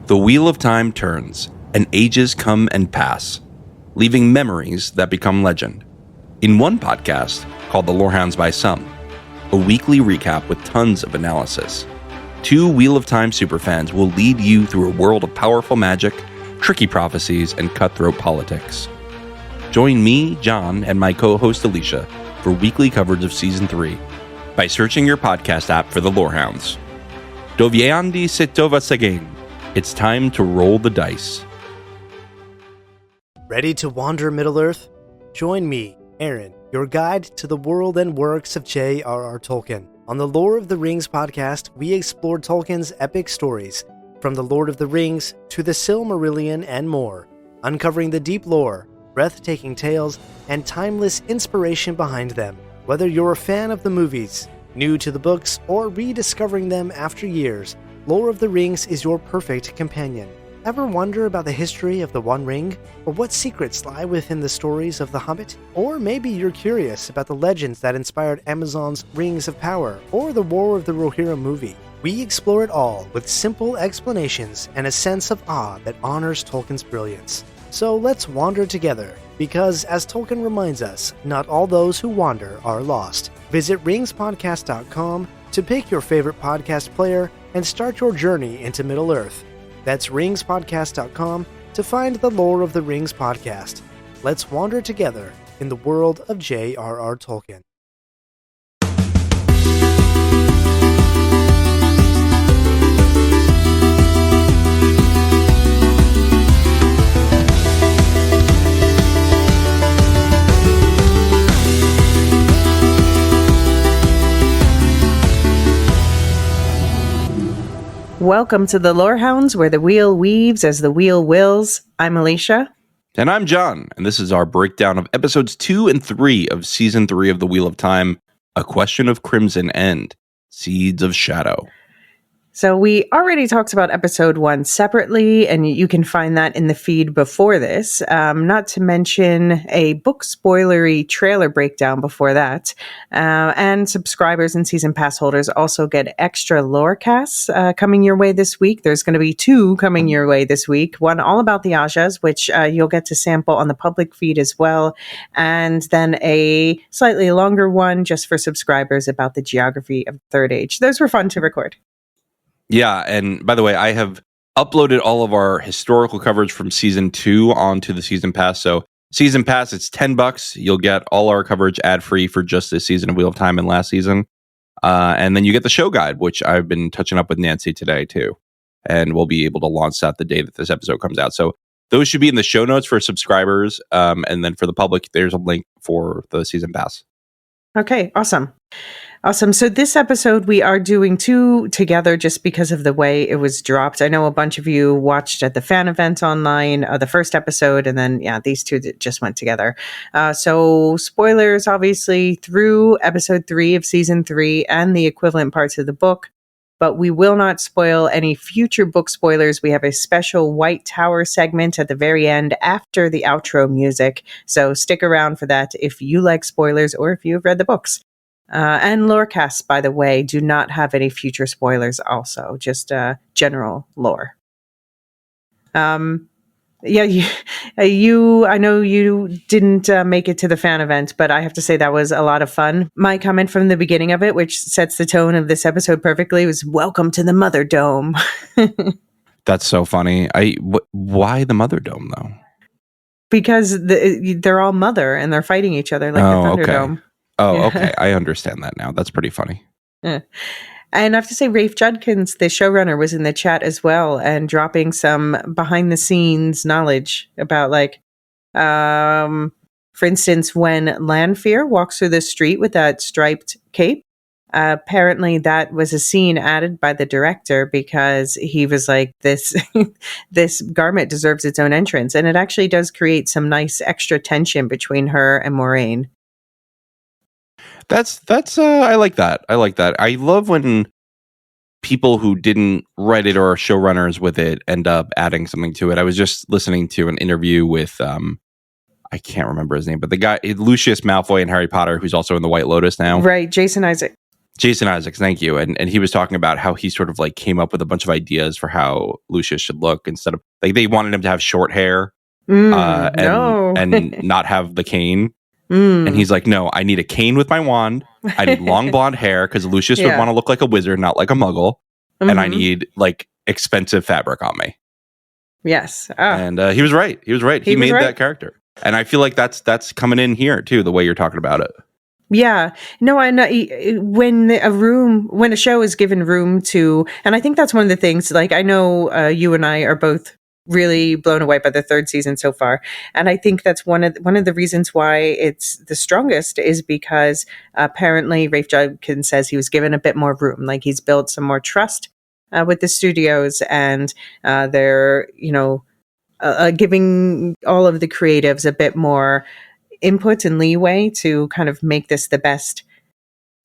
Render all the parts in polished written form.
The wheel of time turns, and ages come and pass, leaving memories that become legend. In one podcast, called The Lorehounds by Some, a weekly recap with tons of analysis, two Wheel of Time superfans will lead you through a world of powerful magic, tricky prophecies, and cutthroat politics. Join me, John, and my co-host Elysia for weekly coverage of Season 3 by searching your podcast app for The Lorehounds. Doviandi Sitova Seguin. It's time to roll the dice. Ready to wander Middle-earth? Join me, Aaron, your guide to the world and works of J.R.R. Tolkien. On the Lore of the Rings podcast, we explore Tolkien's epic stories, from the Lord of the Rings to the Silmarillion and more, uncovering the deep lore, breathtaking tales, and timeless inspiration behind them. Whether you're a fan of the movies, new to the books, or rediscovering them after years, Lore of the Rings is your perfect companion. Ever wonder about the history of the One Ring? Or what secrets lie within the stories of The Hobbit? Or maybe you're curious about the legends that inspired Amazon's Rings of Power, or the War of the Rohirrim movie. We explore it all with simple explanations and a sense of awe that honors Tolkien's brilliance. So let's wander together, because as Tolkien reminds us, not all those who wander are lost. Visit ringspodcast.com to pick your favorite podcast player and start your journey into Middle-earth. That's ringspodcast.com to find the Lore of the Rings podcast. Let's wander together in the world of J.R.R. Tolkien. Welcome to the Lorehounds, where the wheel weaves as the wheel wills. I'm Elysia. And I'm John, and this is our breakdown of episodes 2 and 3 of Season 3 of The Wheel of Time, A Question of Crimson and Seeds of Shadow. So we already talked about episode 1 separately, and you can find that in the feed before this, not to mention a book spoilery trailer breakdown before that. And subscribers and season pass holders also get extra lore casts coming your way this week. There's going to be 2 coming your way this week. One all about the Ajas, which you'll get to sample on the public feed as well. And then a slightly longer one just for subscribers about the geography of the Third Age. Those were fun to record. Yeah, and by the way, I have uploaded all of our historical coverage from Season 2 onto the Season Pass. So Season Pass, it's $10. You'll get all our coverage ad-free for just this season of Wheel of Time and last season. And then you get the show guide, which I've been touching up with Nancy today, too. And we'll be able to launch that the day that this episode comes out. So those should be in the show notes for subscribers. And then for the public, there's a link for the Season Pass. Okay, awesome. Awesome. So this episode, we are doing 2 together just because of the way it was dropped. I know a bunch of you watched at the fan event online, the first episode, and then, these 2 that just went together. So spoilers, obviously, through episode 3 of season 3 and the equivalent parts of the book, but we will not spoil any future book spoilers. We have a special White Tower segment at the very end after the outro music. So stick around for that if you like spoilers or if you've read the books. And lorecasts, by the way, do not have any future spoilers also, just general lore. I know you didn't make it to the fan event, but I have to say that was a lot of fun. My comment from the beginning of it, which sets the tone of this episode perfectly, was welcome to the Mother Dome. That's so funny. Why the Mother Dome, though? Because they're all mother and they're fighting each other like the Thunderdome. Okay. Oh, okay. I understand that now. That's pretty funny. Yeah. And I have to say, Rafe Judkins, the showrunner, was in the chat as well and dropping some behind-the-scenes knowledge about, for instance, when Lanfear walks through the street with that striped cape, apparently that was a scene added by the director because he was like, this garment deserves its own entrance. And it actually does create some nice extra tension between her and Moraine. That's I like that. I love when people who didn't write it or are showrunners with it end up adding something to it. I was just listening to an interview with I can't remember his name, but the guy Lucius Malfoy in Harry Potter, who's also in the White Lotus now. Right, Jason Isaac. Jason Isaacs, thank you. And he was talking about how he sort of like came up with a bunch of ideas for how Lucius should look instead of like they wanted him to have short hair and not have the cane. And he's like, no, I need a cane with my wand. I need long blonde hair because Lucius would want to look like a wizard, not like a muggle. And I need like expensive fabric on me. Yes. Oh. And he was right. He was right. He made that character. And I feel like that's coming in here too, the way you're talking about it. Yeah. No, I know when a show is given room to, and I think that's one of the things, like I know you and I are both really blown away by the third season so far. And I think that's one of the reasons why it's the strongest is because apparently Rafe Judkins says he was given a bit more room. Like he's built some more trust with the studios and they're, giving all of the creatives a bit more input and leeway to kind of make this the best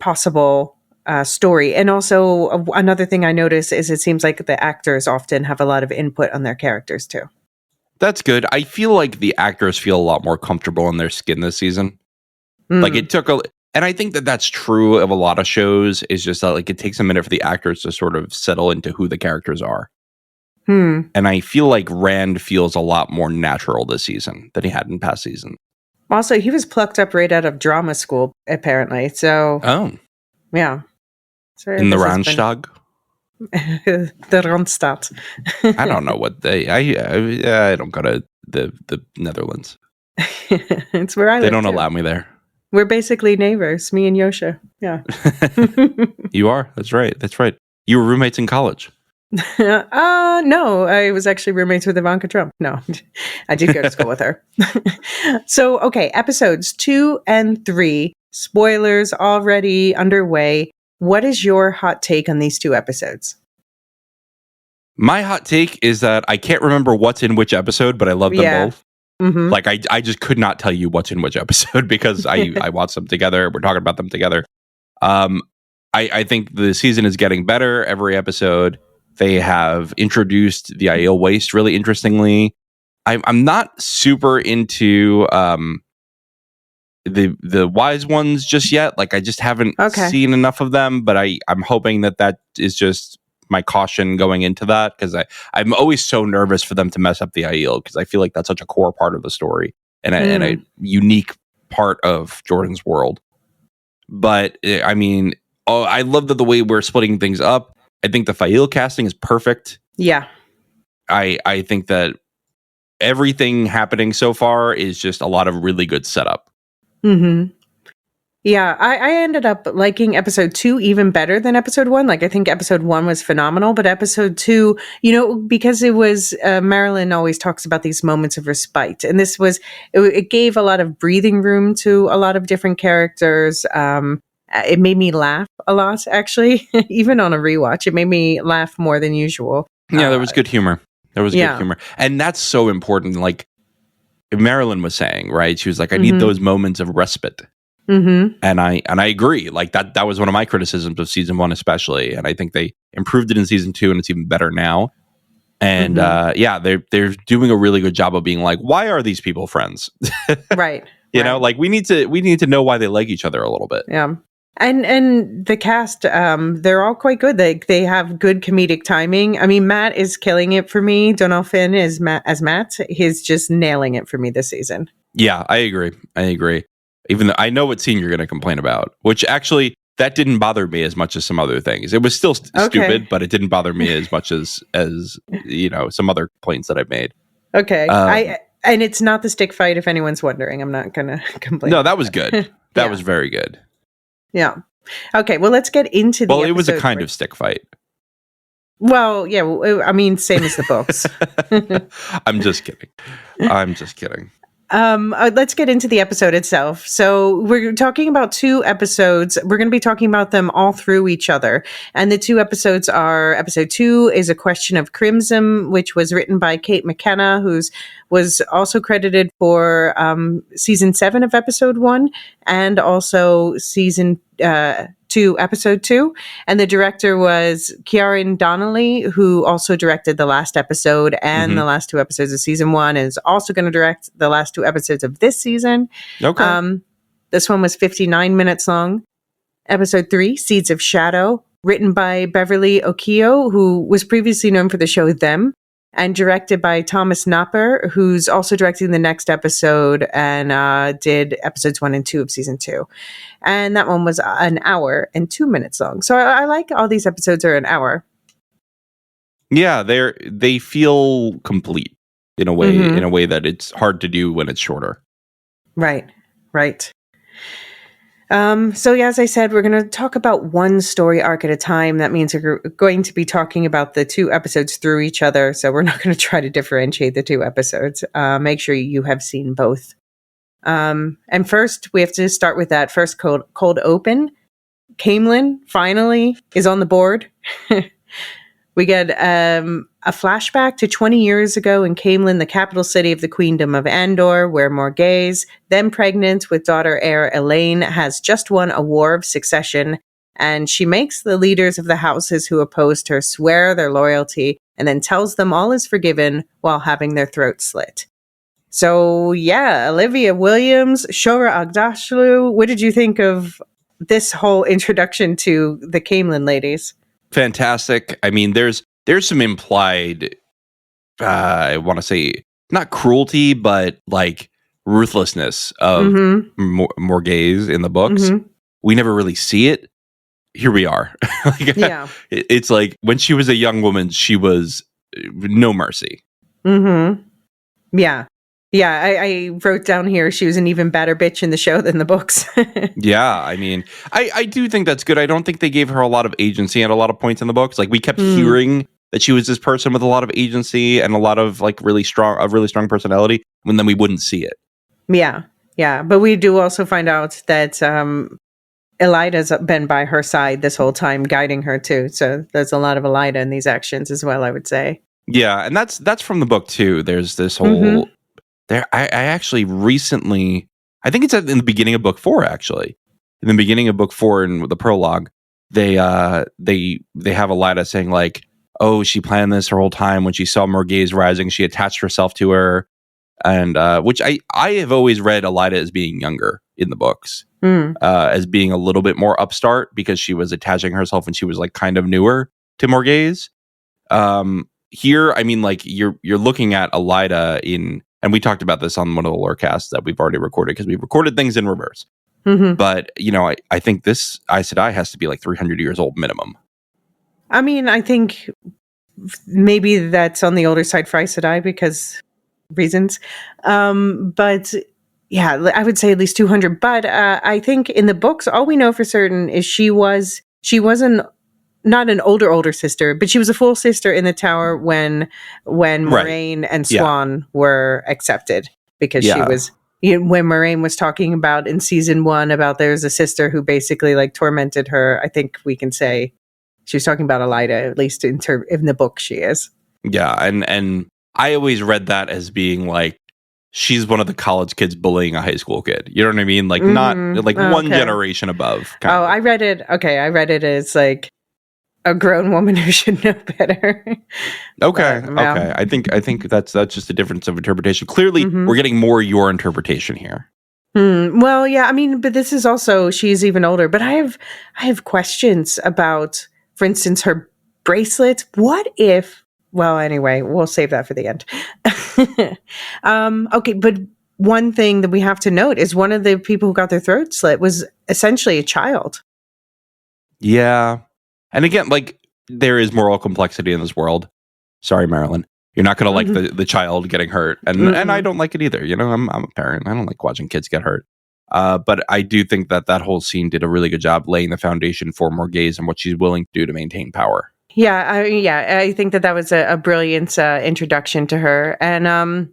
possible story. And also another thing I notice is it seems like the actors often have a lot of input on their characters too. That's good. I feel like the actors feel a lot more comfortable in their skin this season. Like it took and I think that that's true of a lot of shows. Is just that like it takes a minute for the actors to sort of settle into who the characters are. And I feel like Rand feels a lot more natural this season than he had in past seasons. Also, he was plucked up right out of drama school, apparently. So, yeah. So in the Randstad? The Randstad. I don't know what I don't go to the Netherlands. It's where I live. They don't allow me there. We're basically neighbors, me and Yosha. Yeah. You are. That's right. That's right. You were roommates in college. No, I was actually roommates with Ivanka Trump. No, I did go to school with her. So, okay, episodes 2 and 3, spoilers already underway. What is your hot take on these 2 episodes? My hot take is that I can't remember what's in which episode, but I love them both. Like I just could not tell you what's in which episode because I watched them together. We're talking about them together. I think the season is getting better every episode. They have introduced the Aiel Waste really interestingly. I'm not super into the wise ones just yet. Like I just haven't seen enough of them, but I'm hoping that is just my caution going into that because I'm always so nervous for them to mess up the Aiel because I feel like that's such a core part of the story and a unique part of Jordan's world. But I mean, I love the way we're splitting things up. I think the Aiel casting is perfect. Yeah. I think that everything happening so far is just a lot of really good setup. Yeah, I ended up liking episode 2 even better than episode 1. Like, I think episode 1 was phenomenal, but episode 2, because it was, Marilyn always talks about these moments of respite. And this was, it gave a lot of breathing room to a lot of different characters. It made me laugh a lot, actually. Even on a rewatch, it made me laugh more than usual. Yeah, there was good humor. Good humor. And that's so important. Like Marilyn was saying, right? She was like, I need those moments of respite. And I agree. Like that was one of my criticisms of season 1 especially. And I think they improved it in season 2 and it's even better now. And they're doing a really good job of being like, why are these people friends? Right. You know, like we need to know why they like each other a little bit. Yeah. And the cast, they're all quite good. They have good comedic timing. I mean, Matt is killing it for me. Donal Finn as Matt. He's just nailing it for me this season. Yeah, I agree. Even though I know what scene you're going to complain about, which actually that didn't bother me as much as some other things. It was still stupid, but it didn't bother me as much as some other complaints that I've made. Okay. And it's not the stick fight, if anyone's wondering. I'm not going to complain. No, that was good. That was very good. Yeah. Okay, well, let's get into the episode. Well, it was a kind of stick fight. Well, yeah, I mean, same as the books. I'm just kidding. Let's get into the episode itself. So we're talking about 2 episodes. We're going to be talking about them all through each other. And the 2 episodes are, episode 2 is A Question of Crimson, which was written by Kate McKenna, was also credited for season 7 of episode 1 and also season 2, episode 2. And the director was Ciaran Donnelly, who also directed the last episode and the last 2 episodes of season 1, and is also going to direct the last 2 episodes of this season. Okay. This one was 59 minutes long. Episode 3, Seeds of Shadow, written by Beverly Okio, who was previously known for the show Them, and directed by Thomas Knopper, who's also directing the next episode and did episodes 1 and 2 of season 2. And that one was an hour and 2 minutes long. So I like all these episodes are an hour. Yeah, they feel complete in a way that it's hard to do when it's shorter. Right. So as I said, we're going to talk about one story arc at a time. That means we're going to be talking about the 2 episodes through each other. So we're not going to try to differentiate the 2 episodes. Make sure you have seen both. And first, we have to start with that first cold open. Camelin finally is on the board. We get a flashback to 20 years ago in Camelin, the capital city of the Queendom of Andor, where Morghese, then pregnant with daughter heir Elaine, has just won a war of succession, and she makes the leaders of the houses who opposed her swear their loyalty and then tells them all is forgiven while having their throats slit. So, yeah, Olivia Williams, Shora Agdashlu, what did you think of this whole introduction to the Camelin ladies? Fantastic. I mean, there's some implied, I want to say, not cruelty, but like ruthlessness of Morghese in the books. We never really see it. Here we are. Yeah. It's like when she was a young woman, she was no mercy. Yeah. Yeah, I wrote down here she was an even better bitch in the show than the books. Yeah, I mean, I do think that's good. I don't think they gave her a lot of agency at a lot of points in the books. Like we kept hearing that she was this person with a lot of agency and a lot of like really strong personality, and then we wouldn't see it. Yeah. But we do also find out that Elida's been by her side this whole time, guiding her too. So there's a lot of Elida in these actions as well, I would say. Yeah, and that's from the book too. There's this whole I actually recently, I think it's in the beginning of book 4, actually. In the beginning of book 4 in the prologue, they have Elida saying like, oh, she planned this her whole time. When she saw Morghese rising, she attached herself to her. And which I have always read Elida as being younger in the books, as being a little bit more upstart because she was attaching herself and she was like kind of newer to Morghese. Here, I mean, like you're looking at Elida in, and we talked about this on one of the lore casts that we've already recorded because we've recorded things in reverse. But, you know, I think this Aes Sedai has to be like 300 years old minimum. I mean, I think maybe that's on the older side for Aes Sedai because reasons. But yeah, I would say at least 200. But I think in the books, all we know for certain is she wasn't not an older sister, but she was a full sister in the tower when Moraine and Swan were accepted because she was, when Moraine was talking about in season 1 about there's a sister who basically like tormented her. I think we can say she was talking about Elida, at least in the book she is. Yeah. And I always read that as being like, she's one of the college kids bullying a high school kid. You know what I mean? Like not like one generation above. I read it. Okay. I read it as like, a grown woman who should know better. Okay. I think that's just a difference of interpretation. Clearly, we're getting more your interpretation here. Well, yeah. I mean, but this is also she's even older. But I have questions about, for instance, her bracelet. What if? Well, anyway, we'll save that for the end. Okay, but one thing that we have to note is one of the people who got their throat slit was essentially a child. Yeah. And again, like, there is moral complexity in this world. Sorry, Marilyn. You're not going to like the child getting hurt. And I don't like it either. You know, I'm a parent. I don't like watching kids get hurt. But I do think that whole scene did a really good job laying the foundation for Morghese and what she's willing to do to maintain power. Yeah, I think that was a brilliant introduction to her. And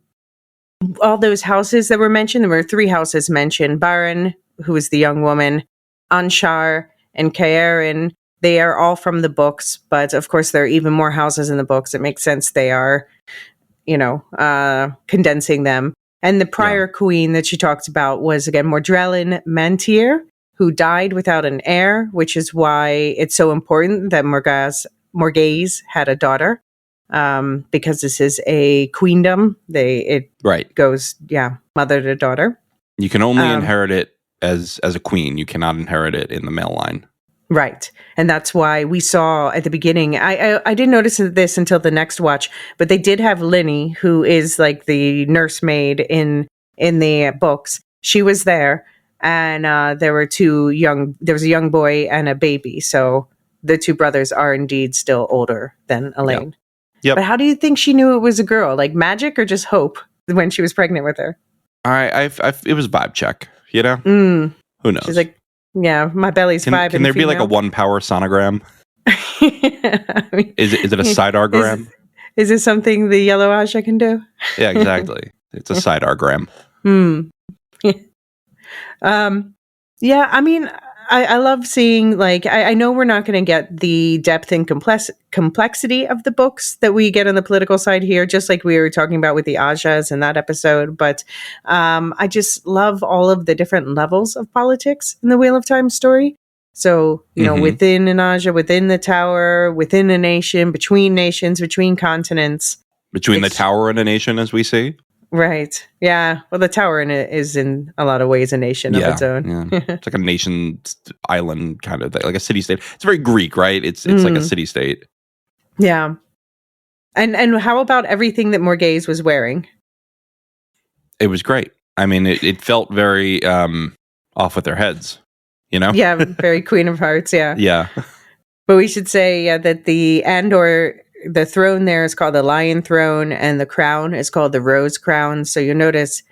all those houses that were mentioned, there were 3 houses mentioned. Baron, who was the young woman, Anshar, and Caerin. They are all from the books, but of course there are even more houses in the books. It makes sense they are, condensing them. And the prior queen that she talked about was, again, Mordrellin Mantir, who died without an heir, which is why it's so important that Morghese had a daughter, because this is a queendom. It goes, mother to daughter. You can only inherit it as a queen. You cannot inherit it in the male line. Right. And that's why we saw at the beginning, I didn't notice this until the next watch, but they did have Linny, who is like the nursemaid in the books. She was there, and there was a young boy and a baby. So the two brothers are indeed still older than Elaine. Yep. But how do you think she knew it was a girl? Like magic or just hope when she was pregnant with her? All right, it was vibe check, you know? Mm. Who knows? She's like, yeah, my belly's vibing. Can there be like a 1-power sonogram? I mean, Is it a sideargram? Is this something the yellow Asha can do? Yeah, exactly. It's a sideargram. Yeah, I mean, I love seeing, like, I know we're not going to get the depth and complexity of the books that we get on the political side here, just like we were talking about with the Ajas in that episode. But I just love all of the different levels of politics in the Wheel of Time story. So, you know, within an Aja, within the tower, within a nation, between nations, between continents. Between the tower and a nation, as we see. Right. Yeah. Well, the tower is in a lot of ways a nation of its own. Yeah. It's like a nation island kind of thing, like a city-state. It's very Greek, right? It's like a city-state. Yeah. And how about everything that Morghese was wearing? It was great. I mean, it felt very off with their heads, you know? Yeah, very Queen of Hearts, yeah. Yeah. But we should say that the throne there is called the Lion Throne, and the crown is called the Rose Crown. So I noticed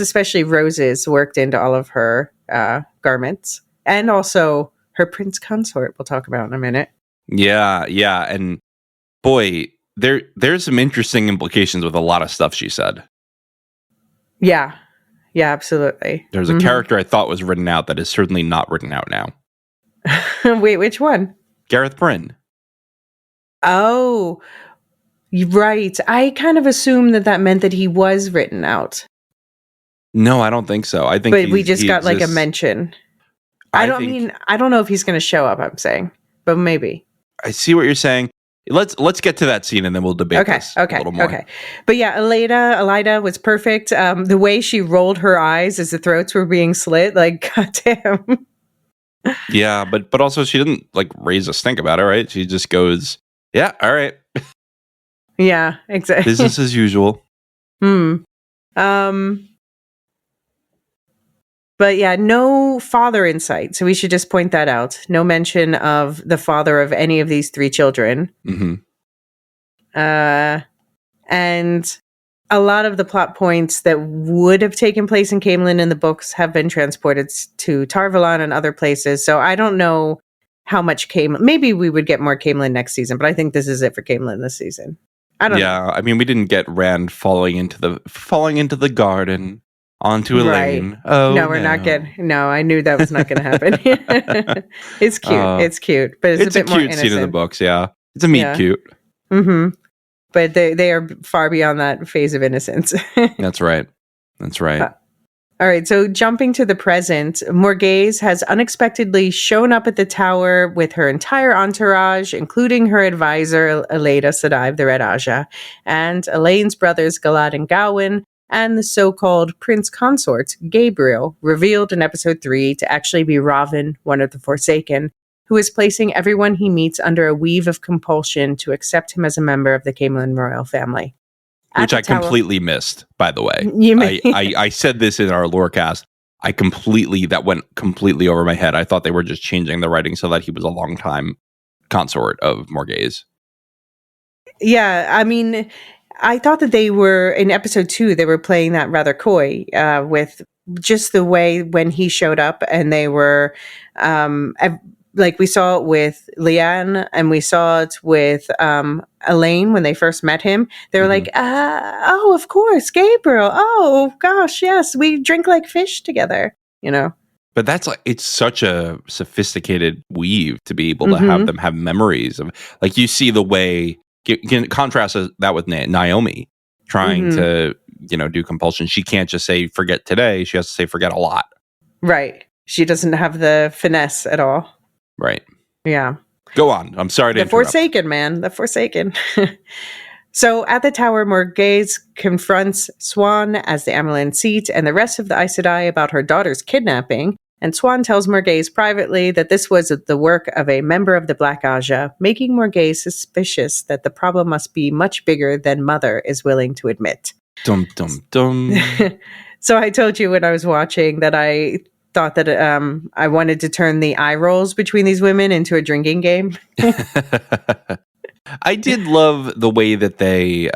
especially roses worked into all of her garments, and also her prince consort. We'll talk about in a minute. Yeah, and boy, there's some interesting implications with a lot of stuff she said. Yeah, absolutely. There's a character I thought was written out that is certainly not written out now. Wait, which one? Gareth Bryn. Oh, right. I kind of assumed that meant that he was written out. No, I don't think so. I think but we just got like a mention. I don't know if he's going to show up, I'm saying, but maybe. I see what you're saying. Let's get to that scene and then we'll debate this a little more. Okay. But yeah, Elida was perfect. The way she rolled her eyes as the throats were being slit, like, goddamn. Yeah, but also she didn't like raise a stink about it, right? She just goes, yeah, all right. Yeah, exactly. Business as usual. But yeah, no father in sight. So we should just point that out. No mention of the father of any of these three children. And a lot of the plot points that would have taken place in Camelin in the books have been transported to Tarvalon and other places. So I don't know how much Camelin. Maybe we would get more Camelin next season, but I think this is it for Camelin this season. I don't know. Yeah, I mean, we didn't get Rand falling into the garden onto Elaine. Right. Oh, no, we're not getting. No, I knew that was not going to happen. It's cute. It's cute, but it's a bit more innocent. It's a cute scene in the books. Yeah, it's a meet cute. But they are far beyond that phase of innocence. That's right. All right, so jumping to the present, Morghese has unexpectedly shown up at the tower with her entire entourage, including her advisor, Elaida Sadive, the Red Aja, and Elaine's brothers, Galad and Gawain, and the so-called prince consort, Gabriel, revealed in episode 3 to actually be Ravin, one of the Forsaken, who is placing everyone he meets under a weave of compulsion to accept him as a member of the Camelin royal family. Which I completely missed, by the way. I said this in our lorecast. That went completely over my head. I thought they were just changing the writing so that he was a longtime consort of Morghese. Yeah, I mean, I thought that they were, in episode 2, they were playing that rather coy with just the way when he showed up, and they were... like we saw it with Leanne and we saw it with Elaine when they first met him. They were like, oh, of course, Gabriel. Oh, gosh, yes, we drink like fish together, you know. But that's like, it's such a sophisticated weave to be able to have them have memories of, like, you see the way, you can contrast that with Naomi trying to, do compulsion. She can't just say, forget today. She has to say, forget a lot. Right. She doesn't have the finesse at all. Right. Yeah. Go on. I'm sorry to interrupt. Forsaken, man. The Forsaken. So at the tower, Morghese confronts Swan as the Amelin seat and the rest of the Aes Sedai about her daughter's kidnapping. And Swan tells Morghese privately that this was the work of a member of the Black Aja, making Morghese suspicious that the problem must be much bigger than Mother is willing to admit. Dum, dum, dum. So I told you when I was watching that I thought that I wanted to turn the eye rolls between these women into a drinking game. I did love the way that they,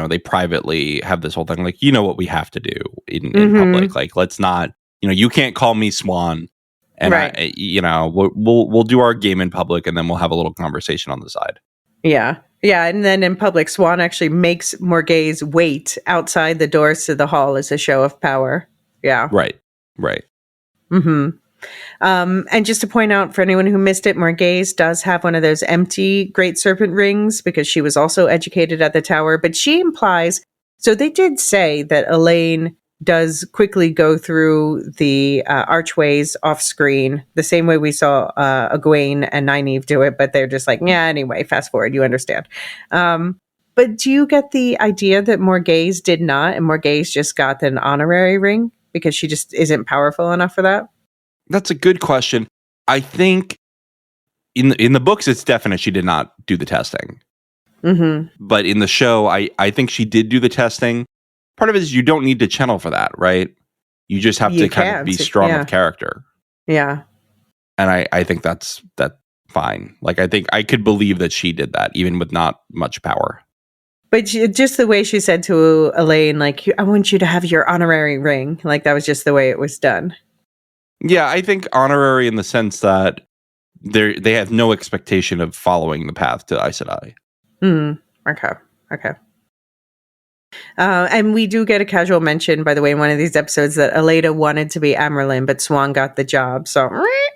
they privately have this whole thing. Like, what we have to do in public. Like, let's not, you can't call me Swan. And, right. We'll do our game in public and then we'll have a little conversation on the side. Yeah. Yeah. And then in public, Swan actually makes Morghese wait outside the doors to the hall as a show of power. Yeah. Right. And just to point out for anyone who missed it, Morghese does have one of those empty Great Serpent rings because she was also educated at the tower. But she implies, so they did say that Elaine does quickly go through the archways off screen, the same way we saw Egwene and Nynaeve do it. But they're just like, yeah, anyway, fast forward, you understand. But do you get the idea that Morghese did not, and Morghese just got an honorary ring because she just isn't powerful enough for that? That's a good question. I think in the books, it's definite she did not do the testing. But in the show, I think she did do the testing. Part of it is you don't need to channel for that, right? You just have to kind of be strong of character. Yeah. And I think that's fine. Like, I think I could believe that she did that, even with not much power. But just the way she said to Elaine, like, I want you to have your honorary ring. Like, that was just the way it was done. Yeah, I think honorary in the sense that they have no expectation of following the path to Aes Sedai. Okay. And we do get a casual mention, by the way, in one of these episodes that Elaida wanted to be Amyrlin, but Swan got the job. So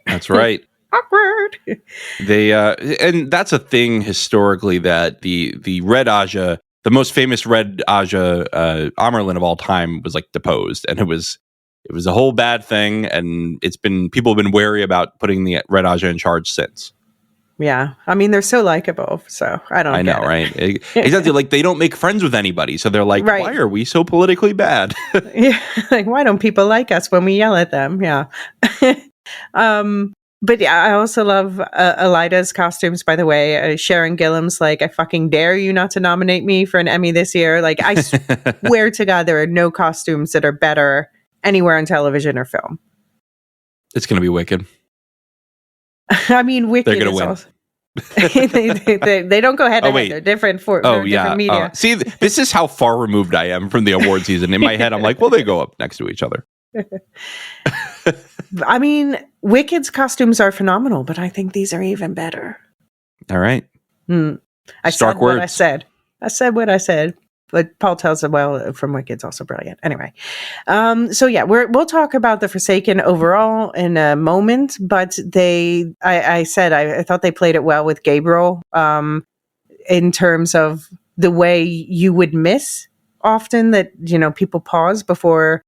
that's right. Awkward. They and that's a thing historically that the Red Aja, the most famous Red Aja Amyrlin of all time, was like deposed, and it was a whole bad thing, and people have been wary about putting the Red Aja in charge since. Yeah, I mean, they're so likable, so I know, right? Exactly, like they don't make friends with anybody, so they're like, right. Why are we so politically bad? Yeah, like why don't people like us when we yell at them? Yeah. But yeah, I also love Elida's costumes, by the way. Sharon Gillam's like, I fucking dare you not to nominate me for an Emmy this year. Like, I swear to God, there are no costumes that are better anywhere on television or film. It's going to be Wicked. I mean, Wicked They're going to win. Also, they don't go head to head. They're different different media. See, this is how far removed I am from the award season. In my head, I'm like, well, they go up next to each other. I mean, Wicked's costumes are phenomenal, but I think these are even better. All right. I said what I said. I said what I said. But Paul tells it well from Wicked's also brilliant. Anyway, so yeah, we'll talk about the Forsaken overall in a moment. But I thought they played it well with Gabriel in terms of the way you would miss often that people pause before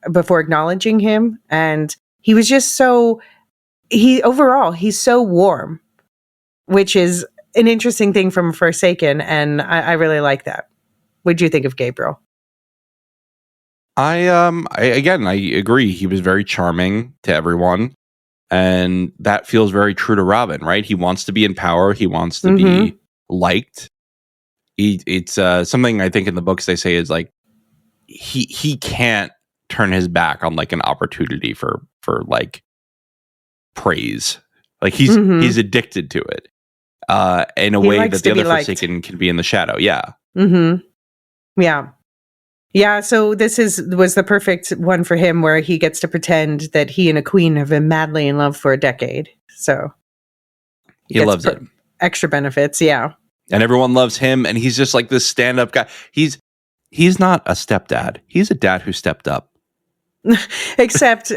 acknowledging him, and he was just he's so warm, which is an interesting thing from Forsaken, and I really like that. What do you think of Gabriel? I agree. He was very charming to everyone, and that feels very true to Robin, right? He wants to be in power. He wants to be liked. It's something I think in the books they say is like he can't turn his back on like an opportunity for like praise. Like he's addicted to it in a way that the other Forsaken can be in the shadow. Yeah. Yeah. So this was the perfect one for him, where he gets to pretend that he and a queen have been madly in love for a decade. So he loves it. Extra benefits, yeah. And everyone loves him, and he's just like this stand-up guy. He's not a stepdad. He's a dad who stepped up. Except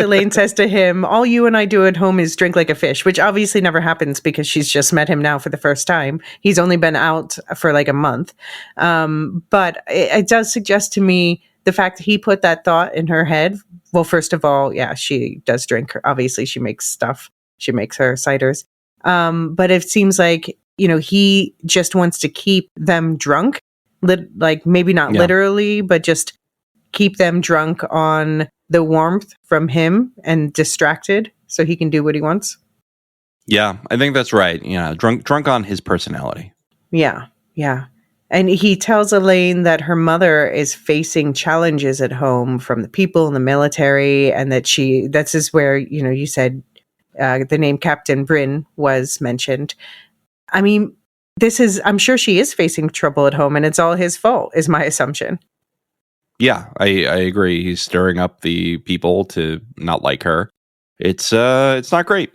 Elaine says to him, all you and I do at home is drink like a fish, which obviously never happens because she's just met him now for the first time. He's only been out for like a month. But it does suggest to me the fact that he put that thought in her head. Well, first of all, yeah, she does drink. Obviously, she makes stuff. She makes her ciders. But it seems like, he just wants to keep them drunk. Like maybe not literally, but just keep them drunk on the warmth from him and distracted so he can do what he wants. Yeah, I think that's right. Yeah, drunk on his personality. Yeah, yeah. And he tells Elaine that her mother is facing challenges at home from the people in the military, and that this is where, you said the name Captain Bryn was mentioned. I mean, I'm sure she is facing trouble at home, and it's all his fault, is my assumption. Yeah, I agree. He's stirring up the people to not like her. It's not great.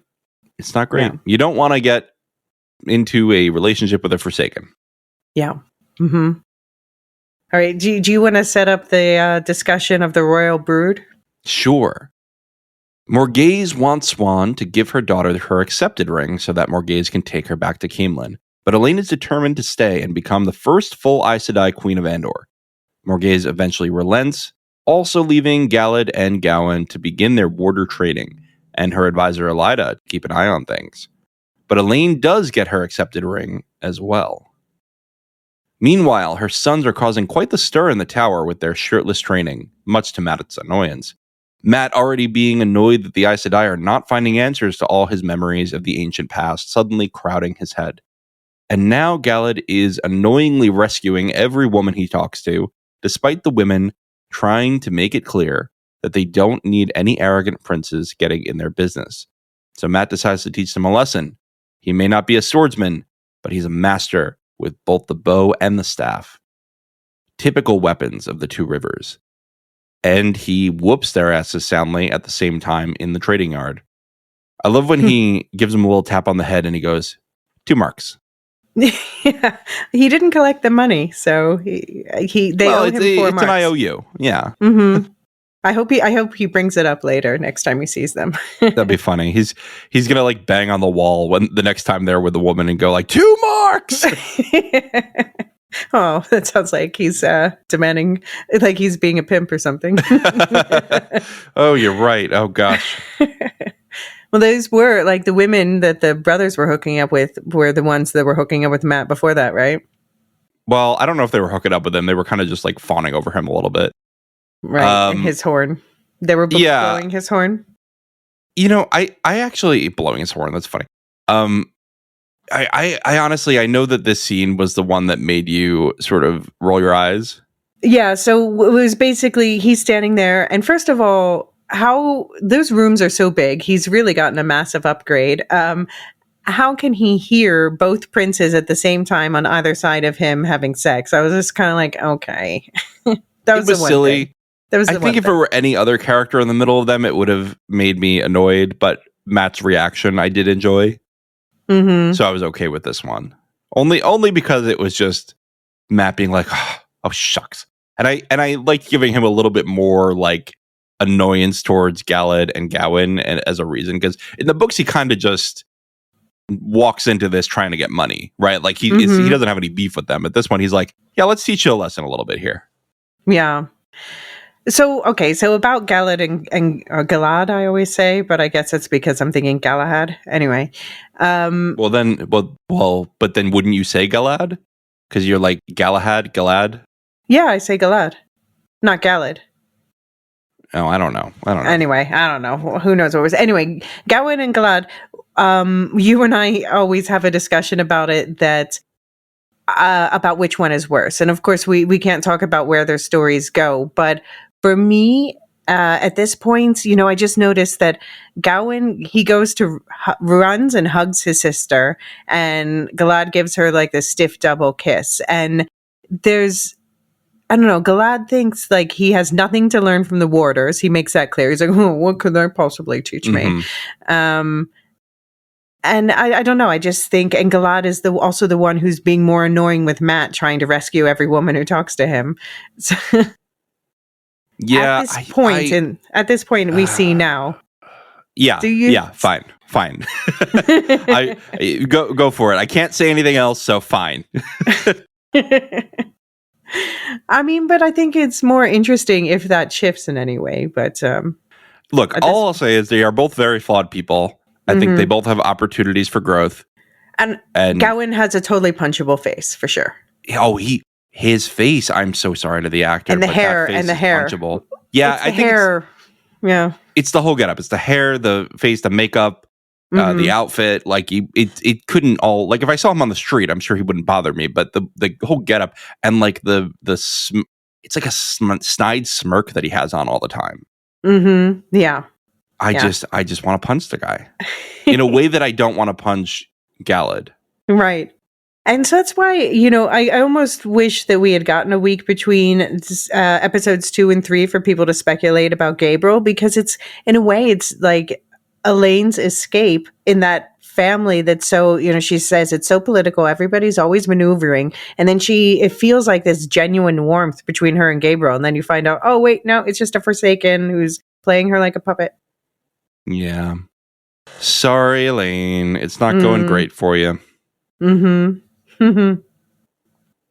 It's not great. Yeah. You don't want to get into a relationship with a Forsaken. Yeah. Mm-hmm. All right. Do you want to set up the discussion of the royal brood? Sure. Morghese wants Swan to give her daughter her accepted ring so that Morghese can take her back to Caemlyn. But Elaine is determined to stay and become the first full Aes Sedai Queen of Andor. Morghese eventually relents, also leaving Galad and Gawain to begin their warder trading, and her advisor Elaida to keep an eye on things. But Elaine does get her accepted ring as well. Meanwhile, her sons are causing quite the stir in the tower with their shirtless training, much to Mat's annoyance. Mat, already being annoyed that the Aes Sedai are not finding answers to all his memories of the ancient past, suddenly crowding his head. And now Galad is annoyingly rescuing every woman he talks to, despite the women trying to make it clear that they don't need any arrogant princes getting in their business. So Mat decides to teach them a lesson. He may not be a swordsman, but he's a master with both the bow and the staff. Typical weapons of the two rivers. And he whoops their asses soundly at the same time in the trading yard. I love when he gives them a little tap on the head and he goes, 2 marks. Yeah, he didn't collect the money, so they owe him 4 marks. It's an IOU, yeah. Mm-hmm. I hope he brings it up later next time he sees them. That'd be funny. He's gonna like bang on the wall when the next time they're with the woman and go like 2 marks. Oh, that sounds like he's demanding, like he's being a pimp or something. Oh, you're right. Oh gosh. Well, those were like the women that the brothers were hooking up with were the ones that were hooking up with Mat before that, right? Well, I don't know if they were hooking up with him. They were kind of just like fawning over him a little bit. Right. His horn. They were blowing his horn. I actually blowing his horn. That's funny. I honestly, I know that this scene was the one that made you sort of roll your eyes. Yeah. So it was basically he's standing there. And first of all, how those rooms are so big. He's really gotten a massive upgrade. How can he hear both princes at the same time on either side of him having sex? I was just kind of like, okay. That was silly. I think if it were any other character in the middle of them, it would have made me annoyed. But Mat's reaction, I did enjoy. Mm-hmm. So I was okay with this one. Only because it was just Mat being like, oh shucks. And I liked giving him a little bit more like annoyance towards Galad and Gawain and as a reason, because in the books he kind of just walks into this trying to get money, right? Like he doesn't have any beef with them. At this one, he's like, yeah, let's teach you a lesson a little bit here. Yeah. So about Galad and Galad, I always say, but I guess it's because I'm thinking Galahad. Anyway. But then wouldn't you say Galad? Because you're like Galad? Yeah, I say Galad, not Galad. Oh, I don't know. Anyway, I don't know. Who knows what it was. Anyway, Gawain and Galad, you and I always have a discussion about it about which one is worse. And of course, we can't talk about where their stories go. But for me, at this point, I just noticed that Gawain, he goes to runs and hugs his sister, and Galad gives her like this stiff double kiss. And I don't know, Galad thinks like he has nothing to learn from the warders. He makes that clear. He's like, what could they possibly teach me? And I don't know. I just think, and Galad is also the one who's being more annoying with Mat, trying to rescue every woman who talks to him. So yeah. At this point, we see now. Yeah. Fine. I go for it. I can't say anything else, so fine. I mean, but I think it's more interesting if that shifts in any way. But look, all I'll say is they are both very flawed people. I think they both have opportunities for growth. And Gawain has a totally punchable face for sure. Oh, his face. I'm so sorry to the actor. And the hair. Punchable. Yeah, I think hair. Yeah. It's the whole getup. It's the hair, the face, the makeup, the outfit. Like it couldn't all, like if I saw him on the street, I'm sure he wouldn't bother me. But the whole getup and like it's like a snide smirk that he has on all the time. Yeah. I just want to punch the guy in a way that I don't want to punch Galad. Right. And so that's why, I almost wish that we had gotten a week between episodes 2 and 3 for people to speculate about Gabriel, because it's, in a way, it's like Elaine's escape in that family that's so, she says it's so political. Everybody's always maneuvering. And then it feels like this genuine warmth between her and Gabriel. And then you find out, oh, wait, no, it's just a Forsaken who's playing her like a puppet. Yeah. Sorry, Elaine. It's not going great for you.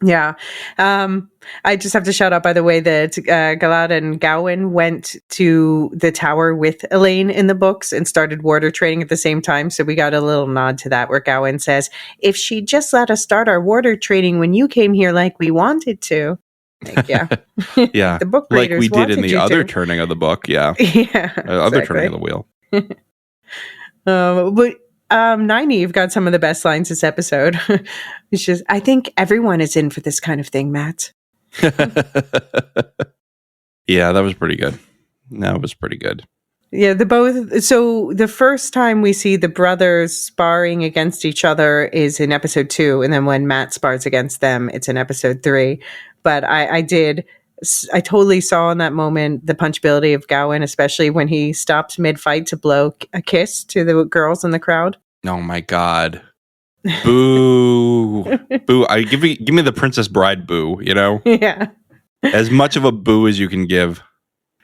Yeah. I just have to shout out, by the way, that Galad and Gawain went to the tower with Elaine in the books and started warder training at the same time. So we got a little nod to that where Gawain says, if she just let us start our warder training when you came here like we wanted to. Like, yeah. Yeah. The book like readers we did in the other to. turning of the book. Yeah. Yeah. Other turning of the wheel. But Nynaeve got some of the best lines this episode. It's just, I think everyone is in for this kind of thing, Matt. Yeah, that was pretty good. Yeah, so the first time we see the brothers sparring against each other is in episode 2, and then when Matt spars against them, it's in episode 3. But I totally saw in that moment the punchability of Gawain, especially when he stopped mid-fight to blow a kiss to the girls in the crowd. Oh my God. Boo. Boo. Give me the Princess Bride boo, Yeah. As much of a boo as you can give.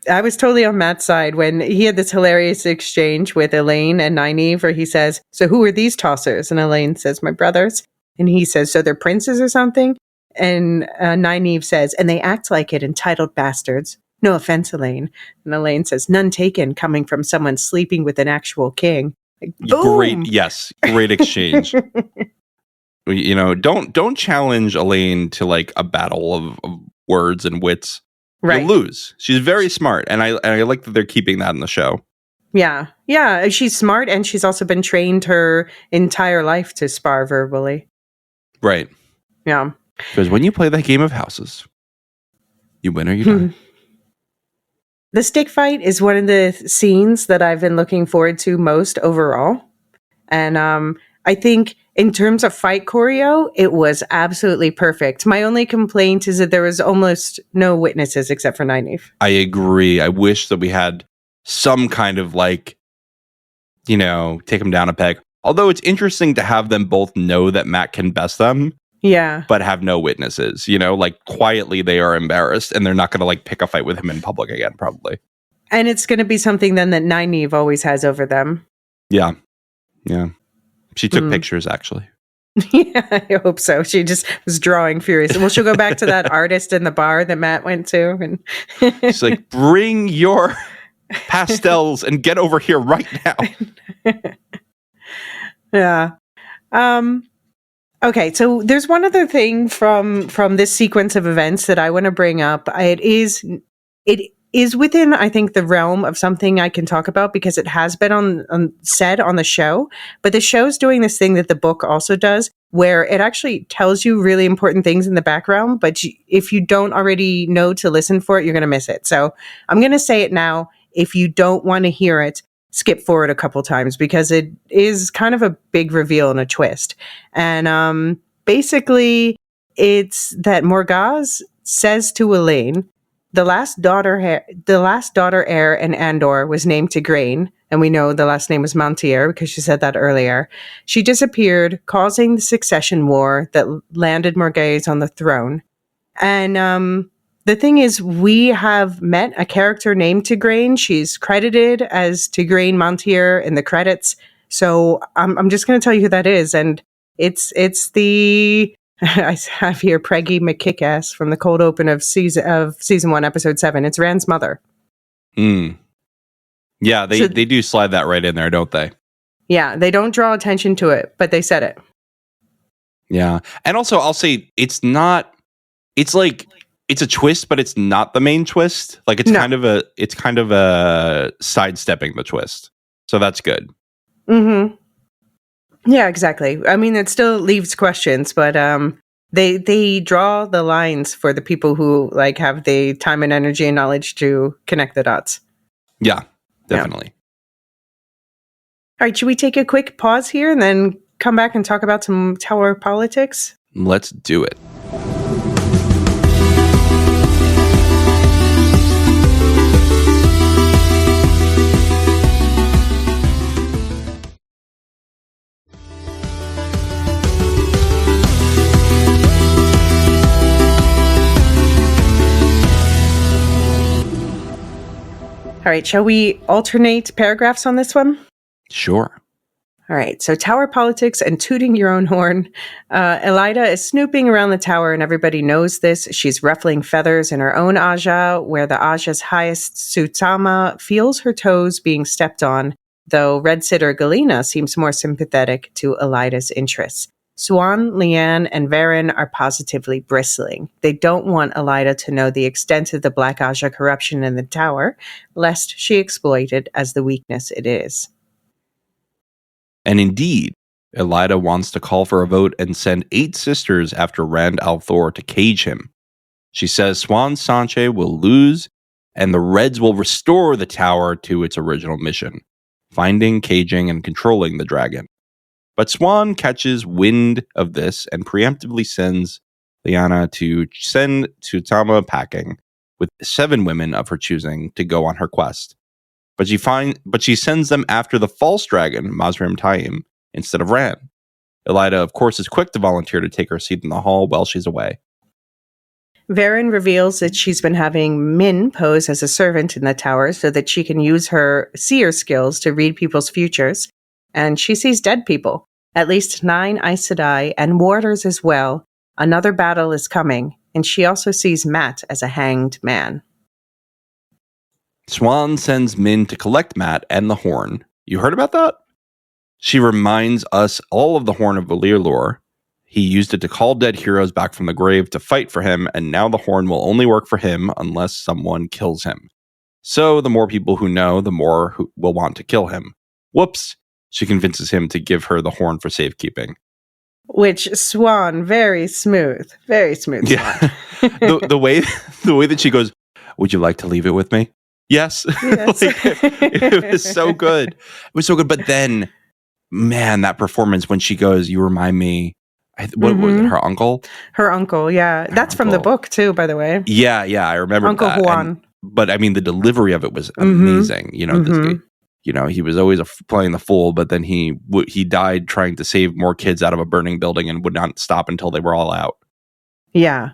I was totally on Matt's side when he had this hilarious exchange with Elaine and Nynaeve where he says, so who are these tossers? And Elaine says, my brothers. And he says, so they're princes or something? And Nynaeve says, and they act like it, entitled bastards. No offense, Elaine. And Elaine says, none taken, coming from someone sleeping with an actual king. Like, Great exchange. Don't challenge Elaine to like a battle of words and wits. Right. You'll lose. She's very smart, and I like that they're keeping that in the show. Yeah. She's smart, and she's also been trained her entire life to spar verbally. Right. Yeah. Because when you play that game of houses, you win or you die. The stick fight is one of the scenes that I've been looking forward to most overall. And I think in terms of fight choreo, it was absolutely perfect. My only complaint is that there was almost no witnesses except for Nynaeve. I agree. I wish that we had some kind of like, take them down a peg. Although it's interesting to have them both know that Matt can best them. Yeah. But have no witnesses, like quietly they are embarrassed and they're not going to like pick a fight with him in public again, probably. And it's going to be something then that Nynaeve always has over them. Yeah. Yeah. She took pictures, actually. Yeah, I hope so. She just was drawing furious. Well, she'll go back to that artist in the bar that Matt went to. And she's like, bring your pastels and get over here right now. Yeah. Okay, so there's one other thing from this sequence of events that I want to bring up. It is within, I think, the realm of something I can talk about because it has been said on the show. But the show's doing this thing that the book also does, where it actually tells you really important things in the background. But if you don't already know to listen for it, you're going to miss it. So I'm going to say it now. If you don't want to hear it, skip forward a couple times because it is kind of a big reveal and a twist. And basically, it's that Morgause says to Elaine, the last daughter heir in Andor was named Tigraine, and we know the last name was Montier because she said that earlier. She disappeared, causing the succession war that landed Morgause on the throne. And the thing is, we have met a character named Tigraine. She's credited as Tigraine Montier in the credits. So I'm just going to tell you who that is. And it's the, I have here Preggy McKickass from the cold open of season 1, episode 7. It's Rand's mother. Yeah, they do slide that right in there, don't they? Yeah, they don't draw attention to it, but they said it. Yeah. And also, I'll say it's like it's a twist, but it's not the main twist. Like it's kind of a sidestepping the twist. So that's good. Mm-hmm. Yeah, exactly. I mean, it still leaves questions, but they draw the lines for the people who like have the time and energy and knowledge to connect the dots. Yeah, definitely. Yeah. All right, should we take a quick pause here and then come back and talk about some tower politics? Let's do it. All right, shall we alternate paragraphs on this one? Sure. All right, so tower politics and tooting your own horn. Elysia is snooping around the tower, and everybody knows this. She's ruffling feathers in her own aja, where the aja's highest, Sutama, feels her toes being stepped on, though Red Sitter Galena seems more sympathetic to Elysia's interests. Swan, Leanne, and Varen are positively bristling. They don't want Elysia to know the extent of the Black Aja corruption in the tower, lest she exploit it as the weakness it is. And indeed, Elysia wants to call for a vote and send 8 sisters after Rand al'Thor to cage him. She says Swan Sanche will lose, and the Reds will restore the tower to its original mission, finding, caging, and controlling the dragon. But Swan catches wind of this and preemptively sends Lyanna to send Tsutama packing with 7 women of her choosing to go on her quest. But she sends them after the false dragon, Mazrim Taim, instead of Rand. Elysia, of course, is quick to volunteer to take her seat in the hall while she's away. Varen reveals that she's been having Min pose as a servant in the tower so that she can use her seer skills to read people's futures. And she sees dead people, at least 9 Aes Sedai and warders as well. Another battle is coming, and she also sees Mat as a hanged man. Swan sends Min to collect Mat and the horn. You heard about that? She reminds us all of the horn of Valir. He used it to call dead heroes back from the grave to fight for him, and now the horn will only work for him unless someone kills him. So the more people who know, the more who will want to kill him. Whoops! She convinces him to give her the horn for safekeeping. Which Swan, very smooth. Yeah. the way that she goes, would you like to leave it with me? Yes. Yes. It was so good. It was so good. But then, man, that performance when she goes, you remind me, what was it, her uncle? Her uncle, yeah. That's from the book, too, by the way. Yeah, I remember Uncle that. Juan. But, I mean, the delivery of it was amazing. You know, this guy, you know, he was always playing the fool, but then he died trying to save more kids out of a burning building and would not stop until they were all out. Yeah.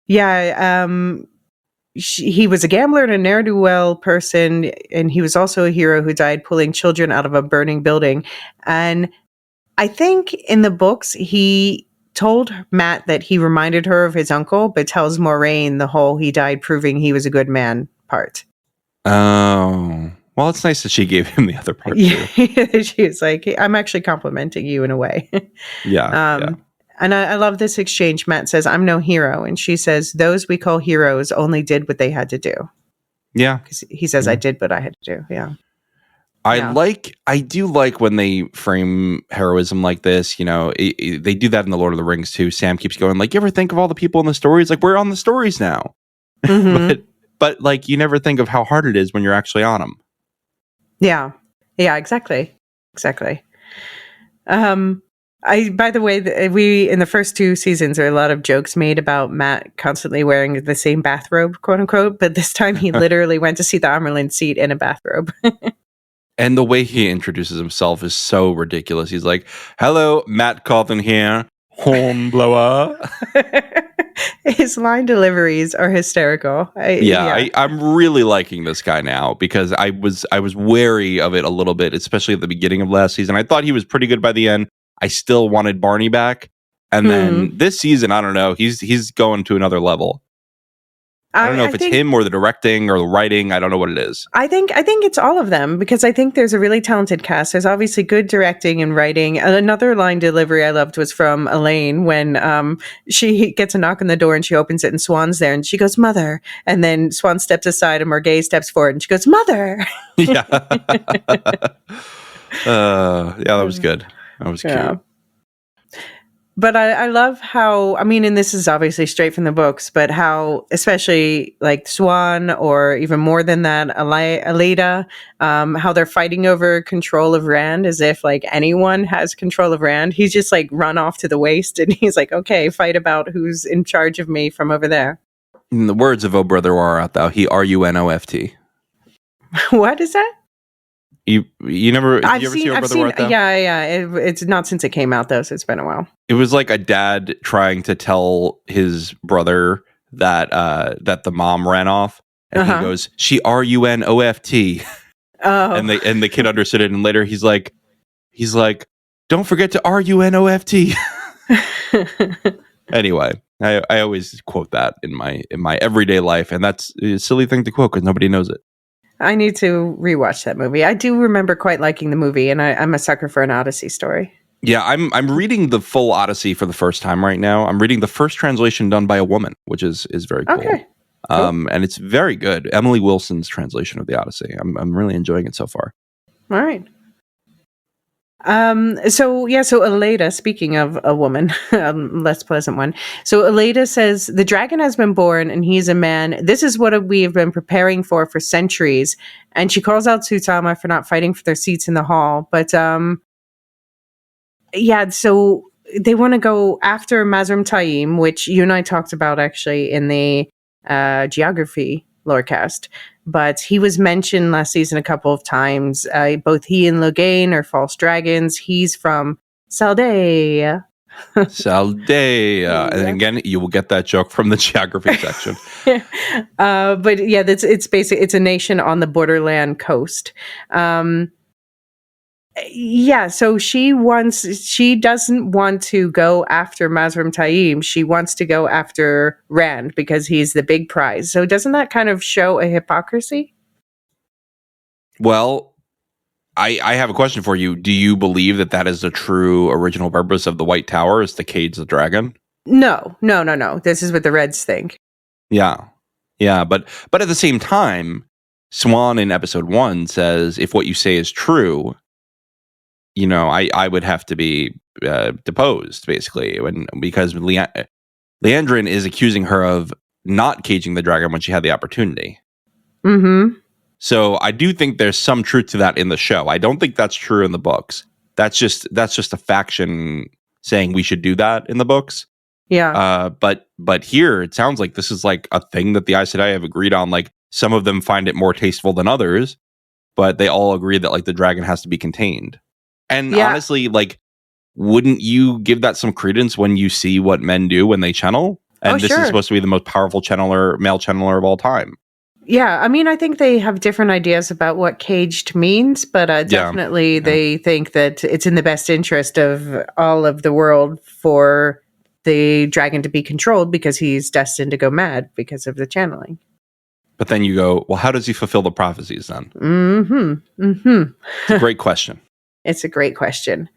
Yeah, he was a gambler and a ne'er-do-well person, and he was also a hero who died pulling children out of a burning building. And I think in the books, he told Mat that he reminded her of his uncle, but tells Moraine the whole he died proving he was a good man part. Oh, well, it's nice that she gave him the other part, too. She was like, I'm actually complimenting you in a way. Yeah. And I love this exchange. Mat says, I'm no hero. And she says, those we call heroes only did what they had to do. Yeah. Because he says, I did what I had to do. Yeah. I do like when they frame heroism like this. You know, they do that in the Lord of the Rings too. Sam keeps going like, you ever think of all the people in the stories? Like, we're on the stories now. but like, you never think of how hard it is when you're actually on them. Yeah, exactly. By the way, we in the first 2 seasons, there are a lot of jokes made about Mat constantly wearing the same bathrobe, quote unquote. But this time, he literally went to see the Amerlin seat in a bathrobe. And the way he introduces himself is so ridiculous. He's like, "Hello, Matt Cawthon here, hornblower." His line deliveries are hysterical. I'm really liking this guy now because I was wary of it a little bit, especially at the beginning of last season. I thought he was pretty good by the end. I still wanted Barney back, and then this season, I don't know, he's going to another level. I don't know if it's him or the directing or the writing. I don't know what it is. I think it's all of them, because I think there's a really talented cast. There's obviously good directing and writing. Another line delivery I loved was from Elaine when she gets a knock on the door and she opens it and Swan's there and she goes, "Mother." And then Swan steps aside and Margay steps forward and she goes, "Mother." Yeah. Yeah, that was good. That was cute. Yeah. But I love how, I mean, and this is obviously straight from the books, but how, especially like Swan, or even more than that, Aleida, how they're fighting over control of Rand, as if like anyone has control of Rand. He's just like run off to the waste and he's like, okay, fight about who's in charge of me from over there. In the words of "O Brother, Where Art Thou?" He RUNOFT. What is that? You never did you ever see "O Brother, Where Art Thou"? Yeah. It's not since it came out though, so it's been a while. It was like a dad trying to tell his brother that that the mom ran off, and he goes, "She RUNOFT." Oh. And the kid understood it, and later he's like, "Don't forget to RUNOFT." Anyway, I always quote that in my everyday life, and that's a silly thing to quote because nobody knows it. I need to rewatch that movie. I do remember quite liking the movie, and I'm a sucker for an Odyssey story. Yeah, I'm reading the full Odyssey for the first time right now. I'm reading the first translation done by a woman, which is very cool. Okay. Cool. And it's very good. Emily Wilson's translation of the Odyssey. I'm really enjoying it so far. All right. So Aleida, speaking of a woman, less pleasant one. So Aleida says, "The dragon has been born and he's a man. This is what we have been preparing for centuries." And she calls out Tsutama for not fighting for their seats in the hall. But, so they want to go after Mazrim Taim, which you and I talked about actually in the, geography lorecast. But he was mentioned last season a couple of times. Both he and Logain are false dragons. He's from Saldea. Saldea. And again, you will get that joke from the geography section. But yeah, it's basically, it's a nation on the borderland coast. So she doesn't want to go after Mazrim Taim. She wants to go after Rand because he's the big prize. So doesn't that kind of show a hypocrisy? Well, I have a question for you. Do you believe that is the true original purpose of the White Tower, is to cage the dragon? No. This is what the Reds think. Yeah. But at the same time, Swan in episode 1 says, if what you say is true, I would have to be deposed, basically, because Leandrin is accusing her of not caging the dragon when she had the opportunity. Mm-hmm. So I do think there's some truth to that in the show. I don't think that's true in the books. That's just a faction saying we should do that in the books. Yeah. But here it sounds like this is like a thing that the Aes Sedai have agreed on. Like, some of them find it more tasteful than others, but they all agree that like the dragon has to be contained. And honestly, like, wouldn't you give that some credence when you see what men do when they channel? And this is supposed to be the most powerful male channeler of all time. Yeah, I mean, I think they have different ideas about what caged means, but definitely they think that it's in the best interest of all of the world for the dragon to be controlled because he's destined to go mad because of the channeling. But then you go, well, how does he fulfill the prophecies then? Mm-hmm. Mm-hmm. It's a great question. It's a great question.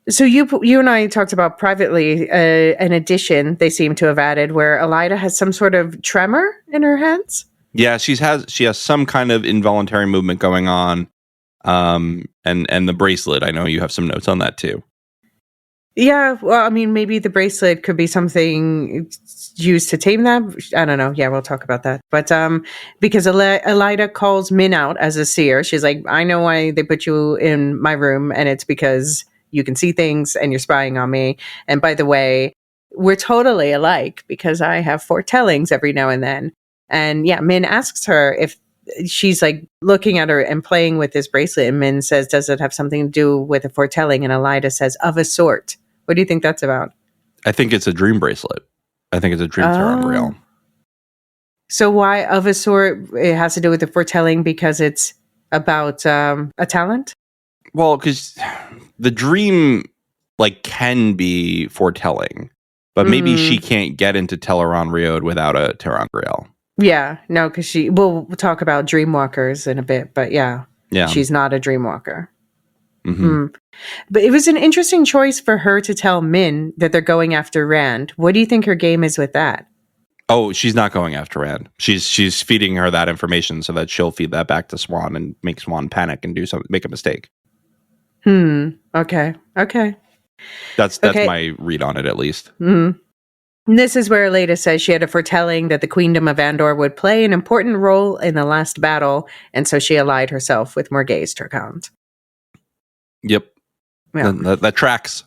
So you and I talked about privately an addition they seem to have added where Aleida has some sort of tremor in her hands. Yeah, she has some kind of involuntary movement going on. And the bracelet, I know you have some notes on that too. Yeah, well, I mean, maybe the bracelet could be something used to tame that. I don't know. Yeah, we'll talk about that. But because Aleida calls Min out as a seer, she's like, I know why they put you in my room, and it's because you can see things and you're spying on me. And by the way, we're totally alike because I have foretellings every now and then. And yeah, Min asks her if she's like looking at her and playing with this bracelet, and Min says, does it have something to do with a foretelling? And Aleida says, of a sort. What do you think that's about? I think it's a dream bracelet. I think it's a dream Taran realm. So why of a sort? It has to do with the foretelling because it's about a talent? Well, because the dream like can be foretelling. But maybe she can't get into Teleron Riod without a ter'angreal. Yeah, no, because we'll talk about Dreamwalkers in a bit, but yeah, she's not a Dreamwalker. But it was an interesting choice for her to tell Min that they're going after Rand. What do you think her game is with that? Oh, she's not going after Rand. She's feeding her that information so that she'll feed that back to Swan and make Swan panic and make a mistake. Okay. That's my read on it, at least. This is where Elena says she had a foretelling that the Queendom of Andor would play an important role in the last battle, and so she allied herself with Morghese Turkhant. Yep. Yeah. That tracks.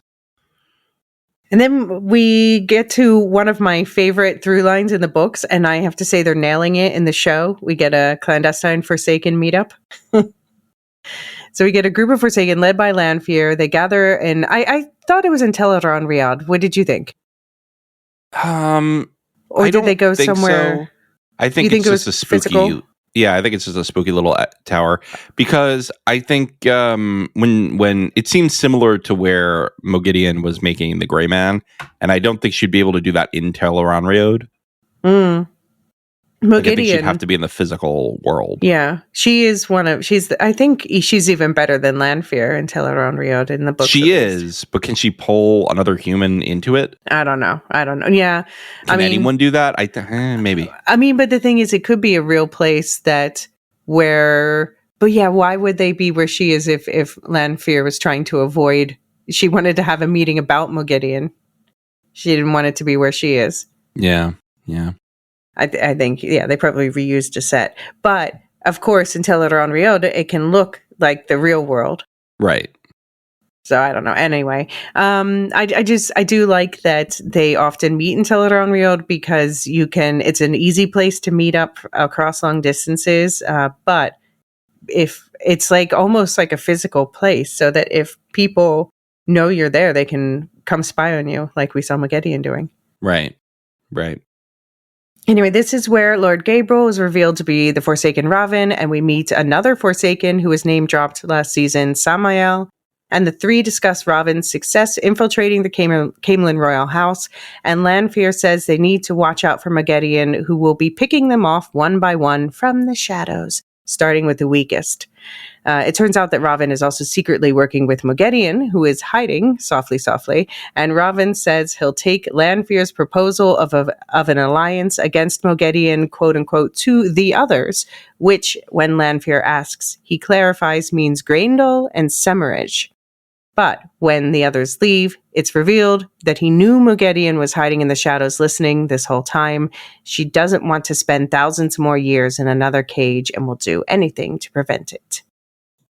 And then we get to one of my favorite through lines in the books, and I have to say they're nailing it in the show. We get a clandestine Forsaken meetup. So we get a group of Forsaken led by Lanfear. They gather, and I thought it was in Teleron Riad. What did you think? Or did they go somewhere? So. I think it's just a spooky. Physical? Yeah, I think it's just a spooky little tower, because I think when it seems similar to where Moghedien was making the Gray Man, and I don't think she'd be able to do that in Teleron Riod. Moghedien, I think she'd have to be in the physical world. Yeah, I think she's even better than Lanfear in Teleron Riad in the book. She is, but can she pull another human into it? I don't know. Yeah, can anyone do that? Maybe. But the thing is, it could be a real place but yeah, why would they be where she is if Lanfear was trying to avoid? She wanted to have a meeting about Moghedien. She didn't want it to be where she is. Yeah. I think, they probably reused a set. But, of course, in Teleron Riad, it can look like the real world. Right. So, I don't know. Anyway, I do like that they often meet in Teleron Riad because it's an easy place to meet up across long distances. But if it's almost like a physical place, so that if people know you're there, they can come spy on you, like we saw Moghedien doing. Right. Anyway, this is where Lord Gabriel is revealed to be the Forsaken Raven, and we meet another Forsaken who was name dropped last season, Samael, and the three discuss Raven's success infiltrating the Camelin Royal House, and Lanfear says they need to watch out for Moghedien, who will be picking them off one by one from the shadows, starting with the weakest. It turns out that Raven is also secretly working with Moghedien, who is hiding softly, and Raven says he'll take Lanfear's proposal of an alliance against Moghedien, quote unquote, to the others, which, when Lanfear asks, he clarifies means Graendal and Semirhage. But when the others leave, it's revealed that he knew Moghedien was hiding in the shadows listening this whole time. She doesn't want to spend thousands more years in another cage and will do anything to prevent it.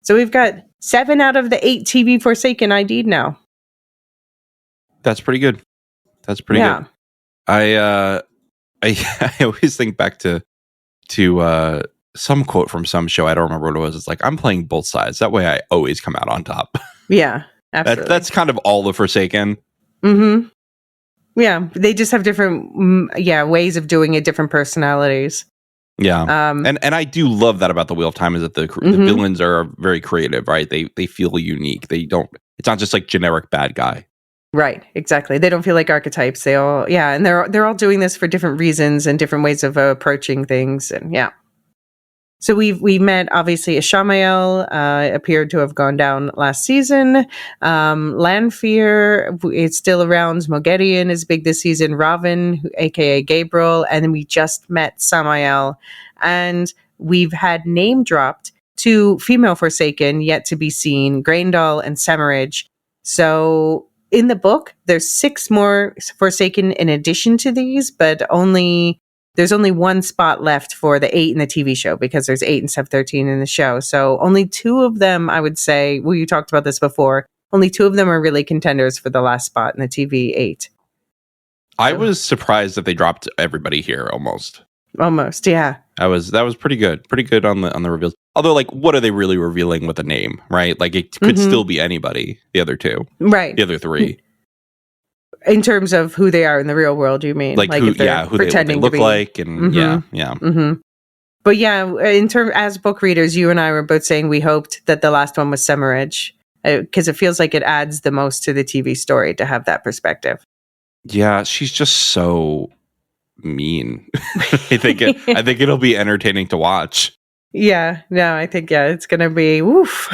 So we've got 7 out of the 8 TV Forsaken ID'd now. That's pretty good. Good. I always think back to some quote from some show. I don't remember what it was. It's like, I'm playing both sides. That way I always come out on top. Yeah, absolutely. That's kind of all the Forsaken. Mm-hmm. Yeah, they just have different ways of doing it, different personalities. Yeah, and I do love that about the Wheel of Time, is that the villains are very creative, right? They feel unique. It's not just like generic bad guy. Right, exactly. They don't feel like archetypes. They all, and they're all doing this for different reasons and different ways of approaching things, and yeah. So we met, obviously, Ishamael appeared to have gone down last season. Lanfear is still around. Moghedien is big this season. Raven, a.k.a. Gabriel. And then we just met Samael. And we've had name dropped 2 female Forsaken yet to be seen, Graendal and Semirhage. So in the book, there's 6 more Forsaken in addition to these, but there's only 1 spot left for the 8 in the TV show, because there's 8 instead of 13 in the show. So only 2 of them, I would say, you talked about this before, only 2 of them are really contenders for the last spot in the TV 8. I was surprised that they dropped everybody here almost. Almost, yeah. That was pretty good. Pretty good on the reveals. Although, what are they really revealing with a name, right? It could still be anybody, the other 2. Right. The other 3. In terms of who they are in the real world, you mean? Who they look like, and yeah. Mm-hmm. But yeah, as book readers, you and I were both saying we hoped that the last one was Semirhage, because it feels like it adds the most to the TV story to have that perspective. Yeah, she's just so mean. I think it'll be entertaining to watch. Yeah, no, I think it's gonna be woof.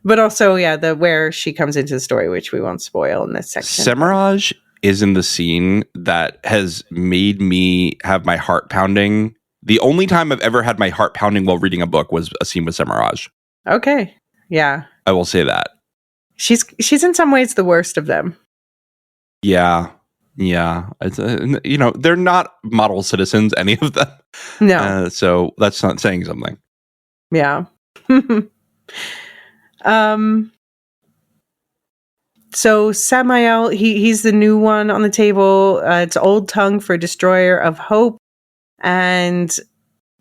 But also, the where she comes into the story, which we won't spoil in this section. Semiraj is in the scene that has made me have my heart pounding. The only time I've ever had my heart pounding while reading a book was a scene with Semiraj. Okay, yeah, I will say that. She's in some ways the worst of them. Yeah. It's, they're not model citizens, any of them. No. So that's not saying something. Yeah. So Samael, he's the new one on the table. It's Old Tongue for Destroyer of Hope. And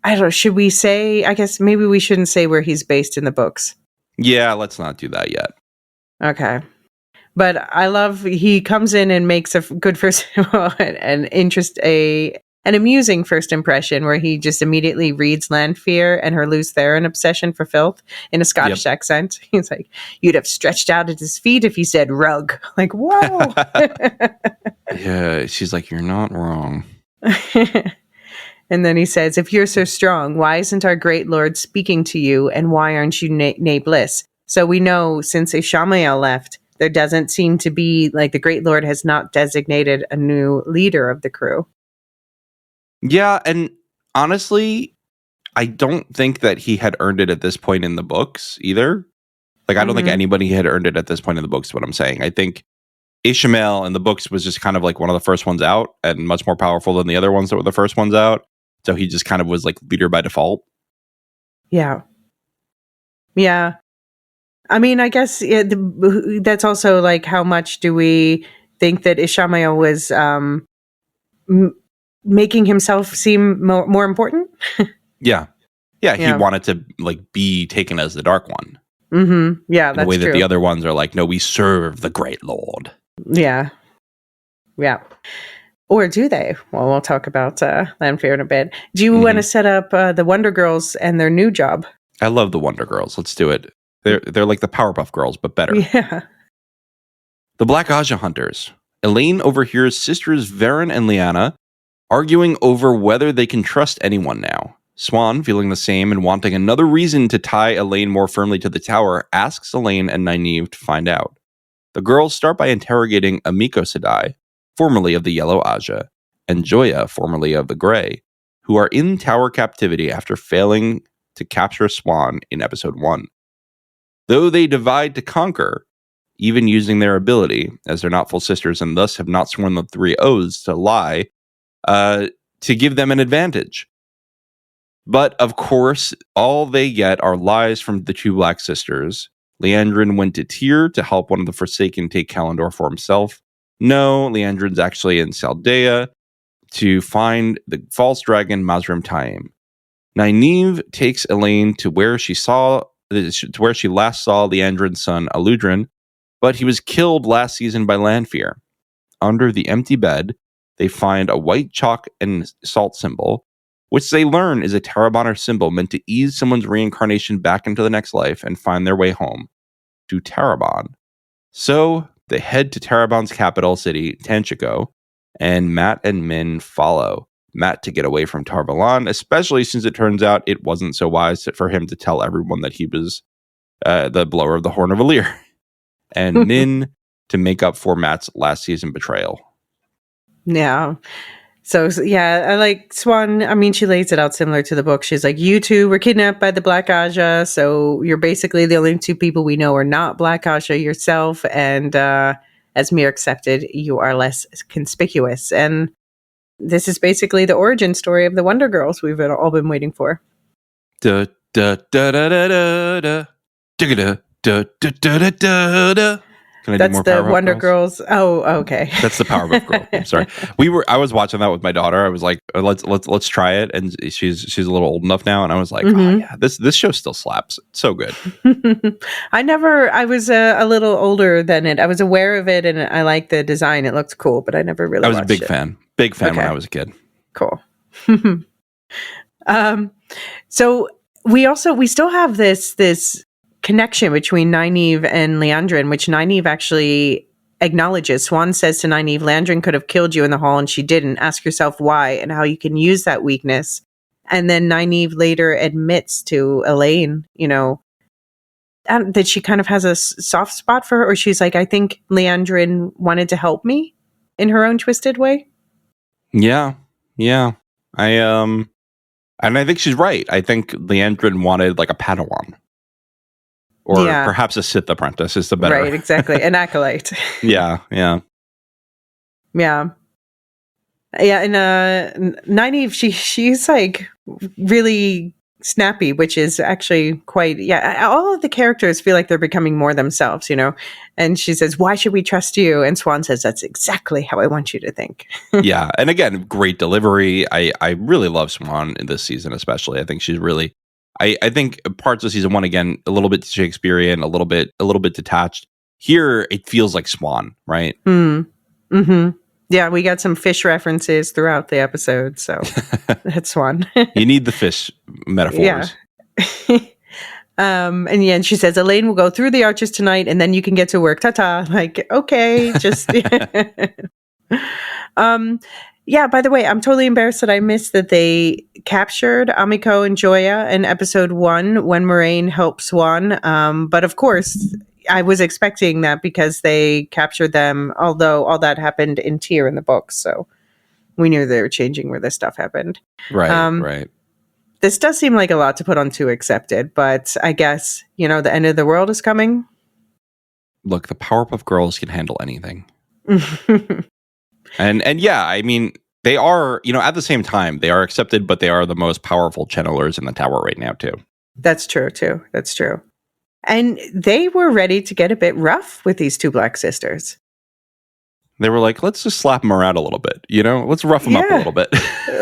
I don't know, should we say, I guess maybe we shouldn't say where he's based in the books. Yeah, let's not do that yet. Okay. But I love, he comes in and makes a good first, an amusing first impression where he just immediately reads Lanfear and her Luz Theron obsession for filth in a Scottish accent. He's like, you'd have stretched out at his feet if he said rug. Like, whoa. Yeah, she's like, you're not wrong. And then he says, if you're so strong, why isn't our great lord speaking to you, and why aren't you nay bliss? So we know since Ishamael left, there doesn't seem to be, like, the great lord has not designated a new leader of the crew. Yeah, and honestly, I don't think that he had earned it at this point in the books either. Like, I don't think anybody had earned it at this point in the books, is what I'm saying. I think Ishamael in the books was just kind of like one of the first ones out and much more powerful than the other ones that were the first ones out. So he just kind of was like leader by default. Yeah. Yeah. I mean, I guess that's also like, how much do we think that Ishamael was making himself seem more important? Yeah, he wanted to like be taken as the Dark One. Mm-hmm. Yeah, that's the way true. that the other ones are like, no, we serve the Great Lord. Yeah. Or do they? Well, we'll talk about Lanfear in a bit. Do you want to set up the Wonder Girls and their new job? I love the Wonder Girls. Let's do it. They're like the Powerpuff Girls, but better. Yeah. The Black Aja Hunters. Elaine overhears sisters Varen and Lyanna arguing over whether they can trust anyone now. Swan, feeling the same and wanting another reason to tie Elaine more firmly to the tower, asks Elaine and Nynaeve to find out. The girls start by interrogating Amiko Sedai, formerly of the Yellow Aja, and Joya, formerly of the Grey, who are in tower captivity after failing to capture Swan in episode 1. Though they divide to conquer, even using their ability, as they're not full sisters and thus have not sworn the 3 oaths to lie, to give them an advantage. But, of course, all they get are lies from the 2 Black Sisters. Liandrin went to Tyr to help one of the Forsaken take Kalendor for himself. No, Liandrin's actually in Saldea to find the false dragon Mazrim Taim. Nynaeve takes Elaine to where she last saw Liandrin's son Aludrin, but he was killed last season by Lanfear. Under the empty bed, they find a white chalk and salt symbol, which they learn is a Tarabonner symbol meant to ease someone's reincarnation back into the next life and find their way home to Tarabon. So they head to Tarabon's capital city, Tanchico, and Matt and Min follow. Matt to get away from Tar-Valon, especially since it turns out it wasn't so wise for him to tell everyone that he was the blower of the Horn of Alir. And Min to make up for Matt's last season betrayal. Yeah. So, I like Swan. I mean, she lays it out similar to the book. She's like, you two were kidnapped by the Black Aja, so you're basically the only 2 people we know are not Black Aja yourself, and as Mir accepted, you are less conspicuous. And this is basically the origin story of the Wonder Girls we've all been waiting for. Da da da da da da da da da da da da. Can I do more That's the Wonder Girls? Girls. Oh, okay. That's the Powerpuff Girl. I'm sorry. I was watching that with my daughter. I was like, let's try it. And she's a little old enough now. And I was like, oh yeah, this show still slaps. It's so good. I was a little older than it. I was aware of it and I liked the design. It looked cool, but I never really I was a watched big it. fan. Big fan when I was a kid. Cool. So we still have this connection between Nynaeve and Liandrin, which Nynaeve actually acknowledges. Swan says to Nynaeve, Landrin could have killed you in the hall and she didn't. Ask yourself why and how you can use that weakness. And then Nynaeve later admits to Elaine, that she kind of has a soft spot for her, or she's like, I think Leandrin wanted to help me in her own twisted way. Yeah. And I think she's right. I think Leandrin wanted like a Padawan. Or perhaps a Sith apprentice is the better. Right, exactly. An acolyte. Yeah. And Nynaeve, she's like really snappy, which is actually quite, all of the characters feel like they're becoming more themselves, and she says, why should we trust you? And Swan says, that's exactly how I want you to think. Yeah, and again, great delivery. I really love Swan in this season, especially. I think she's really, I think parts of season 1, again, a little bit Shakespearean, a little bit detached. Here, it feels like Swan, right? Mm-hmm. Yeah, we got some fish references throughout the episode, so that's Swan. You need the fish metaphors. Yeah. And she says, Elaine will go through the arches tonight, and then you can get to work. Ta-ta. Like, okay, just... by the way, I'm totally embarrassed that I missed that they captured Amiko and Joya in episode 1 when Moraine helped Swan. But of course... I was expecting that because they captured them, although all that happened in Tyr in the books, so we knew they were changing where this stuff happened. Right. This does seem like a lot to put on 2 Accepted, but I guess, the end of the world is coming. Look, the Powerpuff Girls can handle anything. and yeah, I mean, they are, at the same time, they are accepted, but they are the most powerful channelers in the tower right now, too. That's true, too. That's true. And they were ready to get a bit rough with these 2 black sisters. They were like, let's just slap them around a little bit, let's rough them up a little bit.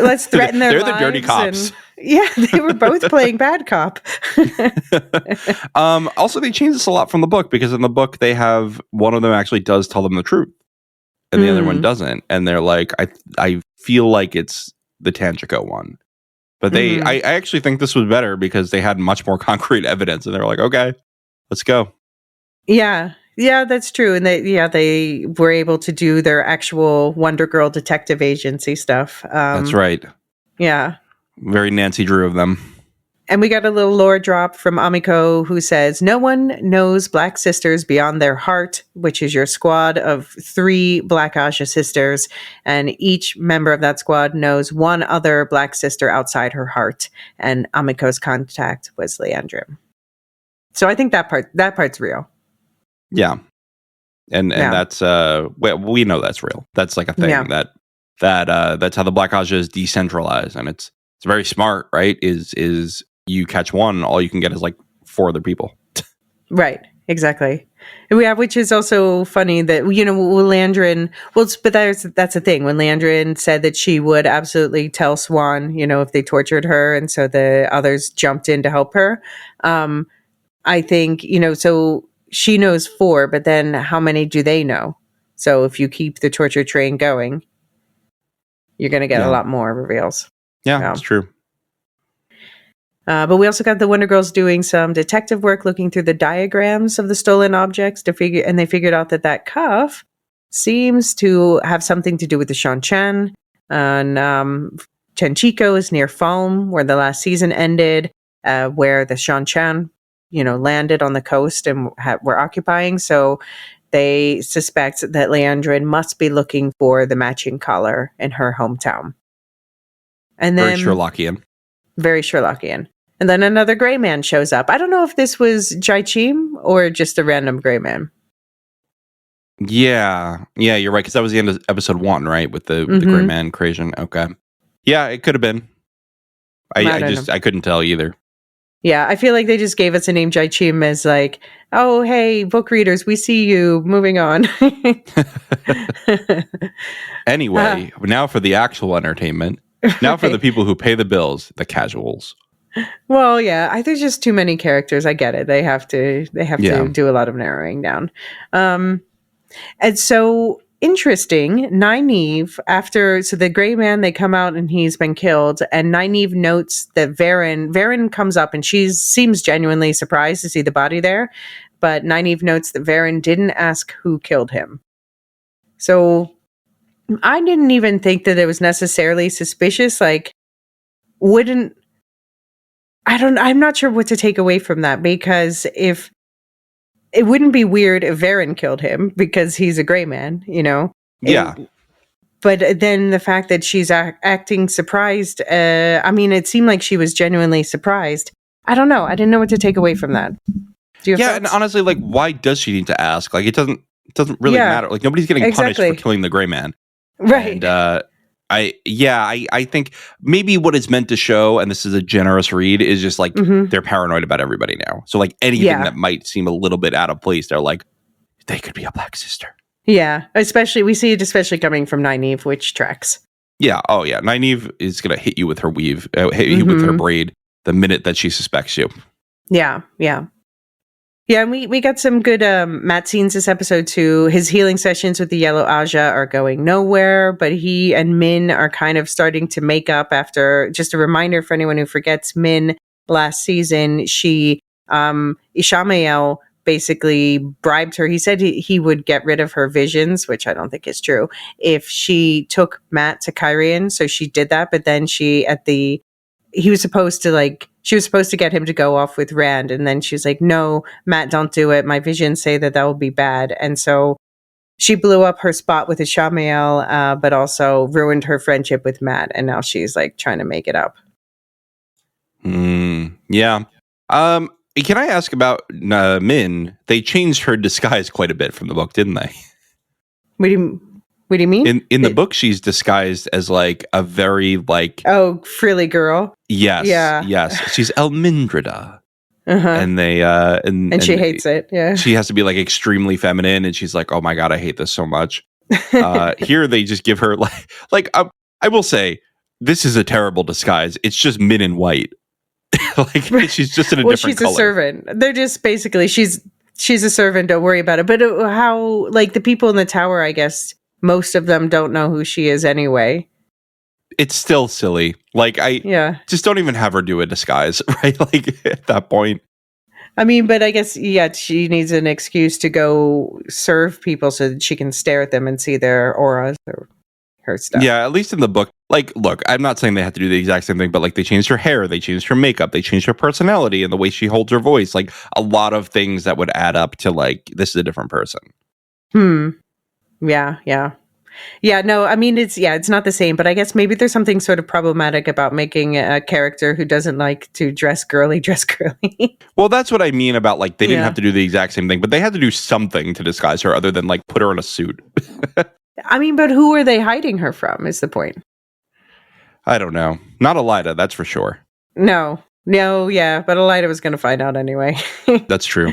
Let's threaten their lives. They're the dirty cops. They were both playing bad cop. Also, they changed this a lot from the book, because in the book, they have, one of them actually does tell them the truth, and the other one doesn't. And they're like, I feel like it's the Tanjiko one. But I actually think this was better because they had much more concrete evidence, and they were like, okay, let's go. Yeah, that's true. And they were able to do their actual Wonder Girl detective agency stuff. That's right. Yeah. Very Nancy Drew of them. And we got a little lore drop from Amiko, who says, no one knows Black Sisters beyond their heart, which is your squad of 3 Black Aja sisters. And each member of that squad knows one other Black sister outside her heart. And Amiko's contact was Leandrin. So I think that part's real. Yeah. And that's, we know that's real. That's like a thing that's how the Black Aja is decentralized. And it's very smart, right? Is you catch one, all you can get is like 4 other people. Right, exactly. Which is also funny that, Leandrin, but that's the thing. When Leandrin said that she would absolutely tell Swan, if they tortured her, and so the others jumped in to help her. I think, so she knows 4, but then how many do they know? So if you keep the torture train going, you're going to get a lot more reveals. Yeah, that's true. But we also got the Wonder Girls doing some detective work, looking through the diagrams of the stolen objects and they figured out that cuff seems to have something to do with the Shanchan. And Tenchiko is near Falm, where the last season ended, where the Shanchan, landed on the coast and were occupying. So they suspect that Leandrin must be looking for the matching collar in her hometown. And then very Sherlockian. And then another gray man shows up. I don't know if this was Jai Chim or just a random gray man. Yeah, you're right, because that was the end of episode 1, right? With the gray man creation. Okay. Yeah, it could have been. I couldn't tell either. Yeah, I feel like they just gave us a name, Jai Chim, as like, oh, hey, book readers, we see you. Moving on. Anyway, now for the actual entertainment. Now for the people who pay the bills, the casuals. Well, yeah, there's just too many characters. I get it. They have to do a lot of narrowing down. And so interesting, Nynaeve, so the gray man, they come out and he's been killed, and Nynaeve notes that Varen comes up and she seems genuinely surprised to see the body there, but Nynaeve notes that Varen didn't ask who killed him. So I didn't even think that it was necessarily suspicious. Like, I'm not sure what to take away from that, because if it wouldn't be weird if Varen killed him because he's a gray man, you know? Yeah. But then the fact that she's acting surprised, I mean, it seemed like she was genuinely surprised. I don't know. I didn't know what to take away from that. Do you have And thoughts? honestly, like, why does she need to ask? Like, it doesn't really matter. Like, nobody's getting punished for killing the gray man. Right. And I think maybe what it's meant to show, and this is a generous read, is just like they're paranoid about everybody now. So like anything that might seem a little bit out of place, they're like, they could be a Black Sister. Yeah, we see it especially coming from Nynaeve, which tracks. Yeah. Oh yeah. Nynaeve is gonna hit you with her weave, hit you with her braid the minute that she suspects you. Yeah. And we got some good Matt scenes this episode too. His healing sessions with the Yellow Aja are going nowhere, but he and Min are kind of starting to make up after. Just a reminder for anyone who forgets, Min last season, Ishamael basically bribed her. He said he would get rid of her visions, which I don't think is true, if she took Matt to Kyrian. So she did that, but then she was supposed to get him to go off with Rand, and then she was like, no, Matt, don't do it. My visions say that will be bad. And so she blew up her spot with Ishamael, but also ruined her friendship with Matt, and now she's like trying to make it up. Yeah. Can I ask about Min? They changed her disguise quite a bit from the book, didn't they? What do you mean? In the book, she's disguised as like a very like frilly girl. Yes, yes. She's Elmindrida, and they and she hates it. Yeah, she has to be like extremely feminine, and she's like, "Oh my god, I hate this so much." Here, they just give her I will say, this is a terrible disguise. It's just Min in white. Like she's just in a different color. She's a servant. They're just basically she's a servant. Don't worry about it. But how like the people in the tower, I guess most of them don't know who she is anyway. It's still silly. Like just don't even have her do a disguise, right? Like at that point. I mean, but I guess she needs an excuse to go serve people so that she can stare at them and see their auras or her stuff. Yeah, at least in the book. Like, look, I'm not saying they have to do the exact same thing, but like they changed her hair, they changed her makeup, they changed her personality and the way she holds her voice. Like a lot of things that would add up to like this is a different person. Yeah, no, I mean it's not the same, but I guess maybe there's something sort of problematic about making a character who doesn't like to dress girly. Well, that's what I mean about like they didn't have to do the exact same thing, but they had to do something to disguise her other than like put her in a suit. I mean, but who are they hiding her from is the point. I don't know. Not Elida, that's for sure. No, yeah, but Elida was going to find out anyway. That's true.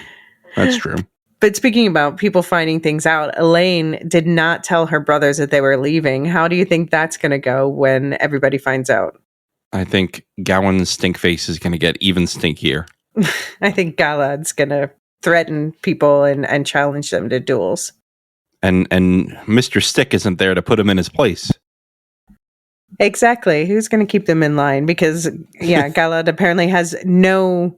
But speaking about people finding things out, Elaine did not tell her brothers that they were leaving. How do you think that's going to go when everybody finds out? I think Gowan's stink face is going to get even stinkier. I think Galad's going to threaten people and challenge them to duels. And Mr. Stick isn't there to put him in his place. Exactly. Who's going to keep them in line? Because, Galad apparently has no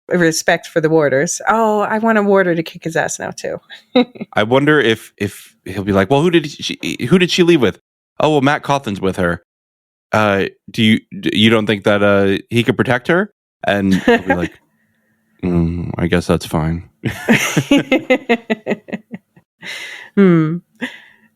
respect for the warders. Oh, I want a warder to kick his ass now, too. I wonder if he'll be like, well, who did she leave with? Oh, well, Matt Cawthon's with her. Do you don't think that he could protect her? And he'll be like, I guess that's fine.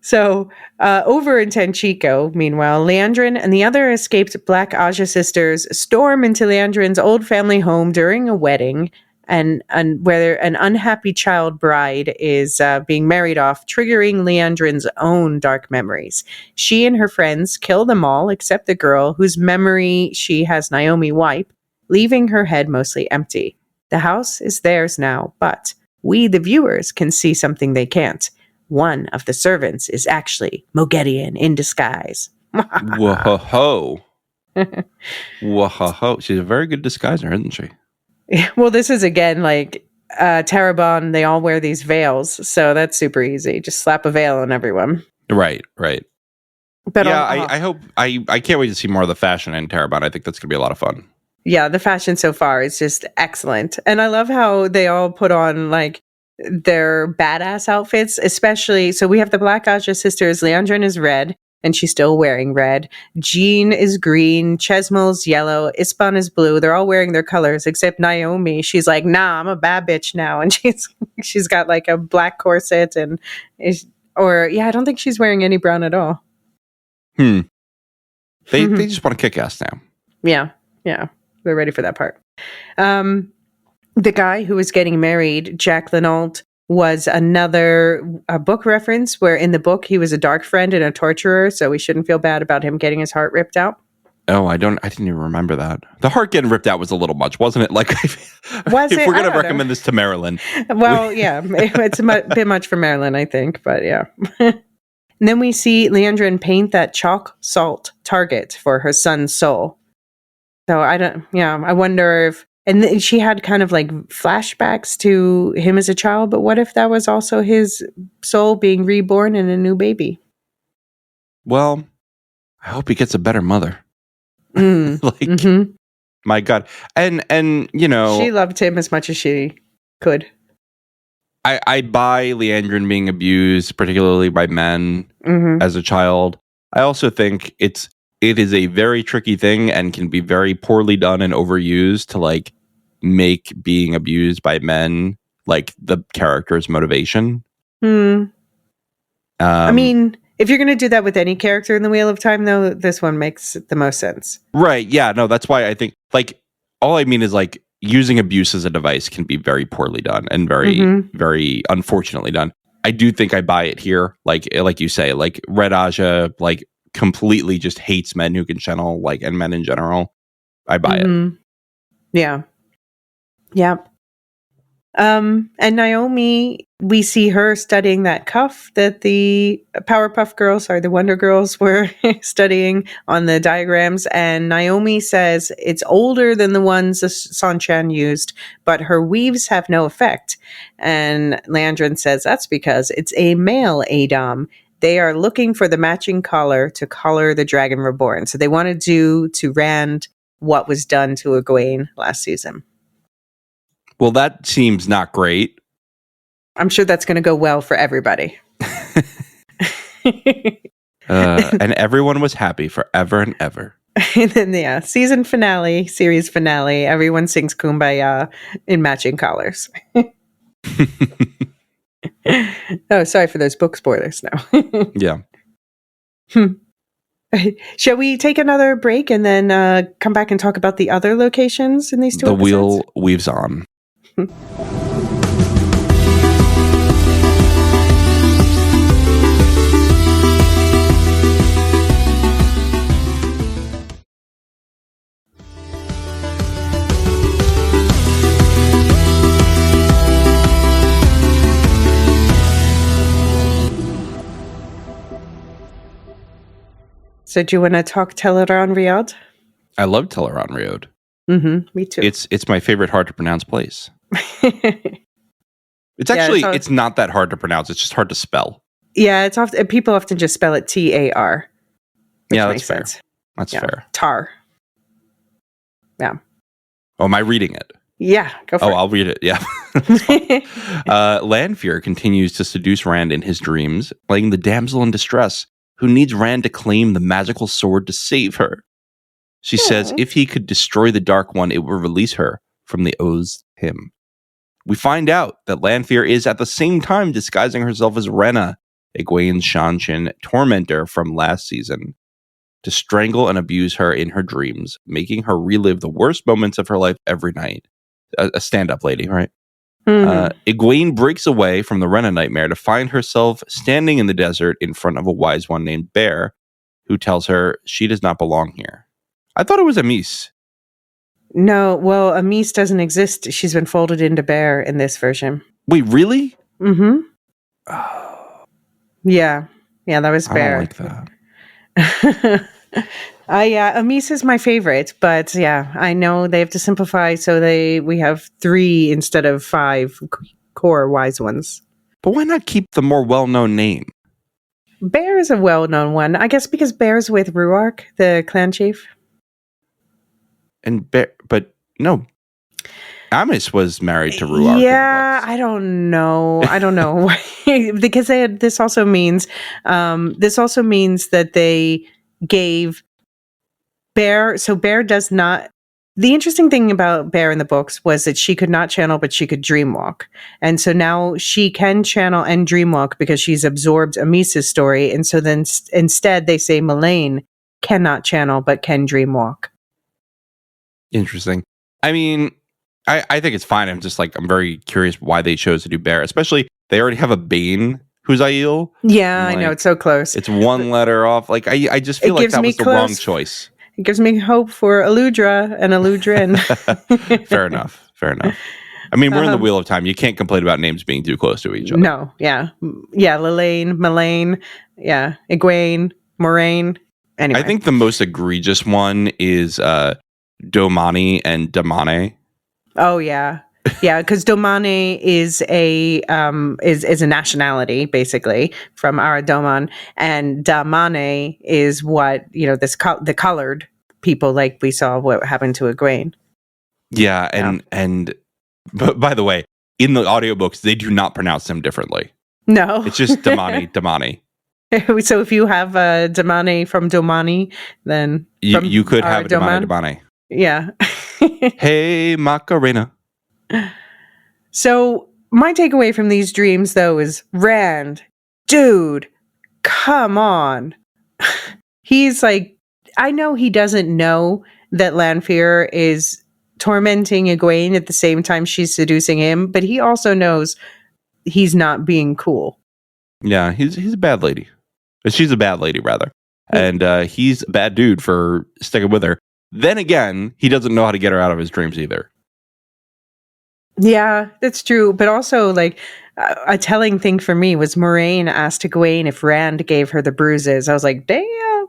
So, over in Tenchico, meanwhile, Leandrin and the other escaped Black Aja sisters storm into Leandrin's old family home during a wedding, and where an unhappy child bride is being married off, triggering Leandrin's own dark memories. She and her friends kill them all except the girl whose memory she has Naomi wipe, leaving her head mostly empty. The house is theirs now, but we, the viewers, can see something they can't. One of the servants is actually Moghedien in disguise. Whoa-ho-ho. Whoa-ho-ho. She's a very good disguiser, isn't she? Well, this is, again, like Tarabon, they all wear these veils, so that's super easy. Just slap a veil on everyone. Right. But yeah, I hope, I can't wait to see more of the fashion in Tarabon. I think that's going to be a lot of fun. Yeah, the fashion so far is just excellent. And I love how they all put on, like, their badass outfits, especially. So we have the Black Aja sisters. Leandrin is red, and she's still wearing red. Jean is green. Chesmel's yellow. Ispan is blue. They're all wearing their colors, except Naomi. She's like, nah, I'm a bad bitch now. And she's got like a black corset and I don't think she's wearing any brown at all. They just want to kick ass now. Yeah. They're ready for that part. The guy who was getting married, Jack Lenault, was a book reference where in the book he was a dark friend and a torturer, so we shouldn't feel bad about him getting his heart ripped out. Oh, I didn't even remember that. The heart getting ripped out was a little much, wasn't it? Like, if we're going to recommend this to Marilyn. Well, yeah, it's a bit much for Marilyn, I think, but yeah. And then we see Leandrin paint that chalk salt target for her son's soul. So I wonder if, and she had kind of like flashbacks to him as a child, but what if that was also his soul being reborn in a new baby? Well, I hope he gets a better mother. My God. And you know, she loved him as much as she could. I buy Leandrin being abused, particularly by men as a child. I also think it is a very tricky thing and can be very poorly done and overused to like make being abused by men like the character's motivation. I mean, if you're going to do that with any character in the Wheel of Time, though, this one makes the most sense. Right. Yeah. No, that's why I think like all I mean is like using abuse as a device can be very poorly done and very, very unfortunately done. I do think I buy it here. Like you say, like Red Aja, like completely just hates men who can channel, like, and men in general. I buy it. Yeah. And Naomi, we see her studying that cuff that the Powerpuff Girls, the Wonder Girls were studying on the diagrams. And Naomi says it's older than the ones Sanchan used, but her weaves have no effect. And Leandrin says that's because it's a male Adam. They are looking for the matching collar to color the Dragon Reborn. So they want to do to Rand what was done to Egwene last season. Well, that seems not great. I'm sure that's going to go well for everybody. And everyone was happy forever and ever. And then, series finale, everyone sings Kumbaya in matching collars. Oh, sorry for those book spoilers now. Yeah. Shall we take another break and then come back and talk about the other locations in these two episodes? The wheel weaves on. So do you want to talk Teleron Riyadh? I love Teleron Riyadh. Me too. It's my favorite hard to pronounce place. It's actually, it's not that hard to pronounce. It's just hard to spell. Yeah, it's often people often just spell it Tar. Yeah, that's fair. That's fair. Tar. Yeah. Oh, am I reading it? Yeah, go for it. Oh, I'll read it. Yeah. Lanfear continues to seduce Rand in his dreams, playing the damsel in distress who needs Rand to claim the magical sword to save her. She says if he could destroy the Dark One, it will release her from the oaths to him. We find out that Lanfear is at the same time disguising herself as Rhenna, Egwene's Shanshin tormentor from last season, to strangle and abuse her in her dreams, making her relive the worst moments of her life every night. A stand-up lady, right? Egwene breaks away from the Rhenna nightmare to find herself standing in the desert in front of a wise one named Bear, who tells her she does not belong here. I thought it was Amis. No, well, Amis doesn't exist. She's been folded into Bear in this version. Wait, really? Oh. Yeah, that was Bear. I don't like that. Amis is my favorite, but yeah, I know they have to simplify, so we have 3 instead of 5 core wise ones. But why not keep the more well-known name? Bear is a well-known one, I guess, because Bear's with Ruark, the clan chief. And Bear, but no. Amos was married to Ruark. Yeah, I don't know. Because this also means that they gave Bear. So Bear does not. The interesting thing about Bear in the books was that she could not channel, but she could dreamwalk. And so now she can channel and dreamwalk because she's absorbed Amisa's story. And so then instead they say Melaine cannot channel, but can dreamwalk. Interesting. I mean, I think it's fine. I'm very curious why they chose to do Bear, especially they already have a Bane who's Aiel. Yeah, I know. It's so close. It's one letter off. Like, I just feel like that was the wrong choice. It gives me hope for Eludra and Eludrin. Fair enough. I mean, we're in the Wheel of Time. You can't complain about names being too close to each other. No, yeah. Lelaine, Melaine, yeah, Egwene, Moraine. Anyway. I think the most egregious one is Domani and Damane. Oh, yeah. Yeah, because Domane is a nationality, basically, from Aradoman, and Damane is what, the colored people, like we saw what happened to Egwene. Yeah, and but by the way, in the audiobooks, they do not pronounce them differently. No. It's just Damani. So if you have Damane from Domani, then you could have Damani. Yeah. Hey, Macarena. So my takeaway from these dreams, though, is Rand, dude, come on. He's like, I know he doesn't know that Lanfear is tormenting Egwene at the same time she's seducing him, but he also knows he's not being cool. Yeah, he's a bad lady. She's a bad lady, rather. And he's a bad dude for sticking with her. Then again, he doesn't know how to get her out of his dreams either. Yeah, that's true. But also, like, a telling thing for me was Moraine asked Egwene if Rand gave her the bruises. I was like, damn.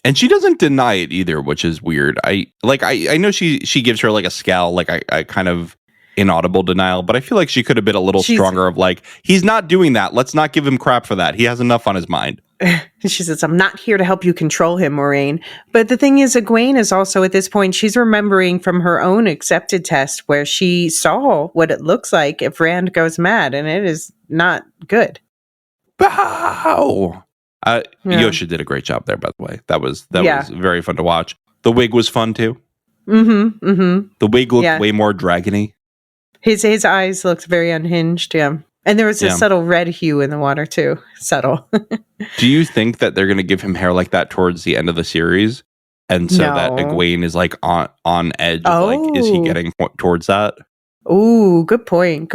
And she doesn't deny it either, which is weird. I know she gives her like a scowl, like I kind of inaudible denial, but I feel like she could have been a little stronger of like, he's not doing that. Let's not give him crap for that. He has enough on his mind. She says, I'm not here to help you control him, Moraine. But the thing is, Egwene is also at this point, she's remembering from her own accepted test where she saw what it looks like if Rand goes mad, and it is not good. Bow! Yosha did a great job there, by the way. That was very fun to watch. The wig was fun too. Mm-hmm. The wig looked way more dragony. His eyes looked very unhinged, yeah. And there was a subtle red hue in the water too. Subtle. Do you think that they're going to give him hair like that towards the end of the series? And so that Egwene is like on edge of like, is he getting towards that? Ooh, good point.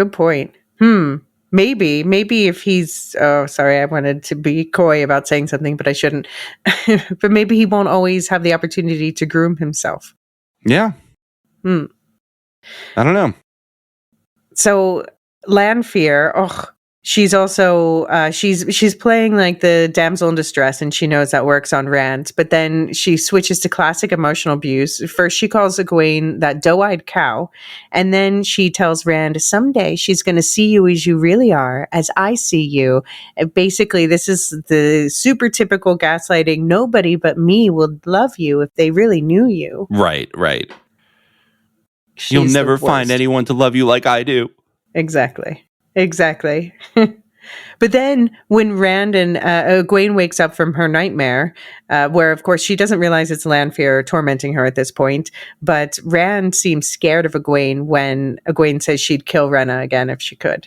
Maybe if he's, sorry, I wanted to be coy about saying something, but I shouldn't. But maybe he won't always have the opportunity to groom himself. Yeah. I don't know. So Lanfear, she's also she's playing like the damsel in distress, and she knows that works on Rand. But then she switches to classic emotional abuse. First, she calls Egwene that doe-eyed cow, and then she tells Rand, "Someday she's going to see you as you really are, as I see you." And basically, this is the super typical gaslighting. Nobody but me would love you if they really knew you. Right. You'll never find anyone to love you like I do. Exactly. But then when Rand and Egwene wakes up from her nightmare, where of course she doesn't realize it's Lanfear tormenting her at this point, but Rand seems scared of Egwene when Egwene says she'd kill Rena again if she could.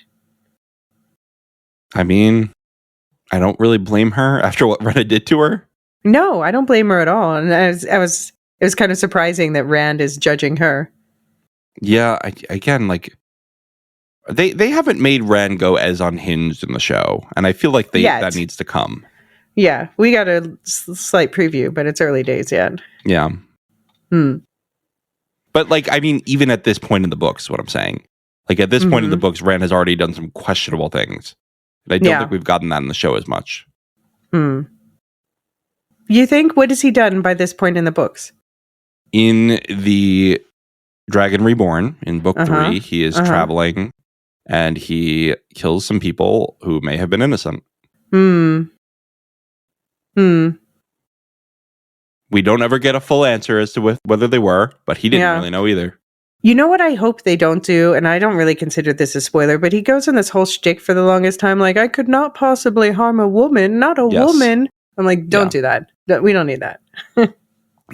I mean, I don't really blame her after what Rena did to her. No, I don't blame her at all. And it was kind of surprising that Rand is judging her. Yeah, again, like they haven't made Rand go as unhinged in the show, and I feel like that needs to come. Yeah, we got a slight preview, but it's early days yet. Yeah. But like, I mean, even at this point in the books, what I'm saying, like at this point in the books, Rand has already done some questionable things. And I don't think we've gotten that in the show as much. You think? What has he done by this point in the books? In the Dragon Reborn, in book 3, he is traveling and he kills some people who may have been innocent. We don't ever get a full answer as to whether they were, but he didn't really know either. You know what I hope they don't do, and I don't really consider this a spoiler, but he goes on this whole shtick for the longest time, like, I could not possibly harm a woman, not a Yes. woman. I'm like, don't Yeah. do that. We don't need that.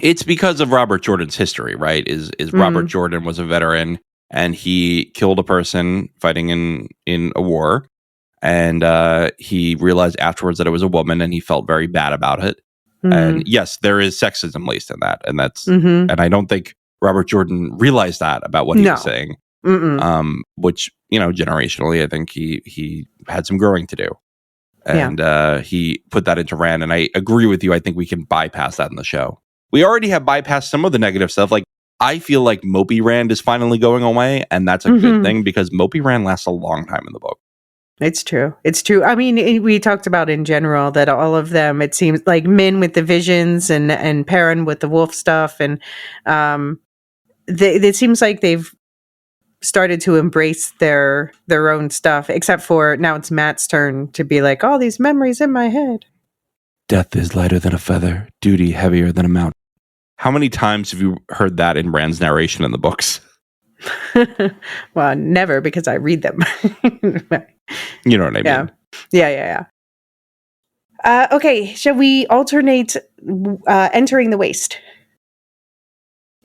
It's because of Robert Jordan's history, right? Is Robert Jordan was a veteran, and he killed a person fighting in a war, and he realized afterwards that it was a woman, and he felt very bad about it. And yes, there is sexism laced in that, and that's and I don't think Robert Jordan realized that about what he was saying. Which, you know, generationally, I think he had some growing to do, and he put that into Rand. And I agree with you. I think we can bypass that in the show. We already have bypassed some of the negative stuff. Like, I feel like Mopey Rand is finally going away, and that's a good thing, because Mopey Rand lasts a long time in the book. It's true. It's true. I mean, we talked about in general that all of them, it seems like Min with the visions and Perrin with the wolf stuff. And it seems like they've started to embrace their own stuff, except for now it's Matt's turn to be like, all these memories in my head. Death is lighter than a feather, duty heavier than a mountain. How many times have you heard that in Rand's narration in the books? Well, never, because I read them. You know what I mean? Yeah. Okay, shall we alternate entering the waste?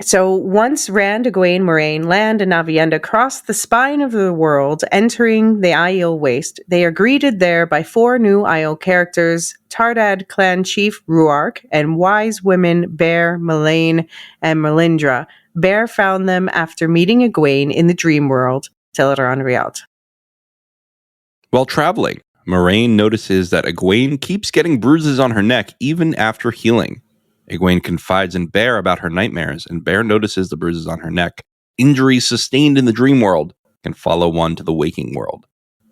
So once Rand, Egwene, Moraine, Land, and Aviendha cross the spine of the world, entering the Aiel Waste, they are greeted there by 4 new Aiel characters: Tardad clan chief Ruark and wise women Bear, Melaine, and Melindra. Bear found them after meeting Egwene in the dream world. Teleron Rialt. While traveling, Moraine notices that Egwene keeps getting bruises on her neck even after healing. Egwene confides in Bear about her nightmares, and Bear notices the bruises on her neck. Injuries sustained in the dream world can follow one to the waking world.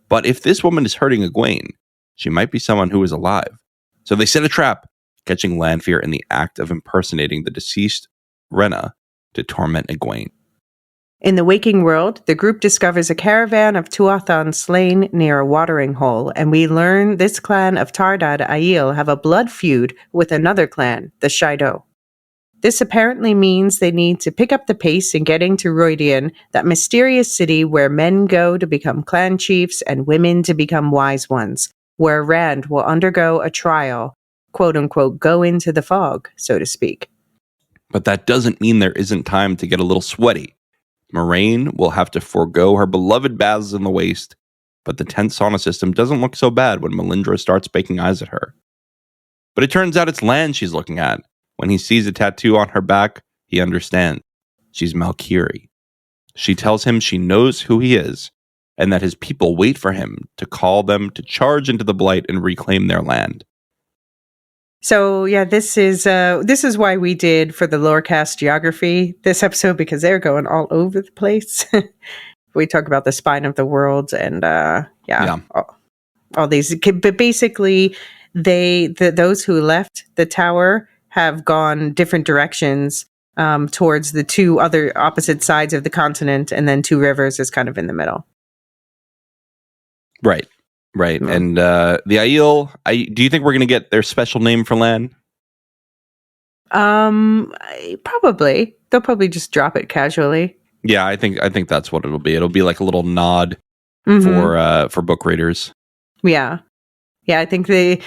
But if this woman is hurting Egwene, she might be someone who is alive. So they set a trap, catching Lanfear in the act of impersonating the deceased Rhenna to torment Egwene. In the waking world, the group discovers a caravan of Tuathan slain near a watering hole, and we learn this clan of Tardad Aiel have a blood feud with another clan, the Shaido. This apparently means they need to pick up the pace in getting to Rhuidean, that mysterious city where men go to become clan chiefs and women to become wise ones, where Rand will undergo a trial, quote-unquote, go into the fog, so to speak. But that doesn't mean there isn't time to get a little sweaty. Moraine will have to forego her beloved baths in the waste, but the tent sauna system doesn't look so bad when Melindra starts baking eyes at her. But it turns out it's Land she's looking at. When he sees a tattoo on her back, he understands. She's Malkiri. She tells him she knows who he is, and that his people wait for him to call them to charge into the Blight and reclaim their land. So yeah, this is why we did for the Lorecast geography this episode, because they're going all over the place. We talk about the spine of the world and all these. But basically, those who left the tower have gone different directions towards the 2 other opposite sides of the continent, and then 2 rivers is kind of in the middle. Right. Right. Yeah. And the Aiel, do you think we're going to get their special name for Lan? Probably. They'll probably just drop it casually. Yeah, I think that's what it'll be. It'll be like a little nod for book readers. Yeah. Yeah, I think they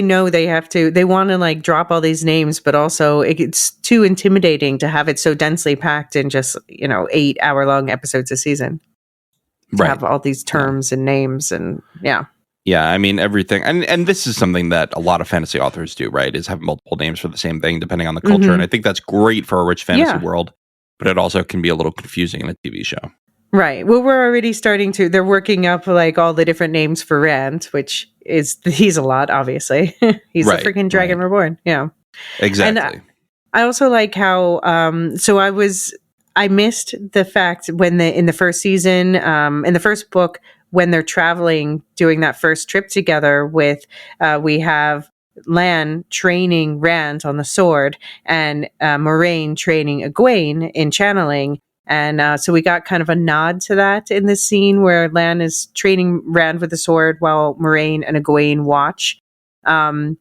know they have to. They want to like drop all these names, but also it's too intimidating to have it so densely packed in just, 8-hour-long episodes a season. To have all these terms and names and yeah, I mean everything, and this is something that a lot of fantasy authors do, right? Is have multiple names for the same thing depending on the culture, and I think that's great for a rich fantasy world, but it also can be a little confusing in a TV show. Right. Well, we're already starting to. They're working up like all the different names for Rand, which he's a lot, obviously. He's a freaking dragon reborn. Yeah, exactly. And I also like how. I missed the fact when in the first season, in the first book, when they're traveling, doing that first trip together with, we have Lan training Rand on the sword and Moraine training Egwene in channeling. And so we got kind of a nod to that in this scene where Lan is training Rand with the sword while Moraine and Egwene watch. And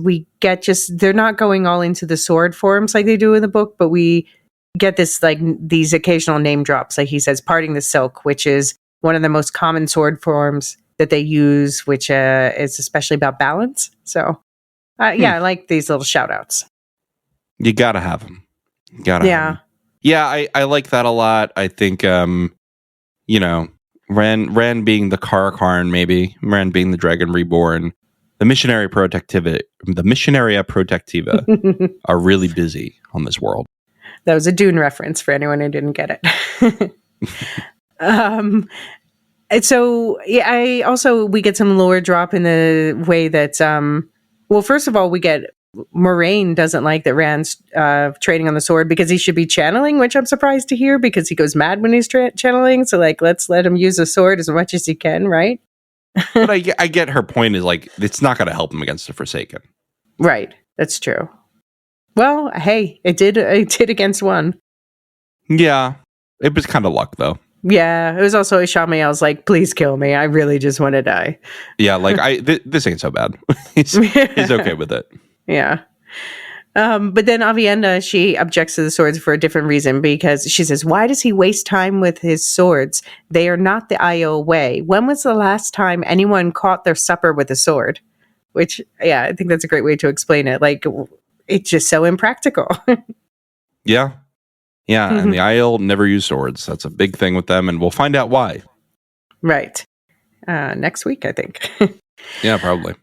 we get they're not going all into the sword forms like they do in the book, but we get this, like, these occasional name drops. Like he says, parting the silk, which is one of the most common sword forms that they use, which is especially about balance. So, I like these little shout outs. You gotta have them. Yeah, I like that a lot. I think, Rand being the Karakarn, maybe Rand being the Dragon Reborn, the Missionaria Protectiva are really busy on this world. That was a Dune reference for anyone who didn't get it. And so, we get some lore drop in the way that, first of all, we get Moraine doesn't like that Rand's trading on the sword because he should be channeling, which I'm surprised to hear because he goes mad when he's channeling. So, like, let's let him use the sword as much as he can, right? But I get her point is, like, it's not going to help him against the Forsaken. Right. That's true. Well, hey, it did against one. Yeah. It was kind of luck, though. Yeah. It was also Shamael's like, please kill me. I really just want to die. Yeah, like, this ain't so bad. He's okay with it. Yeah. But then Aviendha, she objects to the swords for a different reason because she says, why does he waste time with his swords? They are not the Aiel way. When was the last time anyone caught their supper with a sword? Which, yeah, I think that's a great way to explain it. Like, it's just so impractical. Yeah. Yeah, and the Aiel never use swords. That's a big thing with them, and we'll find out why. Right. Next week, I think. Yeah, probably.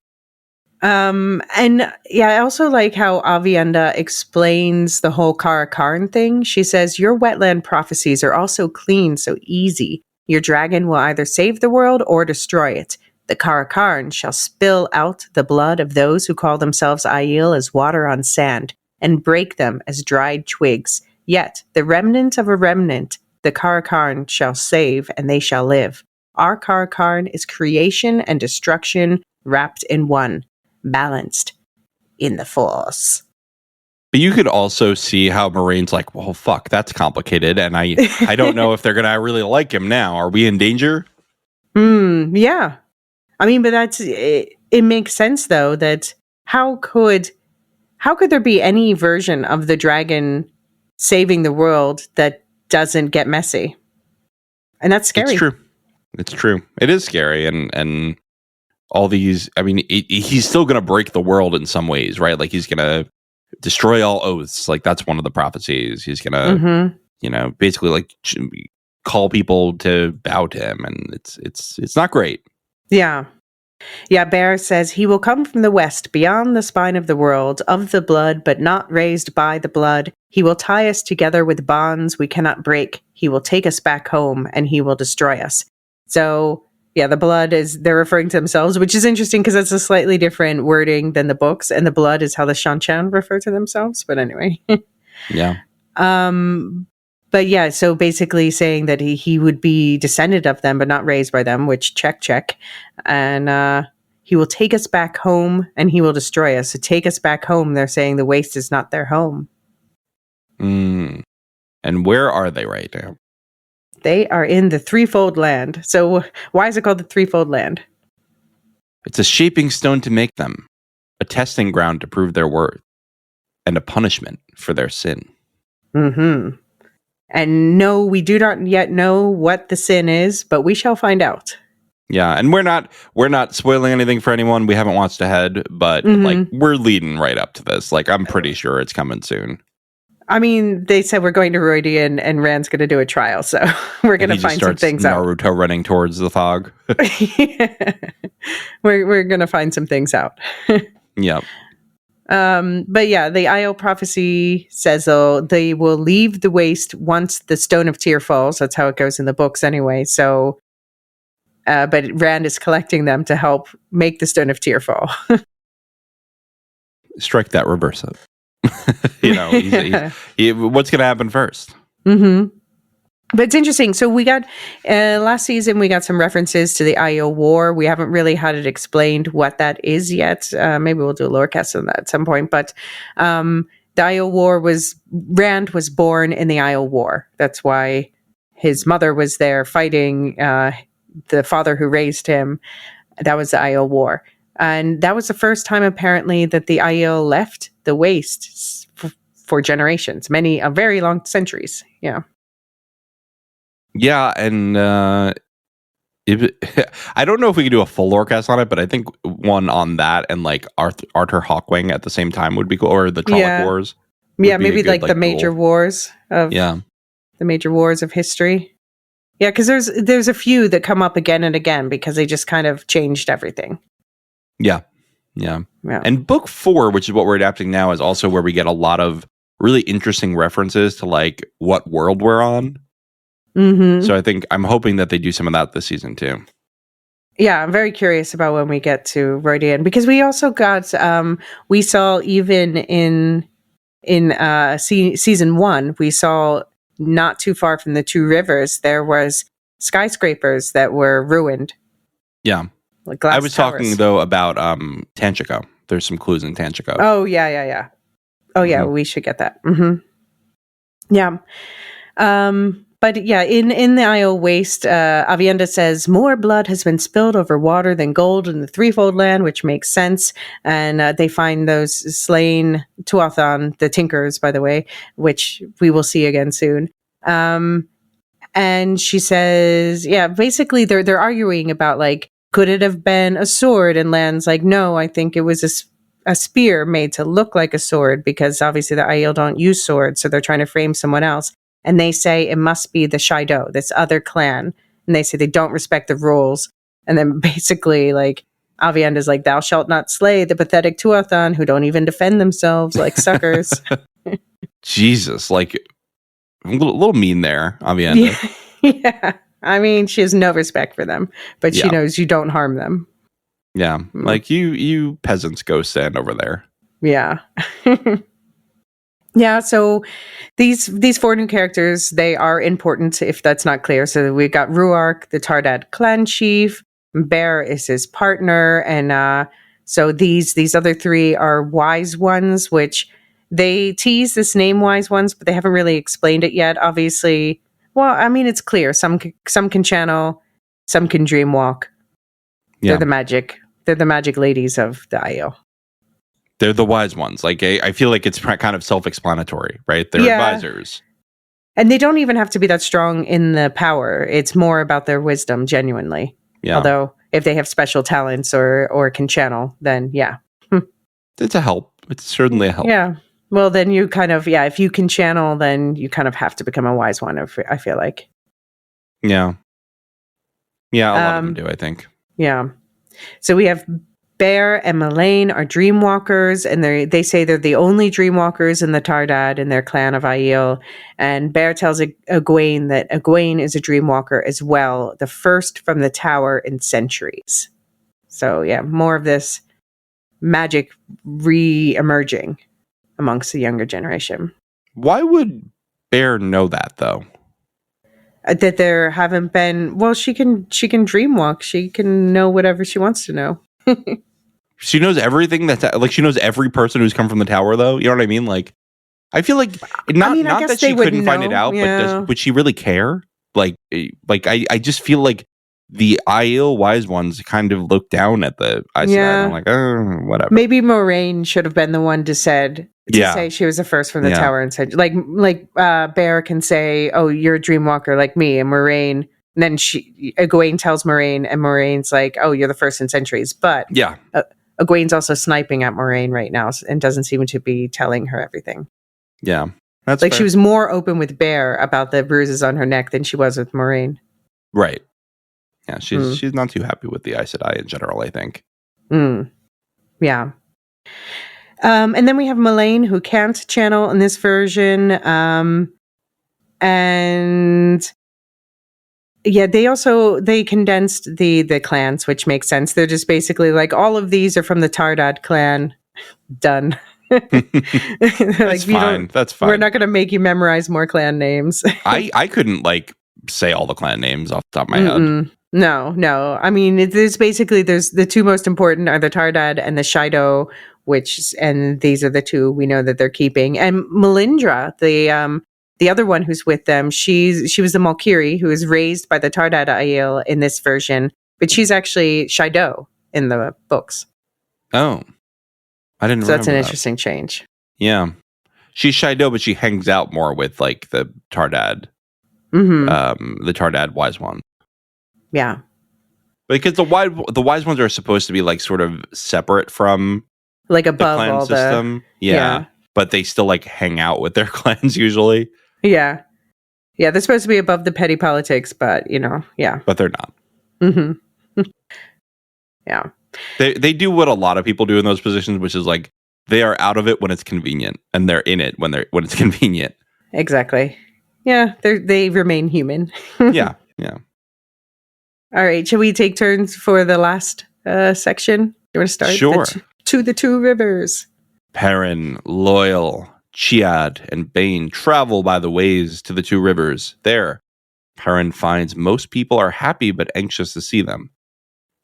And yeah, I also like how Aviendha explains the whole Karakarn thing. She says, your wetland prophecies are also clean, so easy. Your dragon will either save the world or destroy it. The Karakarn shall spill out the blood of those who call themselves Aiel as water on sand, and break them as dried twigs. Yet the remnant of a remnant, the Karakarn shall save, and they shall live. Our Karakarn is creation and destruction wrapped in one, balanced in the Force. But you could also see how Moraine's like, well, fuck, that's complicated, and I don't know if they're gonna really like him now. Are we in danger? Yeah. I mean, but it makes sense though that how could there be any version of the dragon saving the world that doesn't get messy? And that's scary. It's true. It is scary, and all these. I mean, he's still going to break the world in some ways, right? Like he's going to destroy all oaths. Like that's one of the prophecies. He's going to, basically like call people to bow to him, and it's not great. Yeah. Yeah, Bear says, he will come from the west, beyond the spine of the world, of the blood, but not raised by the blood. He will tie us together with bonds we cannot break. He will take us back home, and he will destroy us. So, yeah, the blood they're referring to themselves, which is interesting because that's a slightly different wording than the books, and the blood is how the Shanchan refer to themselves. But anyway. Yeah. But yeah, so basically saying that he would be descendant of them, but not raised by them, which check. And he will take us back home and he will destroy us. So take us back home. They're saying the waste is not their home. And where are they right now? They are in the Threefold Land. So why is it called the Threefold Land? It's a shaping stone to make them, a testing ground to prove their worth, and a punishment for their sin. Mm-hmm. And no, we do not yet know what the sin is, but we shall find out. Yeah, and we're not spoiling anything for anyone. We haven't watched ahead, but like we're leading right up to this. Like I'm pretty sure it's coming soon. I mean, they said we're going to Rhuidean and Rand's going to do a trial, so we're going to find some things out. Naruto running towards the fog. Yeah. We're going to find some things out. Yep. But yeah, the Aiel prophecy says they will leave the waste once the Stone of Tear falls. That's how it goes in the books anyway. So, but Rand is collecting them to help make the Stone of Tear fall. Strike that, reverse it. What's going to happen first? Mm-hmm. But it's interesting. So we got, last season, we got some references to the Aiel War. We haven't really had it explained what that is yet. Maybe we'll do a lorecast on that at some point. But the Aiel War Rand was born in the Aiel War. That's why his mother was there fighting the father who raised him. That was the Aiel War. And that was the first time, apparently, that the Aiel left the Waste for generations, many a very long centuries. Yeah. Yeah, and I don't know if we could do a full lore cast on it, but I think one on that and like Arthur Hawkwing at the same time would be cool, or the Trolloc Wars. Yeah, maybe good, like the major wars of the major wars of history. Yeah, because there's a few that come up again and again because they just kind of changed everything. Yeah. And book 4, which is what we're adapting now, is also where we get a lot of really interesting references to like what world we're on. Mm-hmm. So I'm hoping that they do some of that this season too. Yeah, I'm very curious about when we get to Rodian, because we also got we saw even in season 1, we saw not too far from the two rivers there was skyscrapers that were ruined. Yeah, like glass I was towers. talking though about Tanchico. There's some clues in Tanchico. Oh yeah. Oh yeah, we should get that. Mm-hmm. Yeah. But yeah, in the Aiel Waste, Aviendha says, more blood has been spilled over water than gold in the Threefold Land, which makes sense. And they find those slain Tuathan, the Tinkers, by the way, which we will see again soon. And she says, yeah, basically they're arguing about like, could it have been a sword? And Lan's like, no, I think it was a spear made to look like a sword, because obviously the Aiel don't use swords, so they're trying to frame someone else. And they say it must be the Shaido, this other clan. And they say they don't respect the rules. And then basically, like, Aviendha's like, thou shalt not slay the pathetic Tuathan who don't even defend themselves like suckers. Jesus, like, a little mean there, Aviendha. Yeah. I mean, she has no respect for them, but she knows you don't harm them. Yeah. Like, you peasants go stand over there. Yeah. Yeah, so these 4 new characters, they are important if that's not clear. So we've got Ruark, the Tardad clan chief. Bear is his partner. And so these other 3 are wise ones, which they tease this name wise ones, but they haven't really explained it yet. Obviously, well, I mean, it's clear. Some can channel, some can dream walk. Yeah. They're the magic ladies of the Aiel. They're the wise ones. Like, I feel like it's kind of self-explanatory, right? They're advisors. And they don't even have to be that strong in the power. It's more about their wisdom, genuinely. Yeah. Although, if they have special talents or can channel, then yeah. It's a help. It's certainly a help. Yeah. Well, then you kind of, if you can channel, then you kind of have to become a wise one, I feel like. Yeah. Yeah, a lot of them do, I think. Yeah. So we have Bear and Melaine are dreamwalkers, and they say they're the only dreamwalkers in the Tardad in their clan of Aiel. And Bear tells Egwene that Egwene is a dreamwalker as well, the first from the tower in centuries. So yeah, more of this magic re-emerging amongst the younger generation. Why would Bear know that though? That there haven't been. Well, she can dreamwalk. She can know whatever she wants to know. She knows everything like she knows every person who's come from the tower though. You know what I mean? Like, I feel like not that she couldn't find it out, but would she really care? Like I just feel like the Aiel wise ones kind of look down at the Aes Sedai. I'm like, oh, whatever. Maybe Moraine should have been the one to say she was the first from the tower and said like Bear can say, oh, you're a dreamwalker like me, and Moraine. And then Egwene tells Moraine, and Moraine's like, oh, you're the first in centuries. But yeah, Egwene's also sniping at Moraine right now and doesn't seem to be telling her everything. Yeah. That's like fair. She was more open with Bear about the bruises on her neck than she was with Moraine. Right. Yeah, she's not too happy with the Aes Sedai in general, I think. Yeah. And then we have Melaine, who can't channel in this version. And yeah, they condensed the clans, which makes sense. They're just basically like, all of these are from the Tardad clan. Done. That's fine. That's fine. We're not going to make you memorize more clan names. I couldn't say all the clan names off the top of my head. No. I mean, there's the 2 most important are the Tardad and the Shaido, and these are the 2 we know that they're keeping. And Melindra, the other one who's with them, she was the Malkiri who was raised by the Tardad Aiel in this version, but she's actually Shaido in the books. Oh, I didn't. So that's an interesting change. Yeah, she's Shido, but she hangs out more with like the Tardad, the Tardad wise one. Yeah. Because the wise ones are supposed to be like sort of separate from like the above clan all system. Yeah. But they still like hang out with their clans usually. Yeah. Yeah, they're supposed to be above the petty politics, but yeah. But they're not. Mm-hmm. Yeah. They do what a lot of people do in those positions, which is like they are out of it when it's convenient, and they're in it when it's convenient. Exactly. Yeah, they remain human. Yeah. All right, shall we take turns for the last section? You want to start? Sure. To the two rivers. Perrin, Loyal, Chiad, and Bane travel by the ways to the two rivers. There, Perrin finds most people are happy but anxious to see them.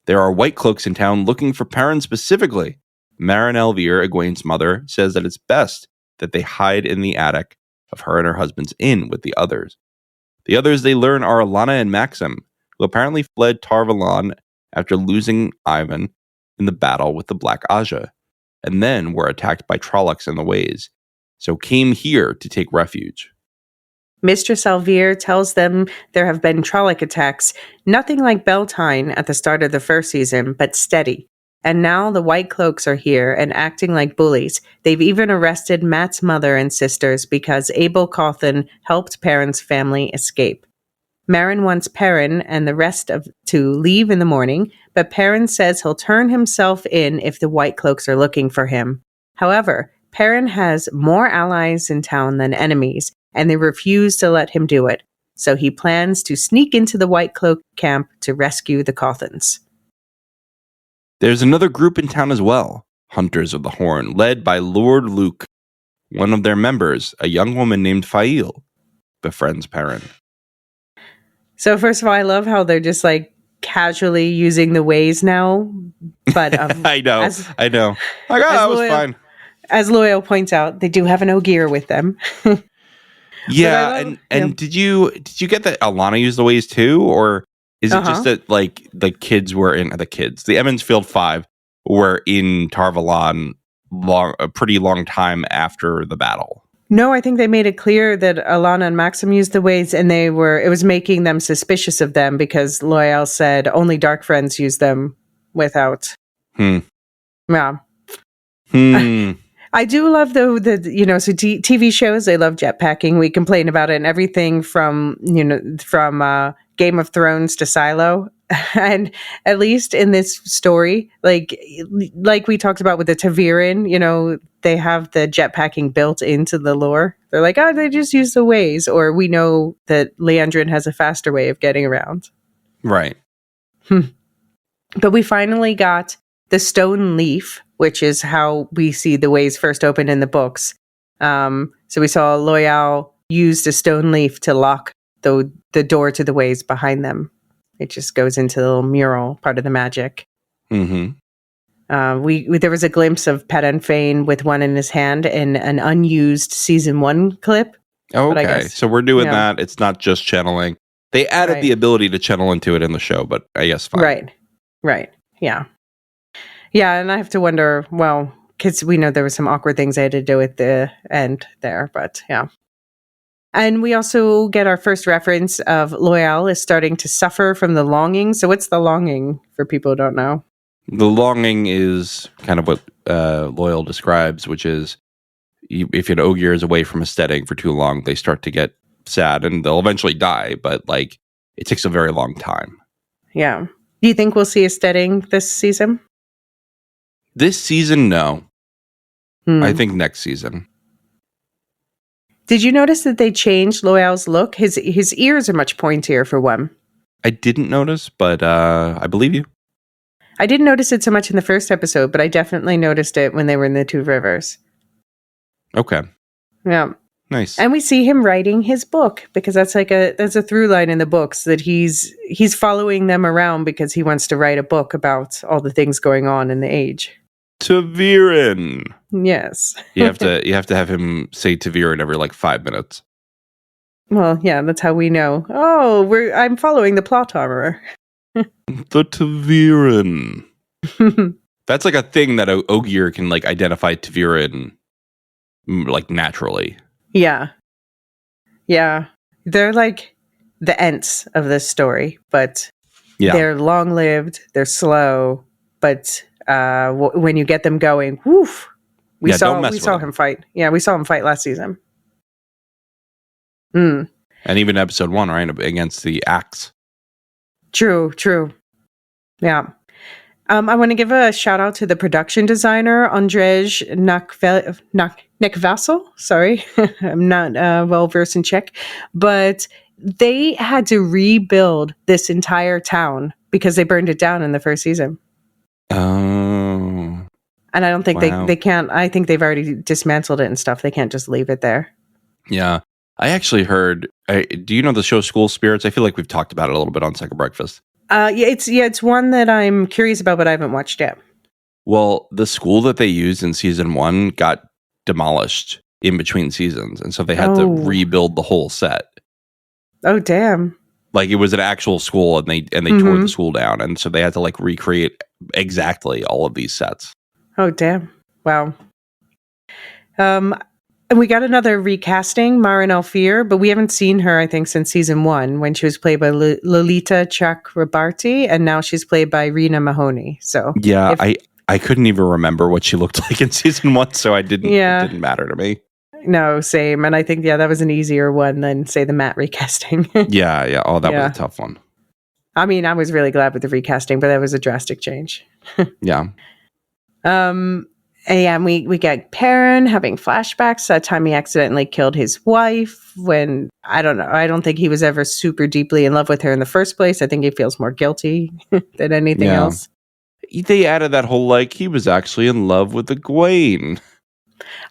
There are white cloaks in town looking for Perrin specifically. Marin Elvir, Egwene's mother, says that it's best that they hide in the attic of her and her husband's inn with the others. The others they learn are Alana and Maxim, who apparently fled Tarvalon after losing Ivan in the battle with the Black Aja, and then were attacked by Trollocs in the ways, so came here to take refuge. Mistress Elvir tells them there have been Trolloc attacks, nothing like Beltane at the start of the first season, but steady. And now the White Cloaks are here and acting like bullies. They've even arrested Matt's mother and sisters because Abel Cawthon helped Perrin's family escape. Marin wants Perrin and the rest to leave in the morning, but Perrin says he'll turn himself in if the White Cloaks are looking for him. However, Perrin has more allies in town than enemies, and they refuse to let him do it. So he plans to sneak into the White Cloak camp to rescue the Cawthons. There's another group in town as well, Hunters of the Horn, led by Lord Luke. One of their members, a young woman named Fail, befriends Perrin. So first of all, I love how they're just like casually using the ways now. But I know. Like, that was fine. As Loyal points out, they do have an Ogier with them. Yeah, and did you get that Alana used the ways too, or is it just that like the Emmonsfield 5 were in Tarvalon a pretty long time after the battle? No, I think they made it clear that Alana and Maxim used the ways, and it was making them suspicious of them because Loyal said only dark friends use them without. Yeah. I do love though TV shows, they love jetpacking. We complain about it, and everything from Game of Thrones to Silo. And at least in this story, like we talked about with the Taviran, they have the jetpacking built into the lore. They're like, they just use the ways, or we know that Leandrin has a faster way of getting around. Right. But we finally got the stone leaf, which is how we see the ways first open in the books. So we saw Loyal use the stone leaf to lock the door to the ways behind them. It just goes into the little mural, part of the magic. Mm-hmm. There was a glimpse of Padan Fane with one in his hand in an unused season 1 clip. Oh, okay, so we're doing that. It's not just channeling. They added the ability to channel into it in the show, but I guess fine. Right. Yeah. Yeah, and I have to wonder, well, because we know there were some awkward things I had to do at the end there, but yeah. And we also get our first reference of Loyal is starting to suffer from the longing. So what's the longing for people who don't know? The longing is kind of what Loyal describes, which is if an Ogier is away from a steading for too long, they start to get sad and they'll eventually die. But like it takes a very long time. Yeah. Do you think we'll see a steading this season? This season, no. I think next season. Did you notice that they changed Loyal's look? His ears are much pointier for one. I didn't notice, but I believe you. I didn't notice it so much in the first episode, but I definitely noticed it when they were in the Two Rivers. Okay. Yeah. Nice. And we see him writing his book because that's a through line in the books that he's following them around because he wants to write a book about all the things going on in the age. Taviran. Yes. you have to have him say Taviran every like 5 minutes. Well, yeah, that's how we know. Oh, I'm following the plot armor. The Taviran. That's like a thing that Ogier can like identify Taviran like naturally. Yeah. Yeah. They're like the Ents of this story, but they're long-lived, they're slow, but when you get them going, woof. We saw him fight. Yeah, we saw him fight last season. And even episode 1, right, against the axe. True. Yeah. I want to give a shout out to the production designer, Andrzej Nekvassel. Sorry, I'm not well versed in Czech, but they had to rebuild this entire town because they burned it down in the first season. Oh. And I don't think they can't. I think they've already dismantled it and stuff. They can't just leave it there. Yeah. I actually heard, do you know the show School Spirits? I feel like we've talked about it a little bit on Second Breakfast. It's one that I'm curious about, but I haven't watched yet. Well, the school that they used in season 1 got demolished in between seasons, and so they had to rebuild the whole set. Oh, damn! Like it was an actual school, and they tore the school down, and so they had to like recreate exactly all of these sets. Oh, damn! Wow. And we got another recasting, Marin Alfier, but we haven't seen her, I think, since season 1 when she was played by Lolita Chakrabarti, and now she's played by Rena Mahoney. So yeah, I couldn't even remember what she looked like in season 1, so it didn't matter to me. No, same. And I think that was an easier one than say the Matt recasting. yeah. Oh, that was a tough one. I mean, I was really glad with the recasting, but that was a drastic change. Yeah. And we get Perrin having flashbacks that time he accidentally killed his wife when, I don't know, I don't think he was ever super deeply in love with her in the first place. I think he feels more guilty than anything else. They added that whole, like, he was actually in love with Egwene.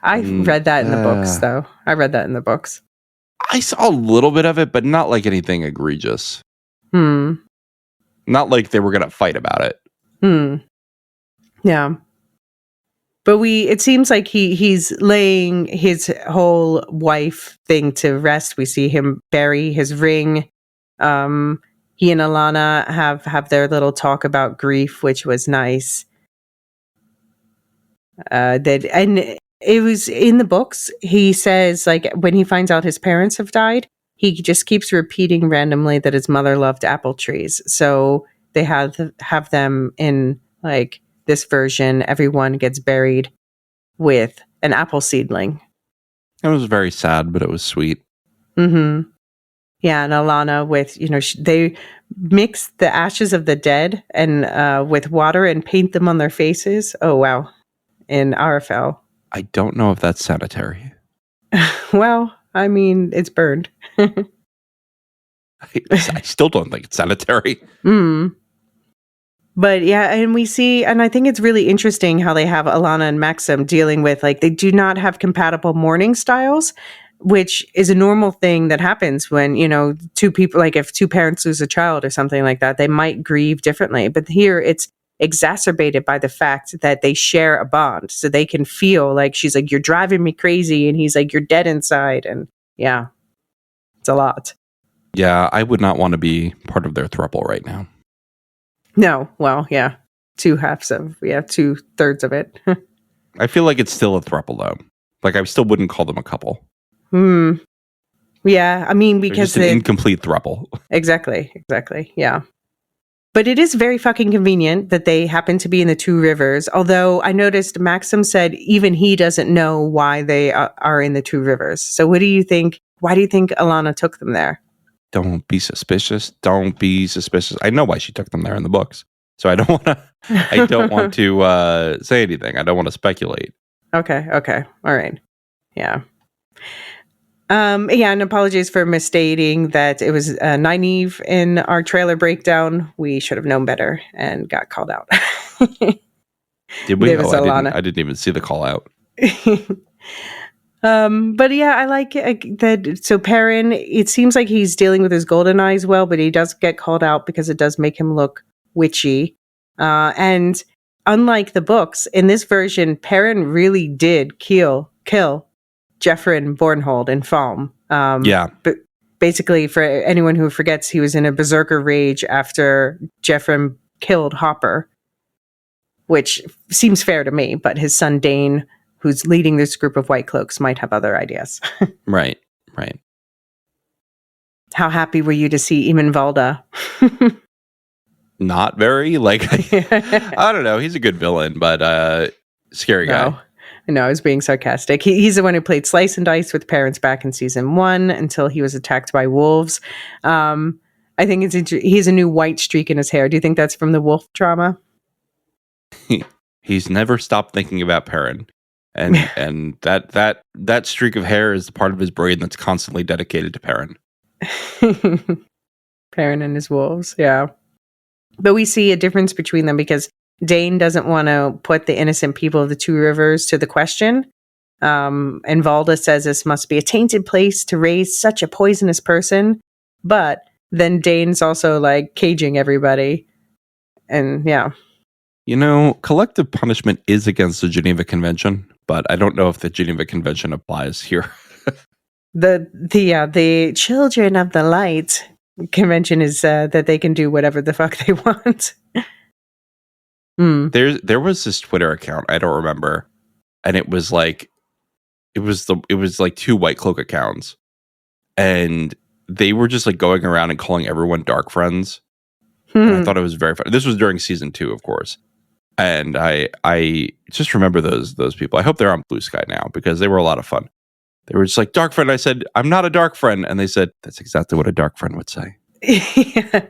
I read that in the books, though. I read that in the books. I saw a little bit of it, but not like anything egregious. Not like they were going to fight about it. Yeah. But it seems like he's laying his whole wife thing to rest. We see him bury his ring. He and Alana have their little talk about grief, which was nice. And it was in the books. He says, like, when he finds out his parents have died, he just keeps repeating randomly that his mother loved apple trees. So they have them in, like, this version, everyone gets buried with an apple seedling. It was very sad, but it was sweet. Mm-hmm. Yeah, and Alana with, they mix the ashes of the dead and with water and paint them on their faces. Oh, wow. In Arafel. I don't know if that's sanitary. Well, I mean, it's burned. I still don't think it's sanitary. But yeah, and we see, and I think it's really interesting how they have Alana and Maxim dealing with, like, they do not have compatible mourning styles, which is a normal thing that happens when, two people, like if two parents lose a child or something like that, they might grieve differently. But here it's exacerbated by the fact that they share a bond. So they can feel like she's like, you're driving me crazy. And he's like, you're dead inside. And yeah, it's a lot. Yeah, I would not want to be part of their throuple right now. No, well, yeah, 2/3 of it. I feel like it's still a throuple, though. Like, I still wouldn't call them a couple. Yeah, I mean, because it's an incomplete throuple. Exactly, yeah. But it is very fucking convenient that they happen to be in the Two Rivers, although I noticed Maxim said even he doesn't know why they are in the Two Rivers. So what do you think? Why do you think Alana took them there? Don't be suspicious. Don't be suspicious. I know why she took them there in the books. So I don't want to say anything. I don't want to speculate. Okay. All right. Yeah. And apologies for misstating that it was Nynaeve in our trailer breakdown. We should have known better and got called out. Did we? I didn't even see the call out. But yeah, I like that. So Perrin, it seems like he's dealing with his golden eyes well, but he does get called out because it does make him look witchy. And unlike the books, in this version, Perrin really did kill Jeffrin Bornhold in Falm. But basically, for anyone who forgets, he was in a berserker rage after Jeffrin killed Hopper, which seems fair to me, but his son Dane, who's leading this group of White Cloaks, might have other ideas. Right. How happy were you to see Eamon Valda? Not very. Like, I don't know. He's a good villain, but scary guy. No, I was being sarcastic. He's the one who played Slice and Dice with parents back in season 1 until he was attacked by wolves. I think he has a new white streak in his hair. Do you think that's from the wolf trauma? He's never stopped thinking about Perrin. And that streak of hair is the part of his brain that's constantly dedicated to Perrin. Perrin and his wolves, yeah. But we see a difference between them because Dane doesn't want to put the innocent people of the Two Rivers to the question. And Valda says this must be a tainted place to raise such a poisonous person. But then Dane's also like caging everybody. And yeah. You know, collective punishment is against the Geneva Convention, but I don't know if the Geneva Convention applies here. The Children of the Light Convention is that they can do whatever the fuck they want. There was this Twitter account, I don't remember, and it was like 2 White Cloak accounts, and they were just like going around and calling everyone dark friends. And I thought it was very funny. This was during season 2, of course. And I just remember those people. I hope they're on Blue Sky now because they were a lot of fun. They were just like, dark friend. I said, I'm not a dark friend. And they said, that's exactly what a dark friend would say. Yeah.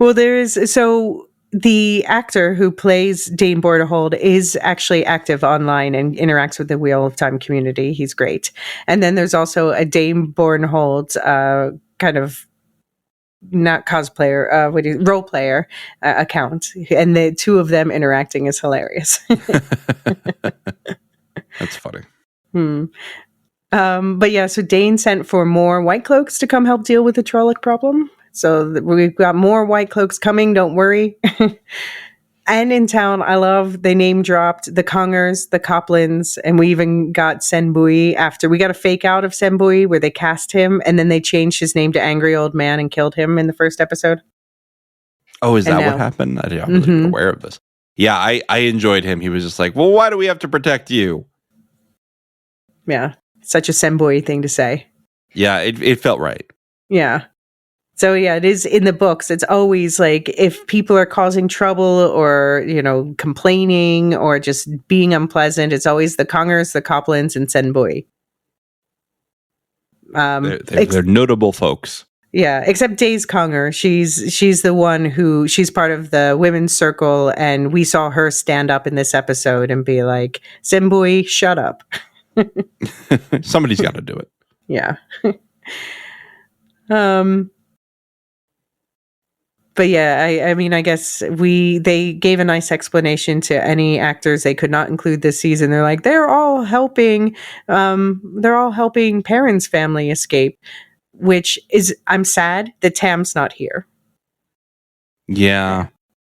Well, so the actor who plays Dane Borderhold is actually active online and interacts with the Wheel of Time community. He's great. And then there's also a Dane Borderhold kind of not cosplayer, role player account, and the two of them interacting is hilarious. That's funny. But yeah, so Dane sent for more White Cloaks to come help deal with the Trolloc problem. So we've got more White Cloaks coming, don't worry. And in town, I love they name dropped the Congers, the Coplins, and we even got Senbui after we got a fake out of Senbui where they cast him and then they changed his name to Angry Old Man and killed him in the first episode. Oh, is that what happened? I wasn't aware of this. Yeah, I enjoyed him. He was just like, well, why do we have to protect you? Yeah, such a Senbui thing to say. Yeah, it felt right. Yeah. So yeah, it is in the books. It's always like if people are causing trouble or, complaining or just being unpleasant, it's always the Congers, the Coplins, and Senbui. They're notable folks. Yeah, except Days Conger. She's the one who she's part of the women's circle, and we saw her stand up in this episode and be like, Senbui, shut up. Somebody's got to do it. Yeah. But yeah, I mean, I guess they gave a nice explanation to any actors they could not include this season. They're like, they're all helping Perrin's family escape, which is, I'm sad that Tam's not here. Yeah.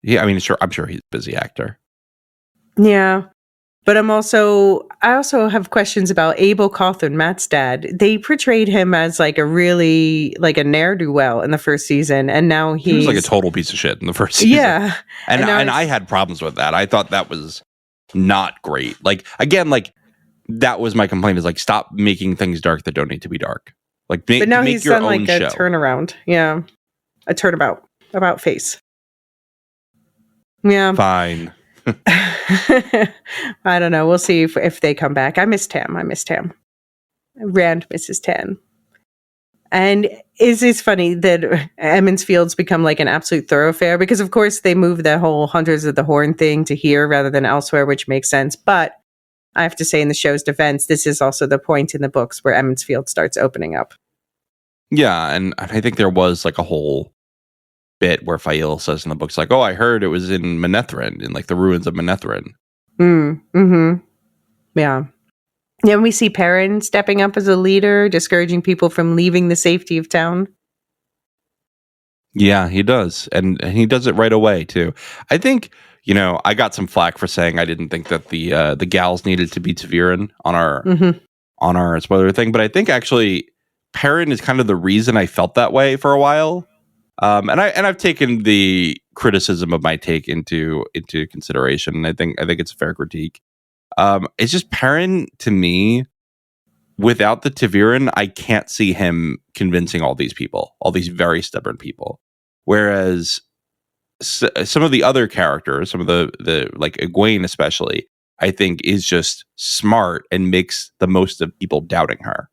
I mean, I'm sure he's a busy actor. Yeah. But I also have questions about Abel Cawthon, Matt's dad. They portrayed him as like a really, like a ne'er-do-well in the first season. And now he was like a total piece of shit in the first season. Yeah. And I had problems with that. I thought that was not great. Like, again, like that was my complaint is like, stop making things dark that don't need to be dark. Like, but now he's done like a turnaround. Yeah. A turnabout about face. Yeah. Fine. I don't know. We'll see if they come back. I miss Tam. Rand misses Tam. And it's funny that Emmons Field's become like an absolute thoroughfare because, of course, they moved the whole Hunters of the Horn thing to here rather than elsewhere, which makes sense. But I have to say, in the show's defense, this is also the point in the books where Emmons Field starts opening up. Yeah, and I think there was like a whole bit where Fael says in the books like, oh, I heard it was in Manetheren, in like the ruins of Manetheren. Yeah. Yeah, we see Perrin stepping up as a leader, discouraging people from leaving the safety of town. Yeah, he does. And he does it right away too. I think, I got some flack for saying I didn't think that the gals needed to be Ta'Veren on our spoiler thing, but I think actually Perrin is kind of the reason I felt that way for a while. And I've taken the criticism of my take into consideration. And I think it's a fair critique. It's just Perrin, to me, without the Taviran, I can't see him convincing all these people, all these very stubborn people. Whereas some of the other characters, some of the like Egwene especially, I think is just smart and makes the most of people doubting her.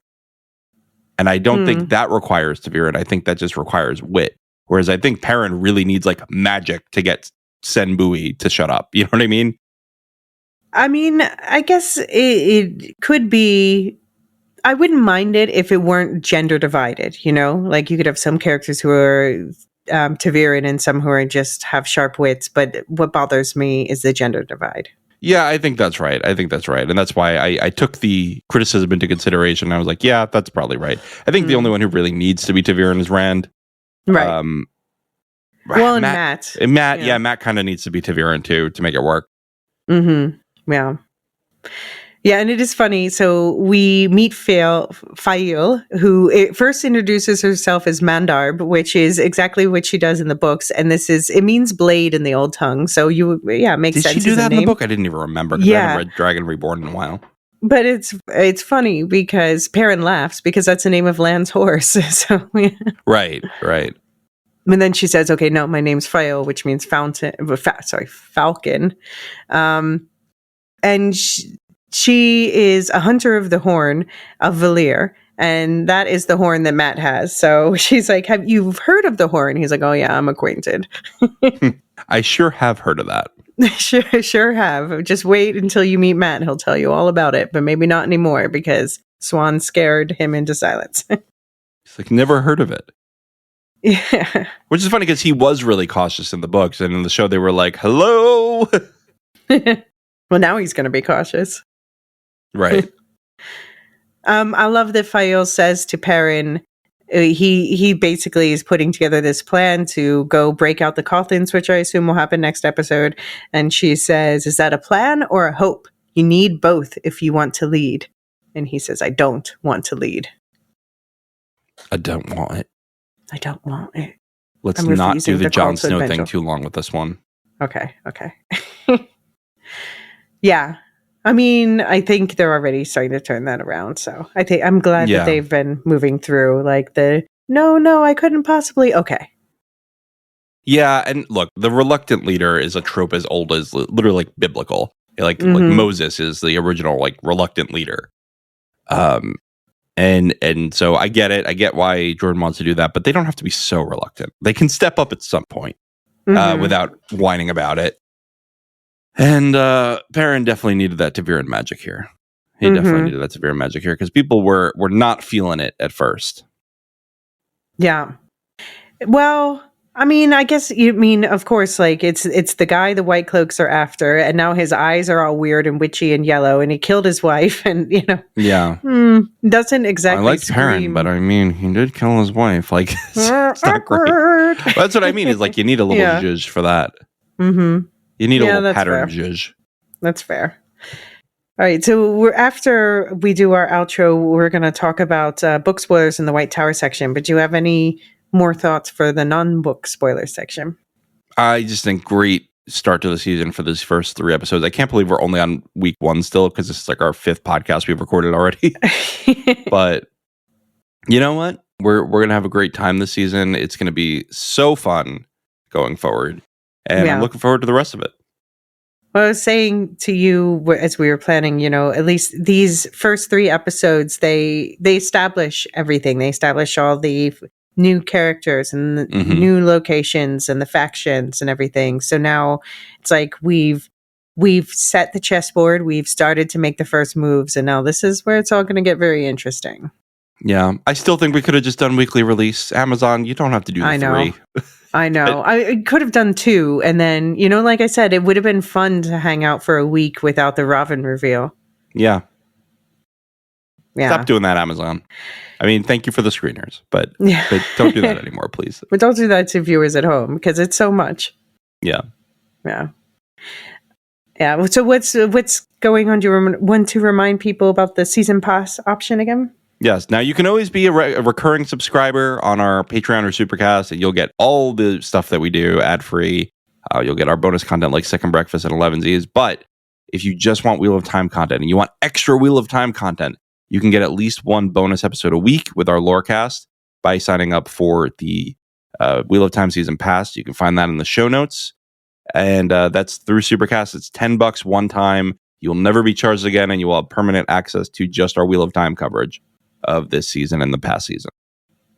And I don't think that requires Taviran. I think that just requires wit. Whereas I think Perrin really needs like magic to get Senbui to shut up. You know what I mean? I mean, I guess it could be. I wouldn't mind it if it weren't gender divided, you know? Like you could have some characters who are Taviran and some who are just have sharp wits. But what bothers me is the gender divide. Yeah, I think that's right. And that's why I took the criticism into consideration. I was like, yeah, that's probably right. I think the only one who really needs to be Taviran is Rand. Right. Well, and Matt. Matt kind of needs to be Taviran too to make it work. Mm-hmm. Yeah. Yeah, and it is funny. So we meet Fail, who first introduces herself as Mandarb, which is exactly what she does in the books. And it means blade in the old tongue. So it makes sense. Did she do that in the book? I didn't even remember because I haven't read Dragon Reborn in a while. But it's funny because Perrin laughs because that's the name of Lan's horse. So Right. And then she says, okay, no, my name's Fail, which means falcon. And she is a hunter of the horn of Valir, and that is the horn that Matt has. So she's like, have you heard of the horn? He's like, oh yeah, I'm acquainted. I sure have heard of that. Sure have. Just wait until you meet Matt. He'll tell you all about it, but maybe not anymore because Swan scared him into silence. He's like, never heard of it. Yeah. Which is funny because he was really cautious in the books, and in the show they were like, hello. Well, now he's going to be cautious. Right. I love that Fael says to Perrin, he basically is putting together this plan to go break out the Cothins, which I assume will happen next episode. And she says, is that a plan or a hope? You need both if you want to lead. And he says, I don't want to lead. I don't want it. I don't want it. Let's not do the Jon Snow thing too long with this one. Okay. Yeah. I mean, I think they're already starting to turn that around. So I'm glad that they've been moving through like no, I couldn't possibly. Okay. Yeah. And look, the reluctant leader is a trope as old as literally like biblical. Like Moses is the original like reluctant leader. And so I get it. I get why Jordan wants to do that, but they don't have to be so reluctant. They can step up at some point without whining about it. And Perrin definitely needed that Taviran magic here. He definitely needed that Taviran magic here because people were not feeling it at first. Yeah. Well, I mean, I guess of course, like it's the guy the White Cloaks are after, and now his eyes are all weird and witchy and yellow, and he killed his wife, and doesn't exactly. I like Perrin, but I mean, he did kill his wife. Like, it's not great. That's what I mean. Is like you need a little zhuzh for that. Mm-hmm. You need a little pattern zhuzh. That's fair. All right, so after we do our outro, we're going to talk about book spoilers in the White Tower section. But do you have any more thoughts for the non-book spoiler section? I just think great start to the season for these first 3 episodes. I can't believe we're only on week 1 still because this is like our 5th podcast we've recorded already. But you know what? We're going to have a great time this season. It's going to be so fun going forward. And I'm looking forward to the rest of it. Well, I was saying to you as we were planning, at least these first 3 episodes, they establish everything. They establish all the new characters and the new locations and the factions and everything. So now it's like we've set the chessboard. We've started to make the first moves. And now this is where it's all going to get very interesting. Yeah. I still think we could have just done weekly release. Amazon, you don't have to do the 3. I know. I could have done 2. And then, like I said, it would have been fun to hang out for a week without the Robin reveal. Yeah. Stop doing that, Amazon. I mean, thank you for the screeners, but don't do that anymore, please. But don't do that to viewers at home because it's so much. Yeah. So what's going on? Do you want to remind people about the season pass option again? Yes. Now, you can always be a recurring subscriber on our Patreon or Supercast, and you'll get all the stuff that we do ad-free. You'll get our bonus content like Second Breakfast and 11Z's. But if you just want Wheel of Time content and you want extra Wheel of Time content, you can get at least one bonus episode a week with our Lorecast by signing up for the Wheel of Time Season Pass. You can find that in the show notes. And that's through Supercast. It's $10 one time. You'll never be charged again, and you will have permanent access to just our Wheel of Time coverage of this season and the past season.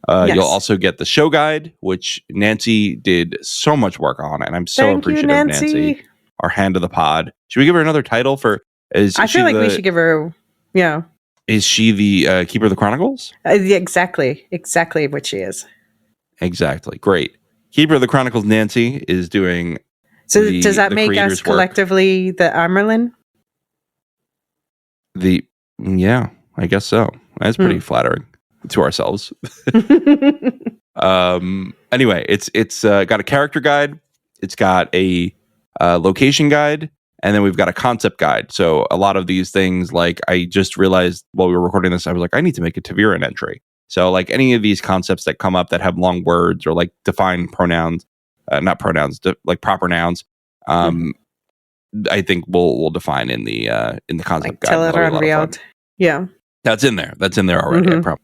You'll also get the show guide, which Nancy did so much work on, and I'm so appreciative of Nancy, our hand of the pod. Should we give her another title for? I feel like we should give her. Yeah. Is she the Keeper of the Chronicles? Exactly what she is. Exactly. Great. Keeper of the Chronicles Nancy is doing. So does that make us collectively the Amerlin? Yeah, I guess so. That's pretty flattering to ourselves. Anyway, it's got a character guide, it's got a location guide, and then we've got a concept guide. So a lot of these things, like I just realized while we were recording this, I was like, I need to make a Taviran entry. So like any of these concepts that come up that have long words or like define pronouns, not pronouns, like proper nouns, I think we'll define in the concept guide. Tell it on real. Yeah. That's in there already. I promise.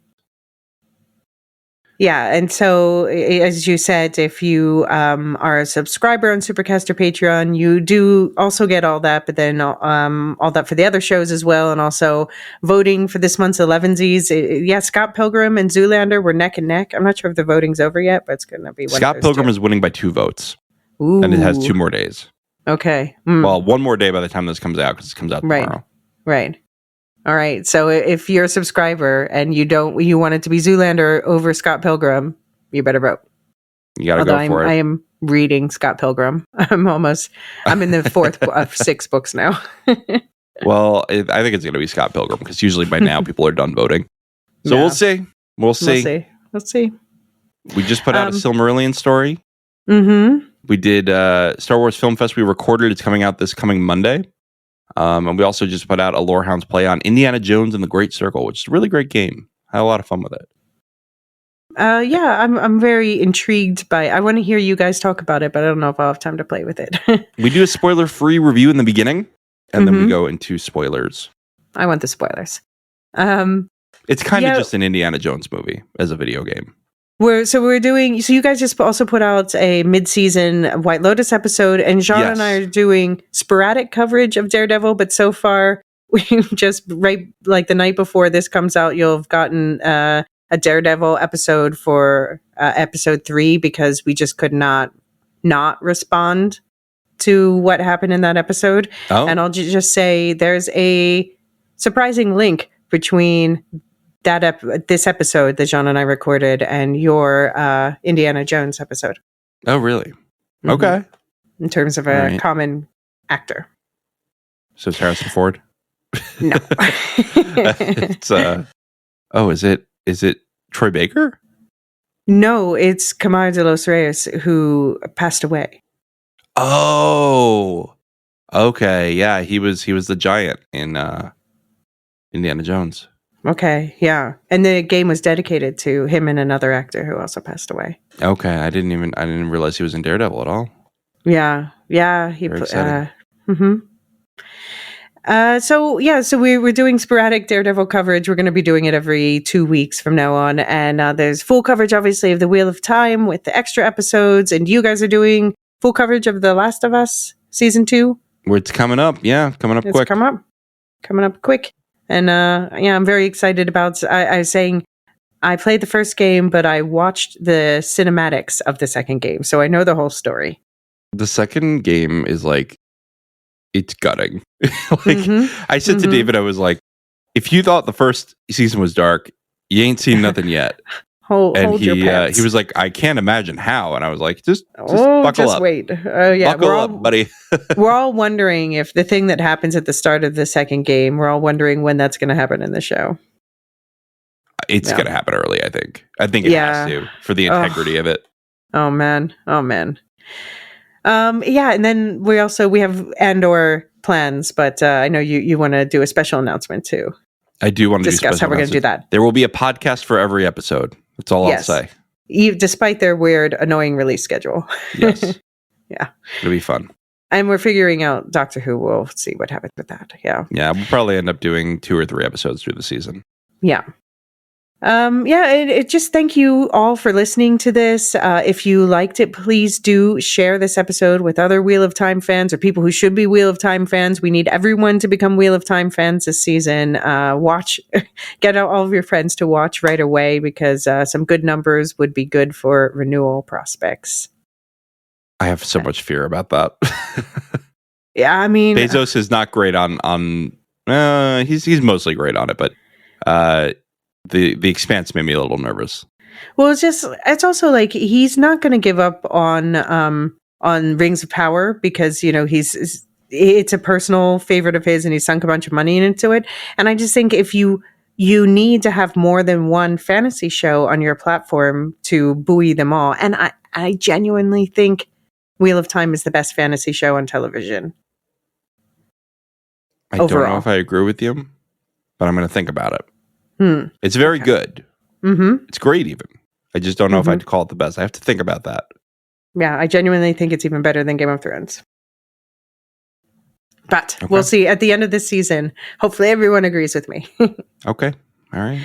Yeah, and so as you said, if you are a subscriber on Supercast or Patreon, you do also get all that, but then all that for the other shows as well, and also voting for this month's 11Zs. Yeah, Scott Pilgrim and Zoolander were neck and neck. I'm not sure if the voting's over yet, but it's going to be one Scott Pilgrim is winning by 2 votes. Ooh. And it has 2 more days. Okay. Well, 1 more day by the time this comes out, because it comes out tomorrow. Right. All right. So if you're a subscriber and you want it to be Zoolander over Scott Pilgrim, you better vote. You got to go for it. I am reading Scott Pilgrim. I'm in the 4th of 6 books now. Well, I think it's going to be Scott Pilgrim, because usually by now people are done voting. So we'll see. We'll see. We just put out a Silmarillion story. Mm-hmm. We did Star Wars Film Fest. We recorded. It's coming out this coming Monday. And we also just put out a Lorehounds play on Indiana Jones and the Great Circle, which is a really great game. I had a lot of fun with it. Yeah, I'm very intrigued by it. I want to hear you guys talk about it, but I don't know if I'll have time to play with it. We do a spoiler-free review in the beginning, and then we go into spoilers. I want the spoilers. It's kind of just an Indiana Jones movie as a video game. So you guys just also put out a mid-season White Lotus episode, and John and I are doing sporadic coverage of Daredevil, but so far we just right like the night before this comes out, you'll have gotten a Daredevil episode for episode 3, because we just could not respond to what happened in that episode. Oh. And I'll just say there's a surprising link between this episode that John and I recorded and your Indiana Jones episode. Oh, really? Mm-hmm. Okay. In terms of a common actor. So it's Harrison Ford? No. It's is it Troy Baker? No, it's Camaro de los Reyes, who passed away. Oh. Okay, yeah, he was the giant in Indiana Jones. Okay, yeah. And the game was dedicated to him and another actor who also passed away. Okay, I didn't realize he was in Daredevil at all. Yeah. He So we're doing sporadic Daredevil coverage. We're going to be doing it every 2 weeks from now on. And there's full coverage, obviously, of the Wheel of Time with the extra episodes. And you guys are doing full coverage of The Last of Us season 2. It's coming up. Yeah, coming up quick. Coming up quick. And I'm very excited about. I was saying I played the first game, but I watched the cinematics of the second game, so I know the whole story. The second game is like, it's gutting. I said to David, I was like, if you thought the first season was dark, you ain't seen nothing yet. Hold your pants. He was like, I can't imagine how. And I was like, just buckle up. Wait. Buckle up, buddy. We're all wondering if the thing that happens at the start of the second game, we're all wondering when that's going to happen in the show. It's going to happen early, I think. I think it has to, for the integrity of it. Oh, man. And then we have Andor plans, but I know you want to do a special announcement too. I do want to discuss how we're going to do that. There will be a podcast for every episode. That's all I'll say. Despite their weird, annoying release schedule. Yes. Yeah. It'll be fun. And we're figuring out Doctor Who. We'll see what happens with that. Yeah. Yeah, we'll probably end up doing 2 or 3 episodes through the season. Yeah. Just thank you all for listening to this. If you liked it, please do share this episode with other Wheel of Time fans or people who should be Wheel of Time fans. We need everyone to become Wheel of Time fans this season. Get out all of your friends to watch right away because some good numbers would be good for renewal prospects. I have so much fear about that. Yeah, I mean, Bezos is not great on he's mostly great on it, but the Expanse made me a little nervous. Well, it's also like he's not going to give up on Rings of Power because, you know, it's a personal favorite of his and he's sunk a bunch of money into it. And I just think if you need to have more than one fantasy show on your platform to buoy them all. And I genuinely think Wheel of Time is the best fantasy show on television. I don't know if I agree with you, but I'm going to think about it. It's very good. Mm-hmm. It's great even. I just don't know if I'd call it the best. I have to think about that. Yeah, I genuinely think it's even better than Game of Thrones. But we'll see at the end of this season. Hopefully everyone agrees with me. Okay. All right.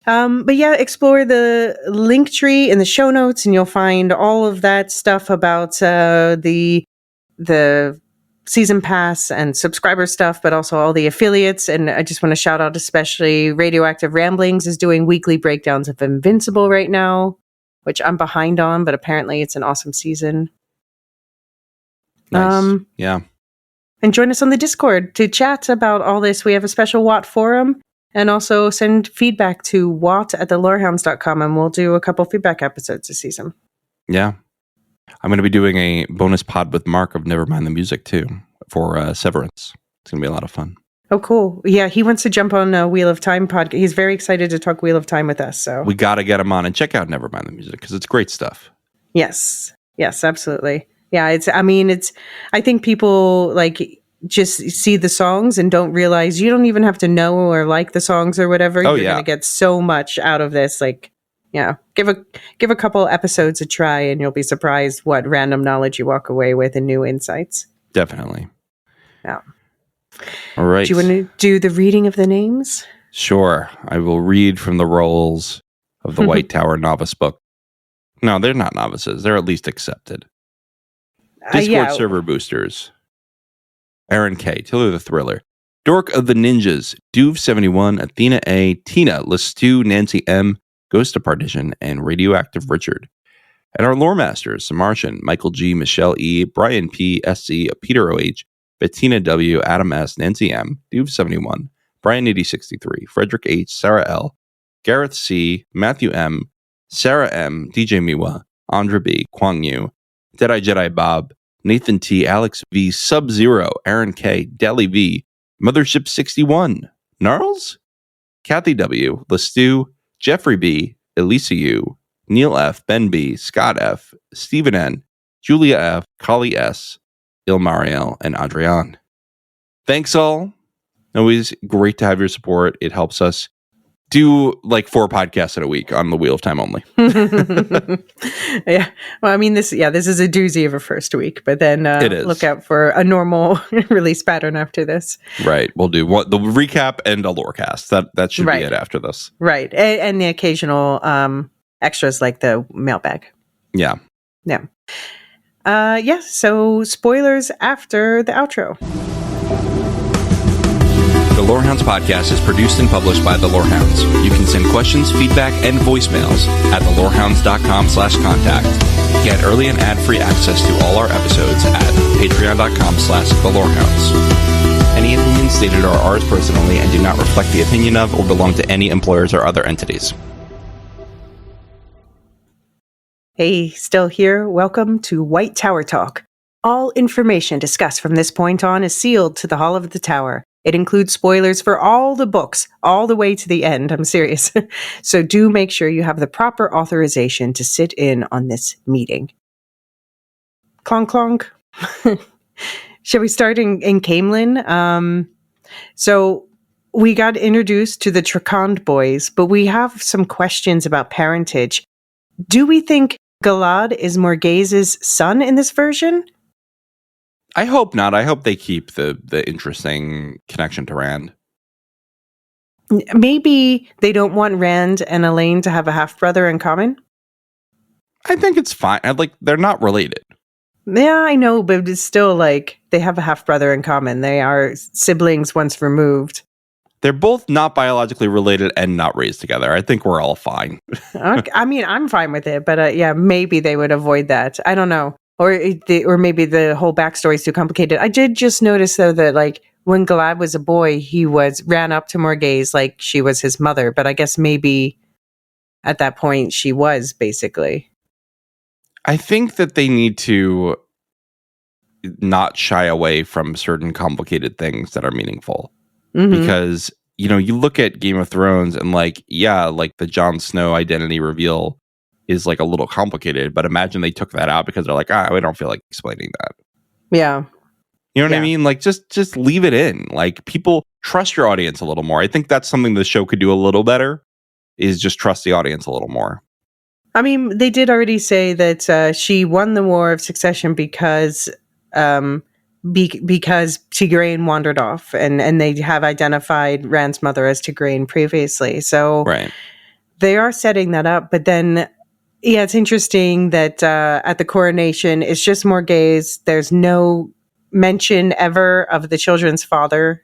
But yeah, explore the link tree in the show notes and you'll find all of that stuff about the season pass and subscriber stuff, but also all the affiliates. And I just want to shout out especially Radioactive Ramblings is doing weekly breakdowns of Invincible right now, which I'm behind on, but apparently it's an awesome season. Nice. Yeah. And join us on the Discord to chat about all this. We have a special Watt forum and also send feedback to watt@thelorehounds.com and we'll do a couple feedback episodes this season. Yeah. I'm going to be doing a bonus pod with Mark of Nevermind the Music too for Severance. It's going to be a lot of fun. Oh, cool. Yeah, he wants to jump on a Wheel of Time podcast. He's very excited to talk Wheel of Time with us. So we got to get him on and check out Nevermind the Music because it's great stuff. Yes, absolutely. Yeah, I think people just see the songs and don't realize you don't even have to know or like the songs or whatever. You're going to get so much out of this. Yeah, give a couple episodes a try and you'll be surprised what random knowledge you walk away with and new insights. Definitely. Yeah. All right. Do you want to do the reading of the names? Sure. I will read from the rolls of the White Tower novice book. No, they're not novices. They're at least accepted. Discord server boosters. Aaron K. Tiller the Thriller. Dork of the Ninjas. Duve71. Athena A. Tina. Listu. Nancy M. Ghost of Partition, and Radioactive Richard. And our lore masters, Martian, Michael G, Michelle E, Brian P, SC, Peter OH, Bettina W, Adam S, Nancy M, Duve71, Brian 8063, Frederick H, Sarah L, Gareth C, Matthew M, Sarah M, DJ Miwa, Andra B, Kwang Yu, Deadeye Jedi Bob, Nathan T, Alex V, Sub-Zero, Aaron K, Deli V, Mothership 61, Gnarls, Kathy W, Listu, Jeffrey B, Elysia U, Neil F, Ben B, Scott F, Stephen N, Julia F, Kali S, Ilmariel, and Adrian. Thanks all. Always great to have your support. It helps us do 4 podcasts in a week on the Wheel of Time only. Yeah. Well, I mean, this is a doozy of a first week, but then it is. Look out for a normal release pattern after this. Right. We'll do the recap and a lore cast. That should be it after this. Right. And the occasional extras like the mailbag. Yeah. Yeah. So spoilers after the outro. The Lorehounds podcast is produced and published by The Lorehounds. You can send questions, feedback, and voicemails at thelorehounds.com/contact. Get early and ad-free access to all our episodes at patreon.com/thelorehounds. Any opinions stated are ours personally and do not reflect the opinion of or belong to any employers or other entities. Hey, still here? Welcome to White Tower Talk. All information discussed from this point on is sealed to the Hall of the Tower. It includes spoilers for all the books, all the way to the end. I'm serious. So do make sure you have the proper authorization to sit in on this meeting. Clonk, clonk. Shall we start in Camelin? So we got introduced to the Trakand boys, but we have some questions about parentage. Do we think Galad is Morghase's son in this version? I hope not. I hope they keep the interesting connection to Rand. Maybe they don't want Rand and Elaine to have a half-brother in common? I think it's fine. They're not related. Yeah, I know, but it's still like they have a half-brother in common. They are siblings once removed. They're both not biologically related and not raised together. I think we're all fine. Okay. I mean, I'm fine with it, but yeah, maybe they would avoid that. I don't know. Or maybe the whole backstory is too complicated. I did just notice, though, that like when Galad was a boy, he ran up to Morghese like she was his mother. But I guess maybe at that point she was, basically. I think that they need to not shy away from certain complicated things that are meaningful. Because, you look at Game of Thrones and the Jon Snow identity reveal is like a little complicated, but imagine they took that out because they're like, we don't feel like explaining that. Yeah. You know what I mean? Like, just leave it in. Like, people trust your audience a little more. I think that's something the show could do a little better, is just trust the audience a little more. I mean, they did already say that she won the War of Succession because Tigraine wandered off, and they have identified Rand's mother as Tigraine previously. So they are setting that up. But then, yeah, it's interesting that at the coronation, it's just Morghese. There's no mention ever of the children's father.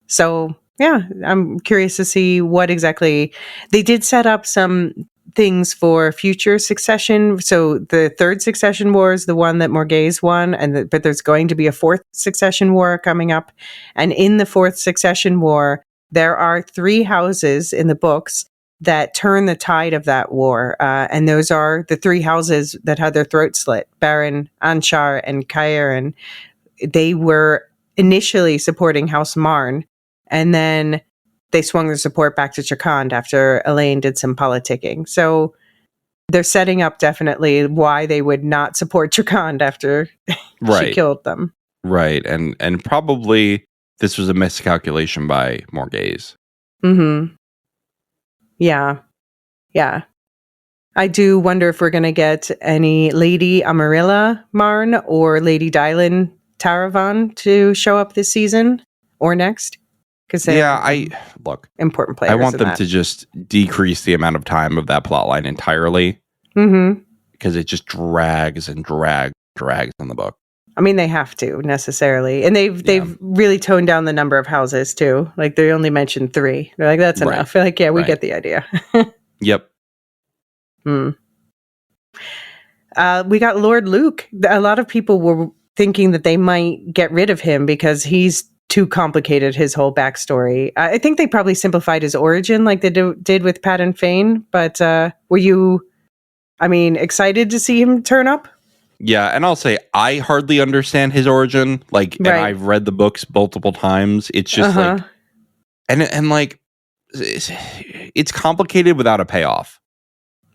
So, yeah, I'm curious to see what exactly they did set up some things for future succession. So the third succession war is the one that Morghese won, but there's going to be a fourth succession war coming up. And in the fourth succession war, there are 3 houses in the books that turn the tide of that war. And those are the 3 houses that had their throats slit: Baron, Anshar, and Cairn. They were initially supporting House Marn, and then they swung their support back to Chakand after Elaine did some politicking. So they're setting up definitely why they would not support Chakand after she killed them. Right. And probably this was a miscalculation by Morghese. Yeah. Yeah. I do wonder if we're going to get any Lady Amarilla Marn or Lady Dylan Taravan to show up this season or next. Important players. I want them to just decrease the amount of time of that plot line entirely. Because it just drags and drags in the book. I mean, they have to necessarily, and they've really toned down the number of houses too. Like they only mentioned 3. They're like, that's enough. Like, yeah, we get the idea. Yep. We got Lord Luke. A lot of people were thinking that they might get rid of him because he's too complicated, his whole backstory. I think they probably simplified his origin like they did with Pat and Fane. But were you, excited to see him turn up? Yeah, and I'll say I hardly understand his origin. And I've read the books multiple times. It's just it's complicated without a payoff.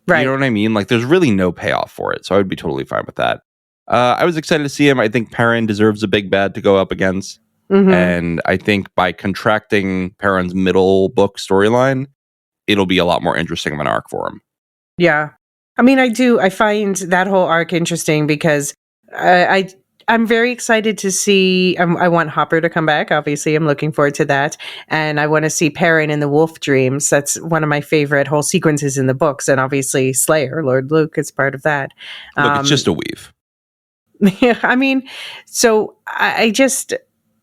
Right. You know what I mean? Like, there's really no payoff for it. So I would be totally fine with that. I was excited to see him. I think Perrin deserves a big bad to go up against. And I think by contracting Perrin's middle book storyline, it'll be a lot more interesting of an arc for him. Yeah. I find that whole arc interesting because I'm very excited to see, I want Hopper to come back. Obviously, I'm looking forward to that. And I want to see Perrin in the Wolf Dreams. That's one of my favorite whole sequences in the books. And obviously Slayer, Lord Luke, is part of that. Look, it's just a weave. Yeah, so I just...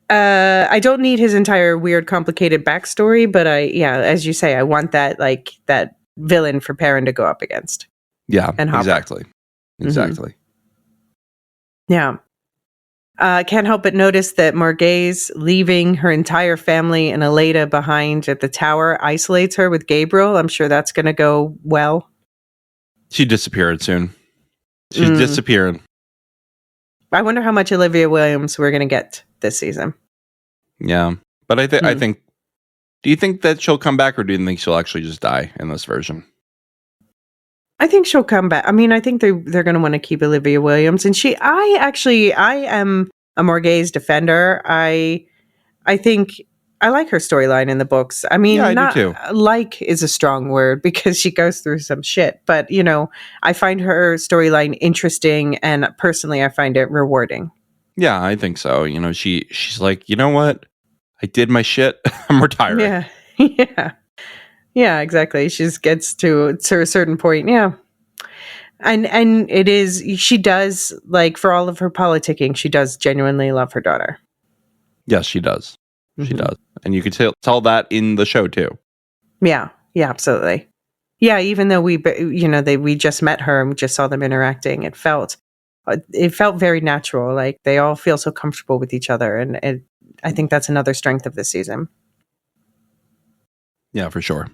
I don't need his entire weird, complicated backstory, but as you say, I want that villain for Perrin to go up against. Yeah, and exactly. Yeah. Can't help but notice that Morghese leaving her entire family and Elaida behind at the tower isolates her with Gabriel. I'm sure that's going to go well. She disappeared soon. She's disappeared. I wonder how much Olivia Williams we're going to get this season. Yeah, but I think. Do you think that she'll come back, or do you think she'll actually just die in this version? I think she'll come back. I think they're going to want to keep Olivia Williams, and I am a Morghese defender. I think I like her storyline in the books. I mean, Yeah, I do not too. like is a strong word because she goes through some shit, but I find her storyline interesting, and personally, I find it rewarding. Yeah, I think so. She's like, you know what? I did my shit. I'm retiring. Yeah, yeah, yeah, exactly. She just gets to a certain point. Yeah, and it is she does like for all of her politicking, she does genuinely love her daughter. Yes, she does. She Hmm. does. And you can tell that in the show too. Yeah, yeah, absolutely. Yeah, even though we just met her and we just saw them interacting, it felt very natural. Like they all feel so comfortable with each other, and I think that's another strength of this season. Yeah, for sure.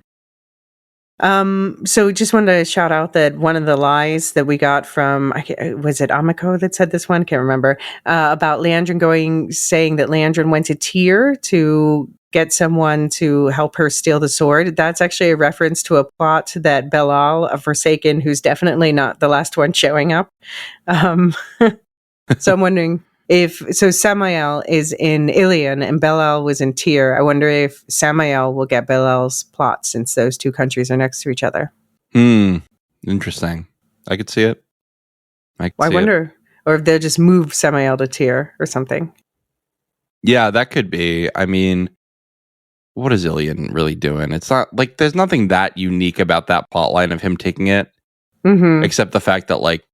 So just wanted to shout out that one of the lies that we got from, was it Amiko that said this one? Can't remember, about Leandrin saying that Leandrin went to Tyr to get someone to help her steal the sword. That's actually a reference to a plot that Belal, a Forsaken, who's definitely not the last one showing up. Um, so I'm wondering so Samael is in Ilion and Belal was in Tyr. I wonder if Samael will get Belal's plot since those two countries are next to each other. Interesting. I could see it. I wonder, or if they'll just move Samael to Tyr or something. Yeah, that could be. I mean, what is Ilion really doing? It's not like there's nothing that unique about that plotline of him taking it, except the fact that like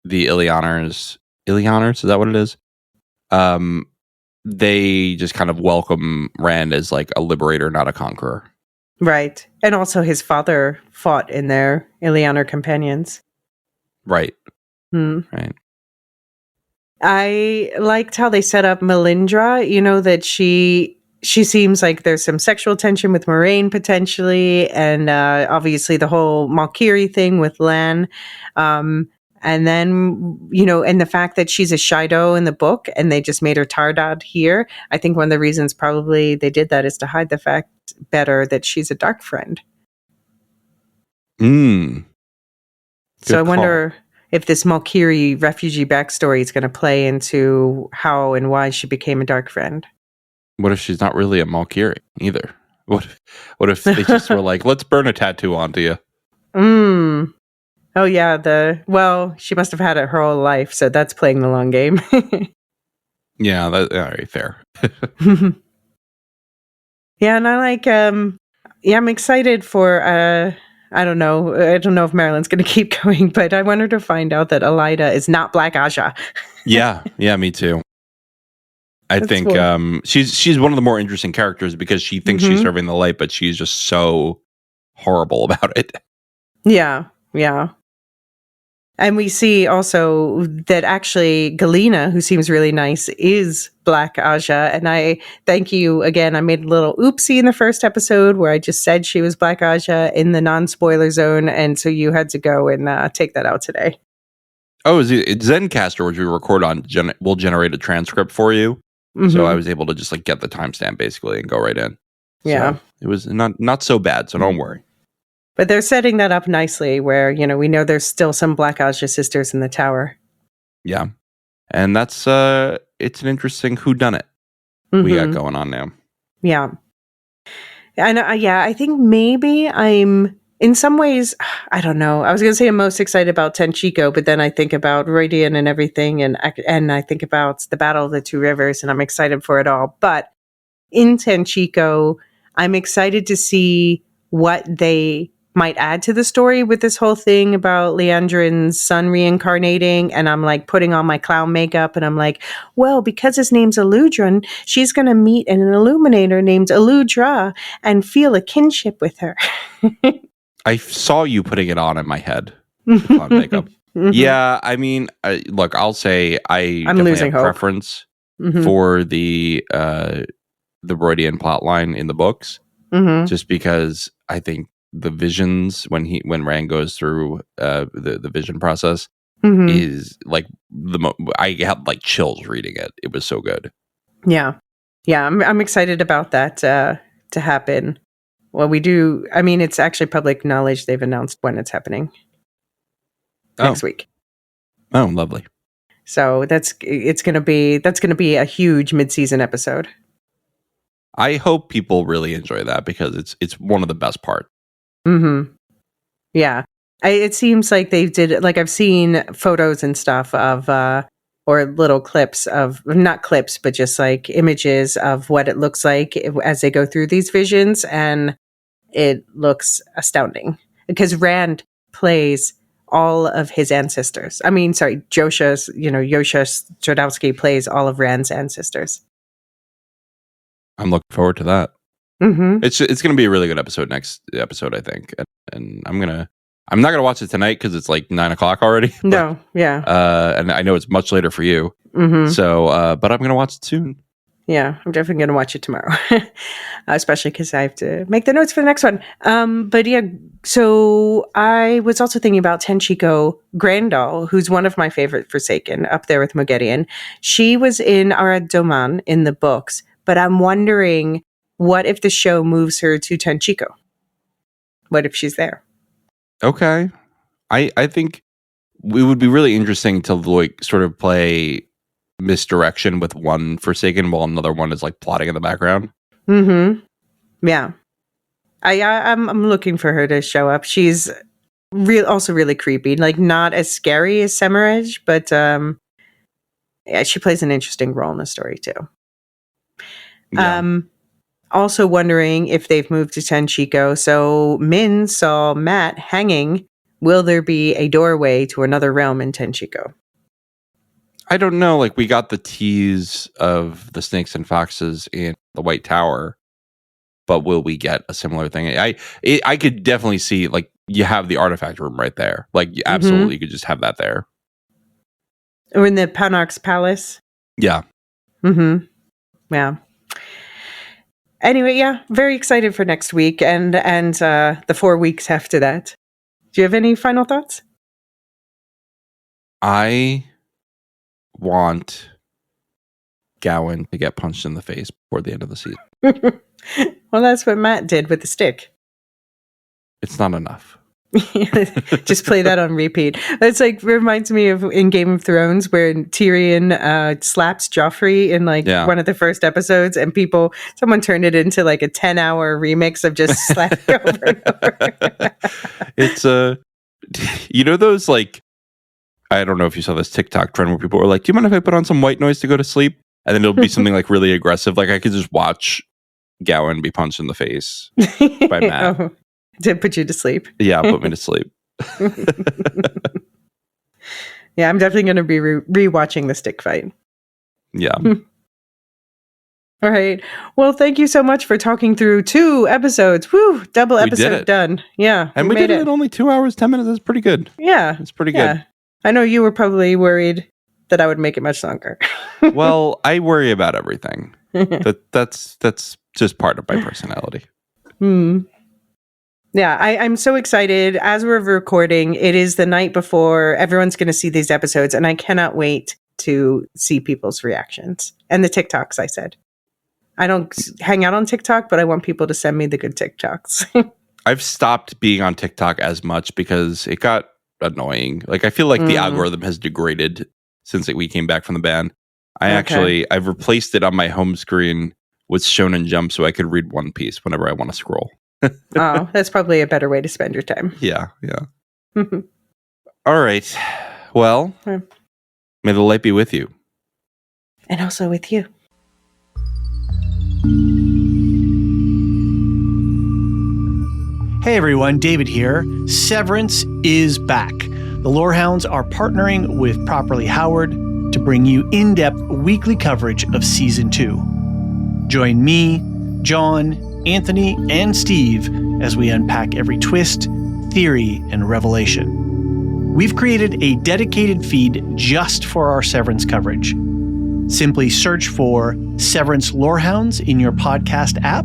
the Ilioners, is that what it is? They just kind of welcome Rand as like a liberator, not a conqueror. Right. And also his father fought in their Ilioner companions. Right. Right. I liked how they set up Melindra, that she seems like there's some sexual tension with Moraine potentially, and obviously the whole Malkiri thing with Lan. And then, and the fact that she's a Shido in the book and they just made her Tardad here. I think one of the reasons probably they did that is to hide the fact better that she's a dark friend. So I wonder if this Malkiri refugee backstory is going to play into how and why she became a dark friend. What if she's not really a Malkiri either? What if they just were like, let's burn a tattoo onto you? Oh yeah, she must have had it her whole life, so that's playing the long game. Yeah, all right, fair. Yeah, and I like I'm excited for I don't know if Marilyn's going to keep going, but I want her to find out that Elida is not Black Aja. Yeah, me too. I think cool. She's one of the more interesting characters because she thinks she's serving the light, but she's just so horrible about it. Yeah. And we see also that actually Galena, who seems really nice, is Black Aja. And I thank you again. I made a little oopsie in the first episode where I just said she was Black Aja in the non-spoiler zone. And so you had to go and take that out today. Oh, it's Zencaster, which we record on, will generate a transcript for you. So I was able to just like get the timestamp basically and go right in. Yeah. So it was not so bad. So don't worry. But they're setting that up nicely where, we know there's still some Black Aja sisters in the tower. Yeah. And that's, it's an interesting whodunit we got going on now. Yeah. And I think maybe I'm, in some ways, I don't know. I was going to say I'm most excited about Tenchiko, but then I think about Roydian and everything, and I think about the Battle of the Two Rivers, and I'm excited for it all. But in Tenchiko, I'm excited to see what they might add to the story with this whole thing about Leandrin's son reincarnating. And I'm like putting on my clown makeup and I'm like, well, because his name's Eludrin, she's going to meet an illuminator named Eludra and feel a kinship with her. I saw you putting it on in my head. Clown makeup. Yeah, I mean, look, I'll say I'm losing have preference for the Roydian plotline in the books, just because I think the visions when Rand goes through the vision process is like I had like chills reading it. It was so good. Yeah, I'm excited about that to happen. Well, we do. I mean, it's actually public knowledge. They've announced when it's happening next week. Oh, lovely. So that's going to be a huge mid-season episode. I hope people really enjoy that because it's one of the best parts. Mm-hmm. Yeah. It seems like they did it. Like I've seen photos and stuff of, or little clips of, not clips, but just like images of what it looks like as they go through these visions. And it looks astounding because Rand plays all of his ancestors. I mean, sorry, Yosha Stradowski plays all of Rand's ancestors. I'm looking forward to that. Mm-hmm. It's going to be a really good next episode, I think. And I'm not going to watch it tonight because it's like 9:00 already. But, No, yeah. And I know it's much later for you. Mm-hmm. So, but I'm going to watch it soon. Yeah, I'm definitely going to watch it tomorrow, especially because I have to make the notes for the next one. But yeah, so I was also thinking about Tenchiko Grandal, who's one of my favorite Forsaken, up there with Moghedien. She was in Arad Doman in the books, but I'm wondering, what if the show moves her to Tenchiko? What if she's there? Okay. I think it would be really interesting to like sort of play misdirection with one Forsaken while another one is like plotting in the background. Mm-hmm. Yeah. I'm looking for her to show up. She's also really creepy. Like not as scary as Semiraj, but yeah, she plays an interesting role in the story too. Yeah. Also wondering if they've moved to Tenchiko. So Min saw Mat hanging. Will there be a doorway to another realm in Tenchiko? I don't know. Like we got the tease of the snakes and foxes in the White Tower, but will we get a similar thing? I could definitely see like you have the artifact room right there. Like you absolutely could just have that there. Or in the Panarch's palace. Yeah. Mm-hmm. Yeah. Anyway, yeah, very excited for next week and the 4 weeks after that. Do you have any final thoughts? I want Gowan to get punched in the face before the end of the season. Well, that's what Mat did with the stick. It's not enough. Just play that on repeat. It's like reminds me of in Game of Thrones where Tyrion slaps Joffrey in like one of the first episodes, and someone turned it into like a 10-hour remix of just slapping over and over. It's those like, I don't know if you saw this TikTok trend where people were like, "Do you mind if I put on some white noise to go to sleep?" And then it'll be something like really aggressive. Like I could just watch Gowan be punched in the face by Mat. Oh. To put you to sleep. Yeah, put me to sleep. Yeah, I'm definitely going to be rewatching the stick fight. Yeah. All right. Well, thank you so much for talking through 2 episodes. Woo! Double episode done. Yeah. And we did it in only 2 hours, 10 minutes. That's pretty good. Yeah. It's pretty good. I know you were probably worried that I would make it much longer. Well, I worry about everything. That's just part of my personality. Yeah, I'm so excited. As we're recording, it is the night before everyone's going to see these episodes, and I cannot wait to see people's reactions. And the TikToks, I said. I don't hang out on TikTok, but I want people to send me the good TikToks. I've stopped being on TikTok as much because it got annoying. Like, I feel like the algorithm has degraded since we came back from the ban. I've replaced it on my home screen with Shonen Jump so I could read One Piece whenever I want to scroll. Oh, that's probably a better way to spend your time. Yeah. All right. Well, may the light be with you. And also with you. Hey everyone, David here. Severance is back. The Lorehounds are partnering with Properly Howard to bring you in-depth weekly coverage of Season 2. Join me, John, Anthony, and Steve as we unpack every twist, theory, and revelation. We've created a dedicated feed just for our Severance coverage. Simply search for Severance Lorehounds in your podcast app,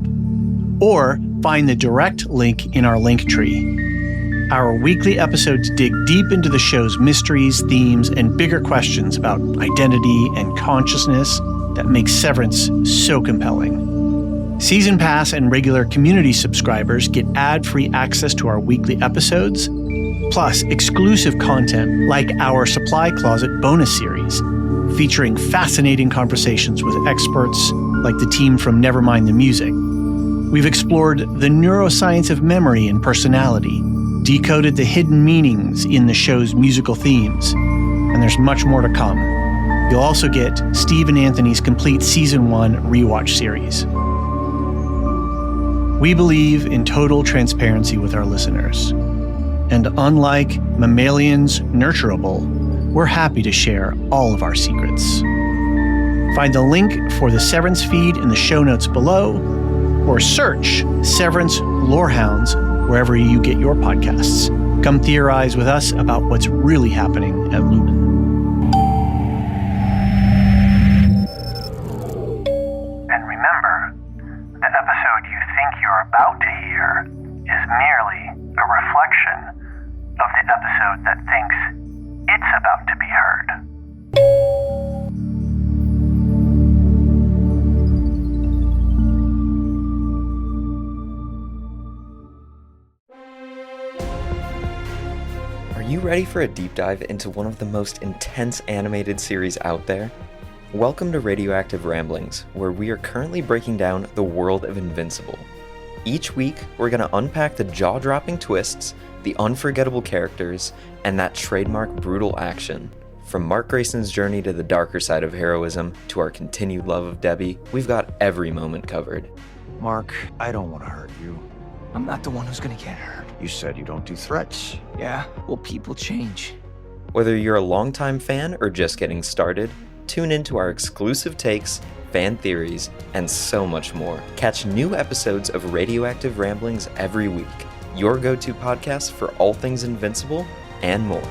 or find the direct link in our link tree. Our weekly episodes dig deep into the show's mysteries, themes, and bigger questions about identity and consciousness that makes Severance so compelling. Season Pass and regular community subscribers get ad-free access to our weekly episodes, plus exclusive content like our Supply Closet bonus series, featuring fascinating conversations with experts, like the team from Nevermind the Music. We've explored the neuroscience of memory and personality, decoded the hidden meanings in the show's musical themes, and there's much more to come. You'll also get Steve and Anthony's complete Season 1 rewatch series. We believe in total transparency with our listeners. And unlike mammalians nurturable, we're happy to share all of our secrets. Find the link for the Severance feed in the show notes below, or search Severance Lorehounds wherever you get your podcasts. Come theorize with us about what's really happening at Lumen. And remember, the episode you think you're about to hear is merely a reflection of the episode that thinks it's about to be heard. Are you ready for a deep dive into one of the most intense animated series out there? Welcome to Radioactive Ramblings, where we are currently breaking down the world of Invincible. Each week, we're going to unpack the jaw-dropping twists, the unforgettable characters, and that trademark brutal action. From Mark Grayson's journey to the darker side of heroism to our continued love of Debbie, we've got every moment covered. Mark, I don't want to hurt you. I'm not the one who's gonna get hurt. You said you don't do threats. Yeah, well, people change. Whether you're a longtime fan or just getting started, tune into our exclusive takes, fan theories, and so much more. Catch new episodes of Radioactive Ramblings every week, your go-to podcast for all things Invincible and more.